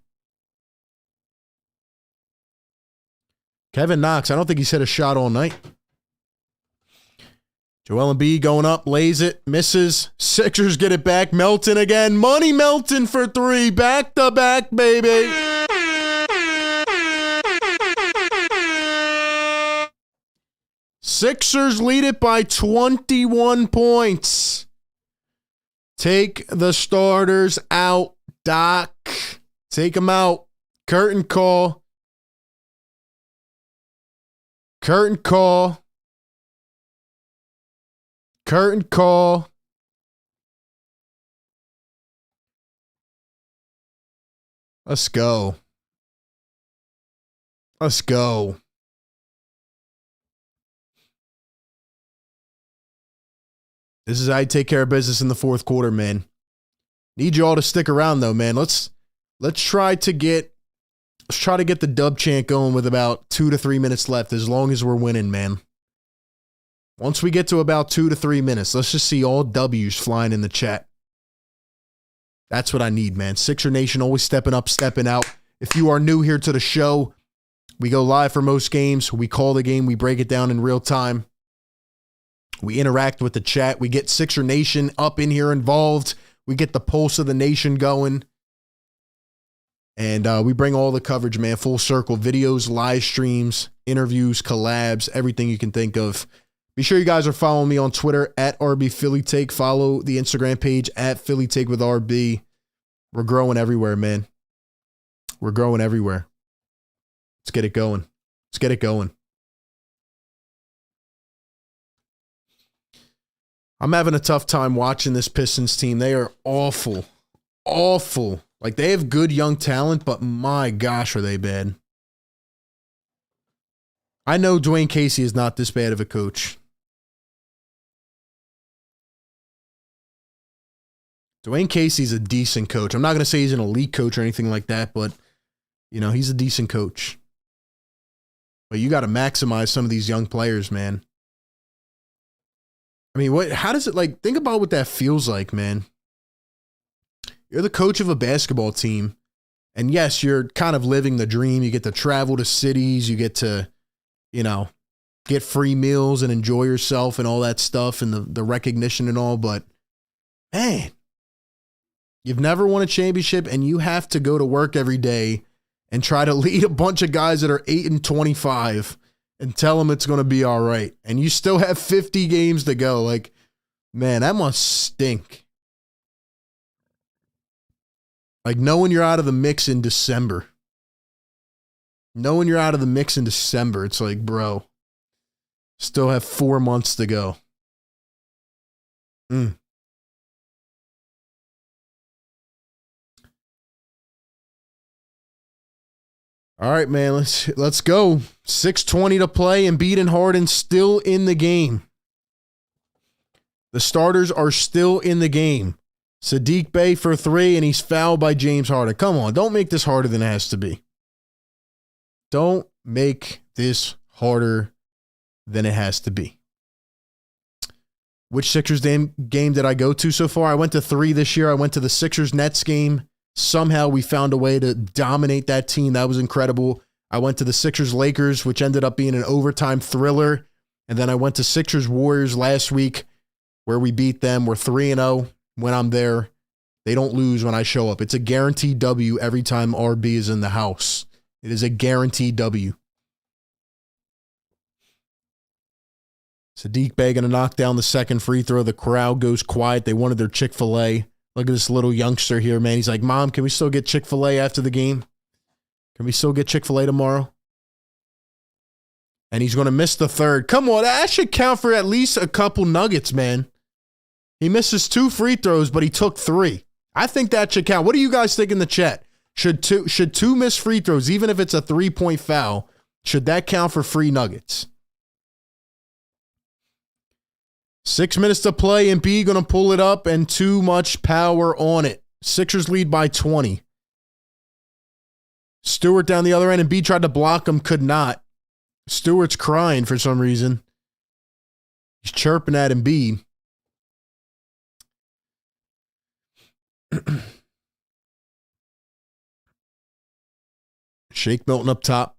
Speaker 1: Kevin Knox, I don't think he's hit a shot all night. Joel Embiid going up, lays it, misses. Sixers get it back. Melton again. Money Melton for 3. Back to back, baby. Sixers lead it by 21 points. Take the starters out, Doc. Take them out. Curtain call. Curtain call. Curtain call. Let's go. Let's go. This is how you take care of business in the fourth quarter, man. Need you all to stick around though, man. Let's try to get the dub chant going with about 2 to 3 minutes left, as long as we're winning, man. Once we get to about 2 to 3 minutes, let's just see all W's flying in the chat. That's what I need, man. Sixer Nation always stepping up, stepping out. If you are new here to the show, we go live for most games. We call the game. We break it down in real time. We interact with the chat. We get Sixer Nation up in here involved. We get the pulse of the nation going. And we bring all the coverage, man. Full circle. Videos, live streams, interviews, collabs, everything you can think of. Be sure you guys are following me on Twitter at RB Philly Take. Follow the Instagram page at Philly Take with RB. We're growing everywhere, man. We're growing everywhere. Let's get it going. Let's get it going. I'm having a tough time watching this Pistons team. They are awful. Awful. Like, they have good young talent, but my gosh, are they bad. I know Dwayne Casey is not this bad of a coach. Dwayne Casey's a decent coach. I'm not going to say he's an elite coach or anything like that, but, you know, he's a decent coach. But you got to maximize some of these young players, man. I mean, how does it, like, think about what that feels like, man. You're the coach of a basketball team, and yes, you're kind of living the dream. You get to travel to cities. You get to, you know, get free meals and enjoy yourself and all that stuff and the recognition and all, but, man, you've never won a championship, and you have to go to work every day and try to lead a bunch of guys that are 8-25 and tell them it's going to be all right. And you still have 50 games to go. Like, man, that must stink. Like, knowing you're out of the mix in December. Knowing you're out of the mix in December, it's like, bro, still have 4 months to go. All right, man, let's go. 6:20 to play, and Embiid and Harden still in the game. The starters are still in the game. Saddiq Bey for 3, and he's fouled by James Harden. Come on, don't make this harder than it has to be. Don't make this harder than it has to be. Which Sixers game did I go to so far? I went to 3 this year. I went to the Sixers-Nets game. Somehow we found a way to dominate that team. That was incredible. I went to the Sixers-Lakers, which ended up being an overtime thriller. And then I went to Sixers-Warriors last week, where we beat them. We're 3-0 when I'm there. They don't lose when I show up. It's a guaranteed W every time RB is in the house. It is a guaranteed W. Saddiq Bey going to knock down the second free throw. The crowd goes quiet. They wanted their Chick-fil-A. Look at this little youngster here, man. He's like, Mom, can we still get Chick-fil-A after the game? Can we still get Chick-fil-A tomorrow? And he's going to miss the third. Come on, that should count for at least a couple nuggets, man. He misses 2 free throws, but he took 3. I think that should count. What do you guys think in the chat? Should two missed free throws, even if it's a 3-point foul, should that count for free nuggets? 6 minutes to play, and B going to pull it up, and too much power on it. Sixers lead by 20. Stewart down the other end, and B tried to block him, could not. Stewart's crying for some reason. He's chirping at Embiid. Shake Milton up top.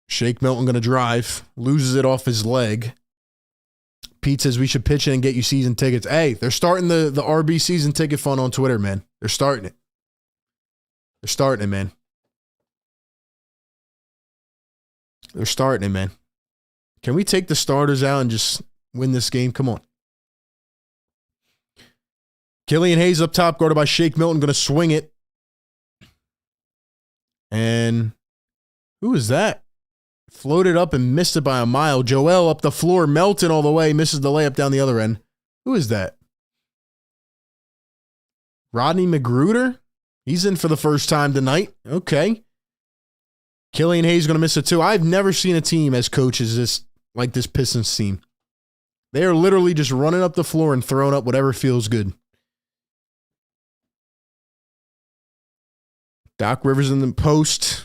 Speaker 1: Shake Milton going to drive. Loses it off his leg. Pete says we should pitch in and get you season tickets. Hey, they're starting the RB season ticket fund on Twitter, man. They're starting it. They're starting it, man. They're starting it, man. Can we take the starters out and just win this game? Come on. Killian Hayes up top, guarded by Shake Milton, going to swing it. And who is that? Floated up and missed it by a mile. Joel up the floor, Melton all the way, misses the layup down the other end. Who is that? Rodney Magruder? He's in for the first time tonight. Okay. Killian Hayes going to miss it too. I've never seen a team as coaches like this Pistons team. They are literally just running up the floor and throwing up whatever feels good. Doc Rivers in the post.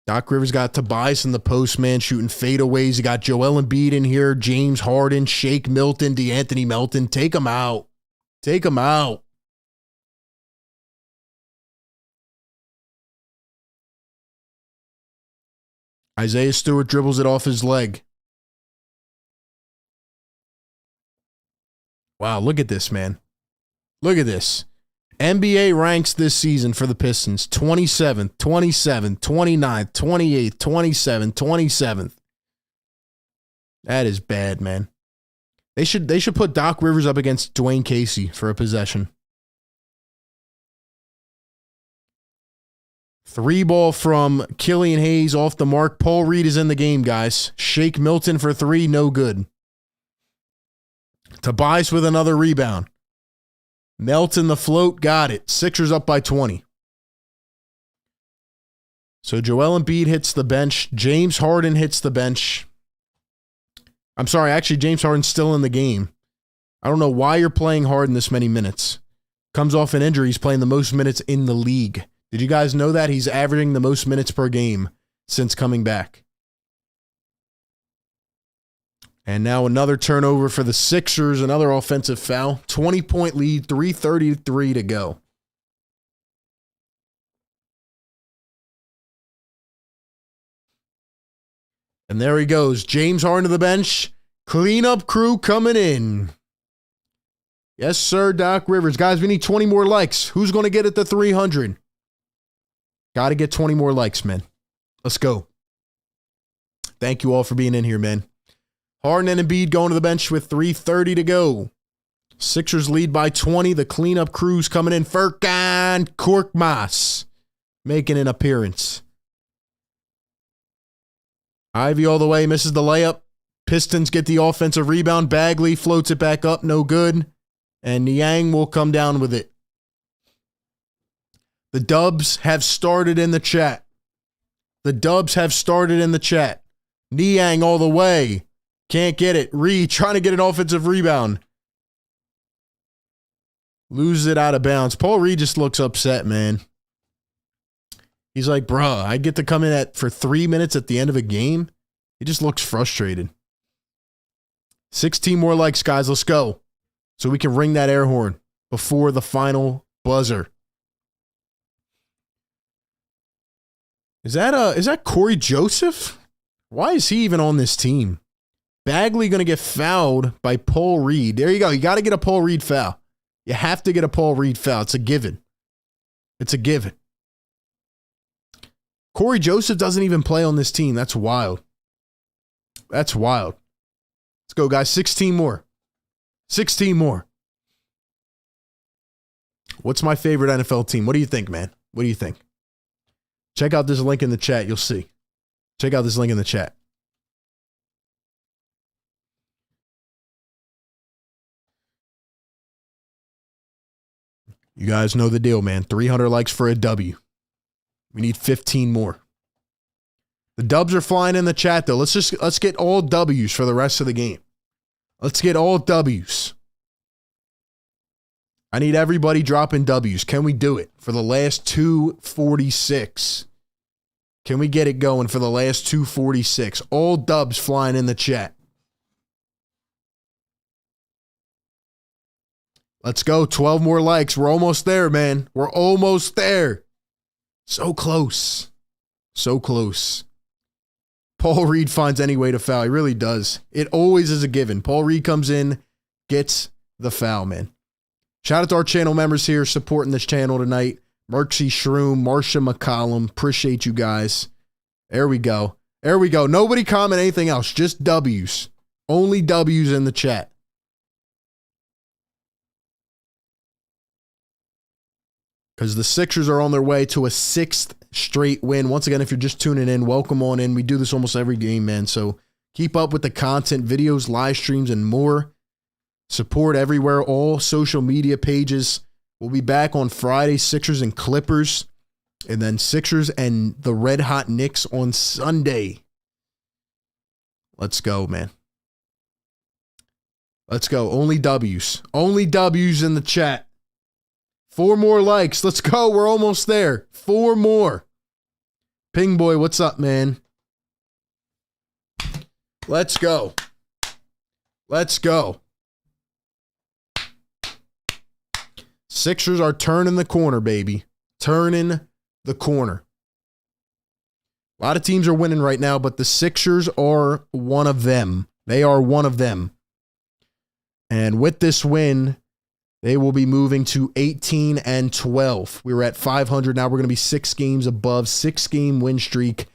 Speaker 1: Doc Rivers got Tobias in the post, man, shooting fadeaways. You got Joel Embiid in here, James Harden, Shake Milton, DeAnthony Melton. Take them out. Take them out. Isaiah Stewart dribbles it off his leg. Wow, look at this, man. Look at this. NBA ranks this season for the Pistons 27th, 27th, 29th, 28th, 27th, 27th. That is bad, man. They should put Doc Rivers up against Dwayne Casey for a possession. 3-ball from Killian Hayes off the mark. Paul Reed is in the game, guys. Shake Milton for 3, no good. Tobias with another rebound. Melton the float, got it. Sixers up by 20. So Joel Embiid hits the bench. James Harden hits the bench. I'm sorry, actually James Harden's still in the game. I don't know why you're playing Harden this many minutes. Comes off an injury, he's playing the most minutes in the league. Did you guys know that? He's averaging the most minutes per game since coming back. And now another turnover for the Sixers, another offensive foul. 20-point lead, 3:33 to go. And there he goes. James Harden to the bench. Cleanup crew coming in. Yes, sir, Doc Rivers. Guys, we need 20 more likes. Who's going to get it to 300? Got to get 20 more likes, man. Let's go. Thank you all for being in here, man. Harden and Embiid going to the bench with 3:30 to go. Sixers lead by 20. The cleanup crew's coming in. Furkan Korkmaz making an appearance. Ivy all the way, misses the layup. Pistons get the offensive rebound. Bagley floats it back up, no good. And Niang will come down with it. The Dubs have started in the chat. The Dubs have started in the chat. Niang all the way. Can't get it. Reed trying to get an offensive rebound. Loses it out of bounds. Paul Reed just looks upset, man. He's like, bruh, I get to come in for 3 minutes at the end of a game. He just looks frustrated. 16 more likes, guys. Let's go. So we can ring that air horn before the final buzzer. Is that Corey Joseph? Why is he even on this team? Bagley going to get fouled by Paul Reed. There you go. You got to get a Paul Reed foul. You have to get a Paul Reed foul. It's a given. It's a given. Corey Joseph doesn't even play on this team. That's wild. That's wild. Let's go, guys. 16 more. 16 more. What's my favorite NFL team? What do you think, man? What do you think? Check out this link in the chat. You'll see. Check out this link in the chat. You guys know the deal, man. 300 likes for a W. We need 15 more. The Dubs are flying in the chat, though. Let's get all W's for the rest of the game. Let's get all W's. I need everybody dropping W's. Can we do it for the last 246? Can we get it going for the last 246? All Dubs flying in the chat. Let's go. 12 more likes. We're almost there, man. We're almost there. So close. So close. Paul Reed finds any way to foul. He really does. It always is a given. Paul Reed comes in, gets the foul, man. Shout out to our channel members here supporting this channel tonight. Merksy Shroom, Marsha McCollum. Appreciate you guys. There we go. There we go. Nobody comment anything else. Just W's. Only W's in the chat. Because the Sixers are on their way to a 6th straight win. Once again, if you're just tuning in, welcome on in. We do this almost every game, man. So keep up with the content, videos, live streams, and more. Support everywhere, all social media pages. We'll be back on Friday, Sixers and Clippers. And then Sixers and the Red Hot Knicks on Sunday. Let's go, man. Let's go. Only W's. Only W's in the chat. 4 more likes. Let's go. We're almost there. 4 more. Ping Boy, what's up, man? Let's go. Let's go. Sixers are turning the corner, baby. Turning the corner. A lot of teams are winning right now, but the Sixers are one of them. They are one of them. And with this win, they will be moving to 18-12. We were at 500. Now we're going to be 6 games above, 6-game win streak.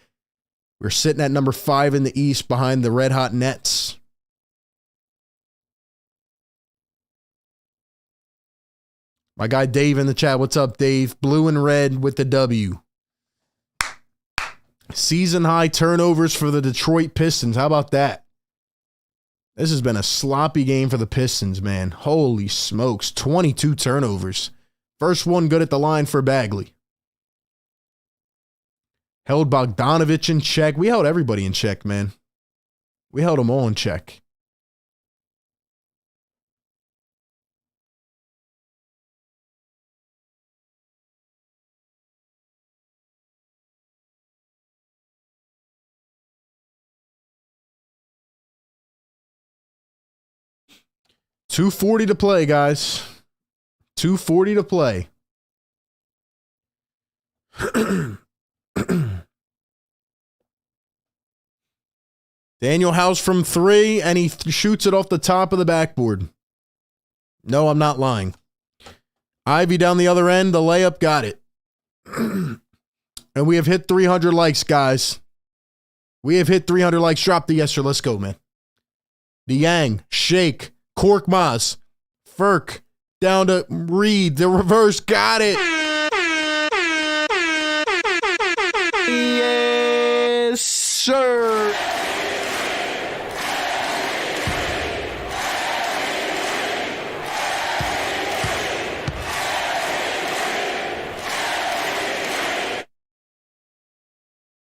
Speaker 1: We're sitting at number 5 in the East behind the Red Hot Nets. My guy Dave in the chat. What's up, Dave? Blue and red with the W. Season high turnovers for the Detroit Pistons. How about that? This has been a sloppy game for the Pistons, man. Holy smokes. 22 turnovers. First one good at the line for Bagley. Held Bogdanovich in check. We held everybody in check, man. We held them all in check. $2:40 to play, guys. $2:40 to play. Daniel House from 3, and he shoots it off the top of the backboard. No, I'm not lying. Ivy down the other end, the layup, got it. And we have hit 300 likes, guys. We have hit 300 likes. Drop the yes, sir. Let's go, man. Niang, Shake, Korkmaz, Furk, down to Reed, the reverse, got it.
Speaker 2: Yes, sir.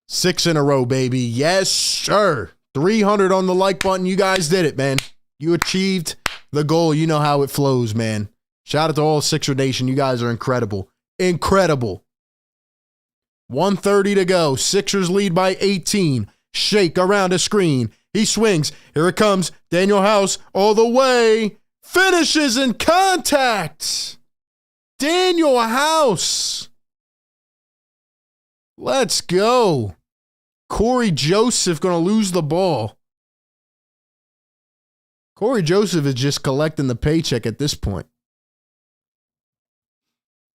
Speaker 1: Six in a row, baby. Yes, sir. 300 on the like button. You guys did it, man. You achieved the goal. You know how it flows, man. Shout out to all Sixer Nation. You guys are incredible. Incredible. 1:30 to go. Sixers lead by 18. Shake around a screen. He swings. Here it comes. Daniel House all the way. Finishes in contact. Daniel House. Let's go. Corey Joseph going to lose the ball. Corey Joseph is just collecting the paycheck at this point.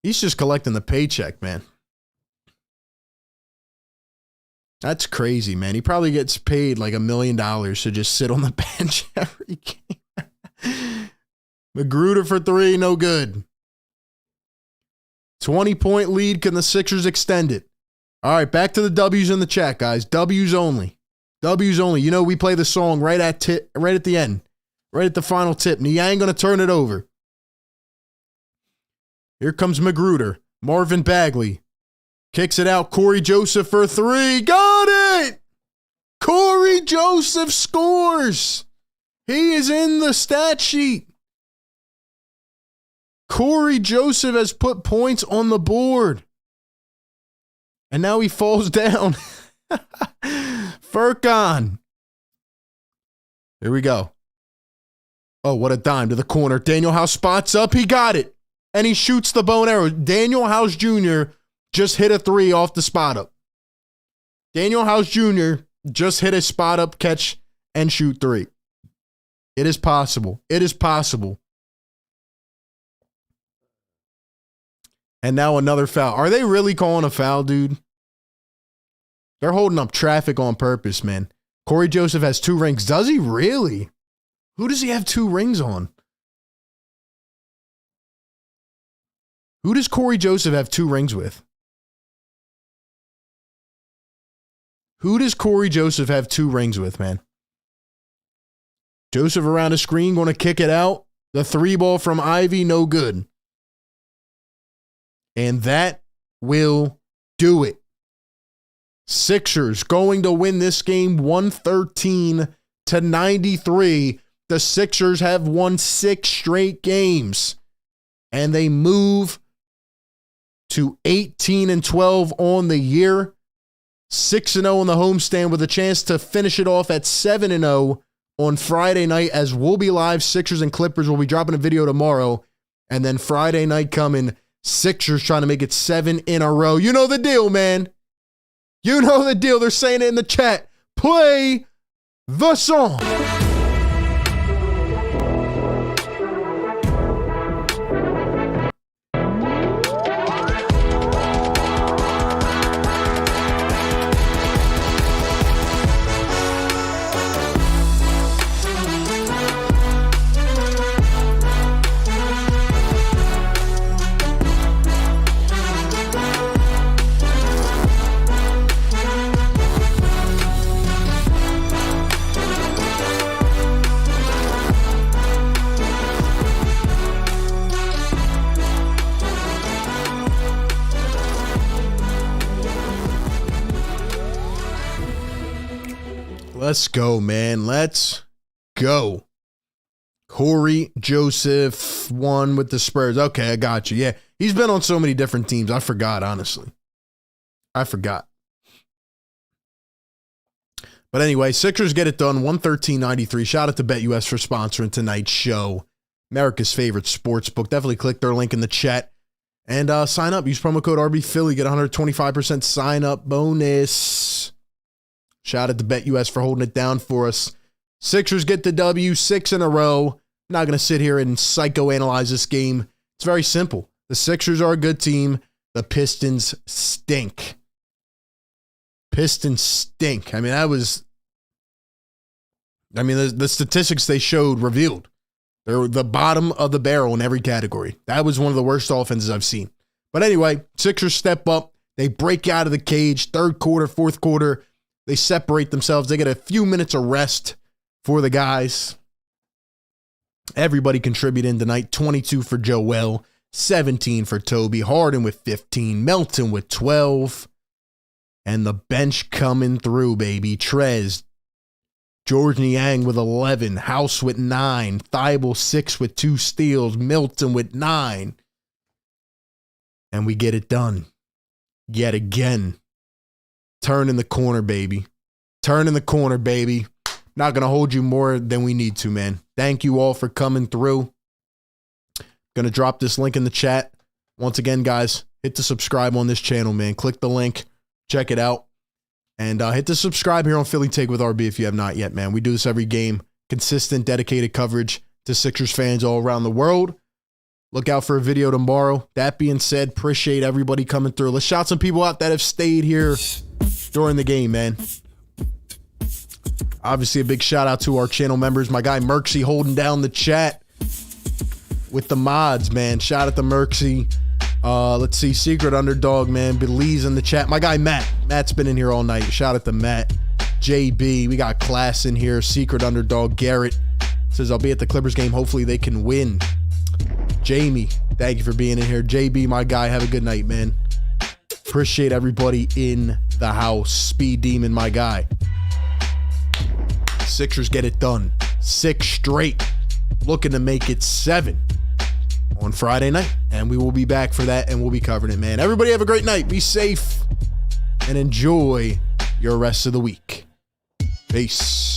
Speaker 1: He's just collecting the paycheck, man. That's crazy, man. He probably gets paid like $1 million to just sit on the bench every game. Magruder for 3, no good. 20-point lead. Can the Sixers extend it? All right, back to the W's in the chat, guys. W's only. W's only. You know, we play the song right at the end. Right at the final tip. Niang going to turn it over. Here comes Magruder. Marvin Bagley. Kicks it out. Corey Joseph for 3. Got it! Corey Joseph scores. He is in the stat sheet. Corey Joseph has put points on the board. And now he falls down. Furkan. Here we go. Oh, what a dime to the corner. Daniel House spots up. He got it. And he shoots the bow and arrow. Daniel House Jr. just hit a 3 off the spot up. Daniel House Jr. just hit a spot up, catch, and shoot 3. It is possible. It is possible. And now another foul. Are they really calling a foul, dude? They're holding up traffic on purpose, man. Corey Joseph has 2 rings. Does he really? Who does he have 2 rings on? Who does Corey Joseph have 2 rings with? Who does Corey Joseph have 2 rings with, man? Joseph around the screen, going to kick it out. The 3 ball from Ivy, no good. And that will do it. Sixers going to win this game 113-93. The Sixers have won 6 straight games. And they move to 18-12 on the year. 6-0 on the homestand with a chance to finish it off at 7-0 on Friday night, as we'll be live. Sixers and Clippers will be dropping a video tomorrow. And then Friday night coming, Sixers trying to make it 7 in a row. You know the deal, man. You know the deal. They're saying it in the chat. Play the song. Let's go, man. Let's go. Corey Joseph won with the Spurs. Okay, I got you. Yeah, he's been on so many different teams. I forgot, honestly. I forgot. But anyway, Sixers get it done, 113-93. Shout out to BetUS for sponsoring tonight's show. America's favorite sports book. Definitely click their link in the chat and sign up. Use promo code RBPhilly. Get 125% sign-up bonus. Shout out to BetUS for holding it down for us. Sixers get the W, 6 in a row. I'm not going to sit here and psychoanalyze this game. It's very simple. The Sixers are a good team. The Pistons stink. Pistons stink. I mean, the statistics they showed revealed. They're the bottom of the barrel in every category. That was one of the worst offenses I've seen. But anyway, Sixers step up. They break out of the cage. Third quarter, fourth quarter. They separate themselves. They get a few minutes of rest for the guys. Everybody contributing tonight. 22 for Joel, 17 for Toby, Harden with 15, Melton with 12. And the bench coming through, baby. Trez, George Niang with 11, House with 9, Thibault 6 with 2 steals, Milton with 9. And we get it done. Yet again. Turn in the corner, baby. Turn in the corner, baby. Not going to hold you more than we need to, man. Thank you all for coming through. Going to drop this link in the chat. Once again, guys, hit the subscribe on this channel, man. Click the link. Check it out. And hit the subscribe here on Philly Take with RB if you have not yet, man. We do this every game. Consistent, dedicated coverage to Sixers fans all around the world. Look out for a video tomorrow. That being said, appreciate everybody coming through. Let's shout some people out that have stayed here during the game, man. Obviously, a big shout out to our channel members. My guy Merksy holding down the chat with the mods, man. Shout out to Merksy. Let's see, Secret Underdog, man. Belize in the chat. My guy Matt. Matt's been in here all night. Shout out to Matt. JB. We got Class in here. Secret Underdog. Garrett says, I'll be at the Clippers game. Hopefully they can win. Jamie, thank you for being in here. JB, my guy, have a good night, man. Appreciate everybody in the house. Speed Demon, my guy. Sixers get it done. 6 straight. Looking to make it 7 on Friday night. And we will be back for that, and we'll be covering it, man. Everybody have a great night. Be safe and enjoy your rest of the week. Peace.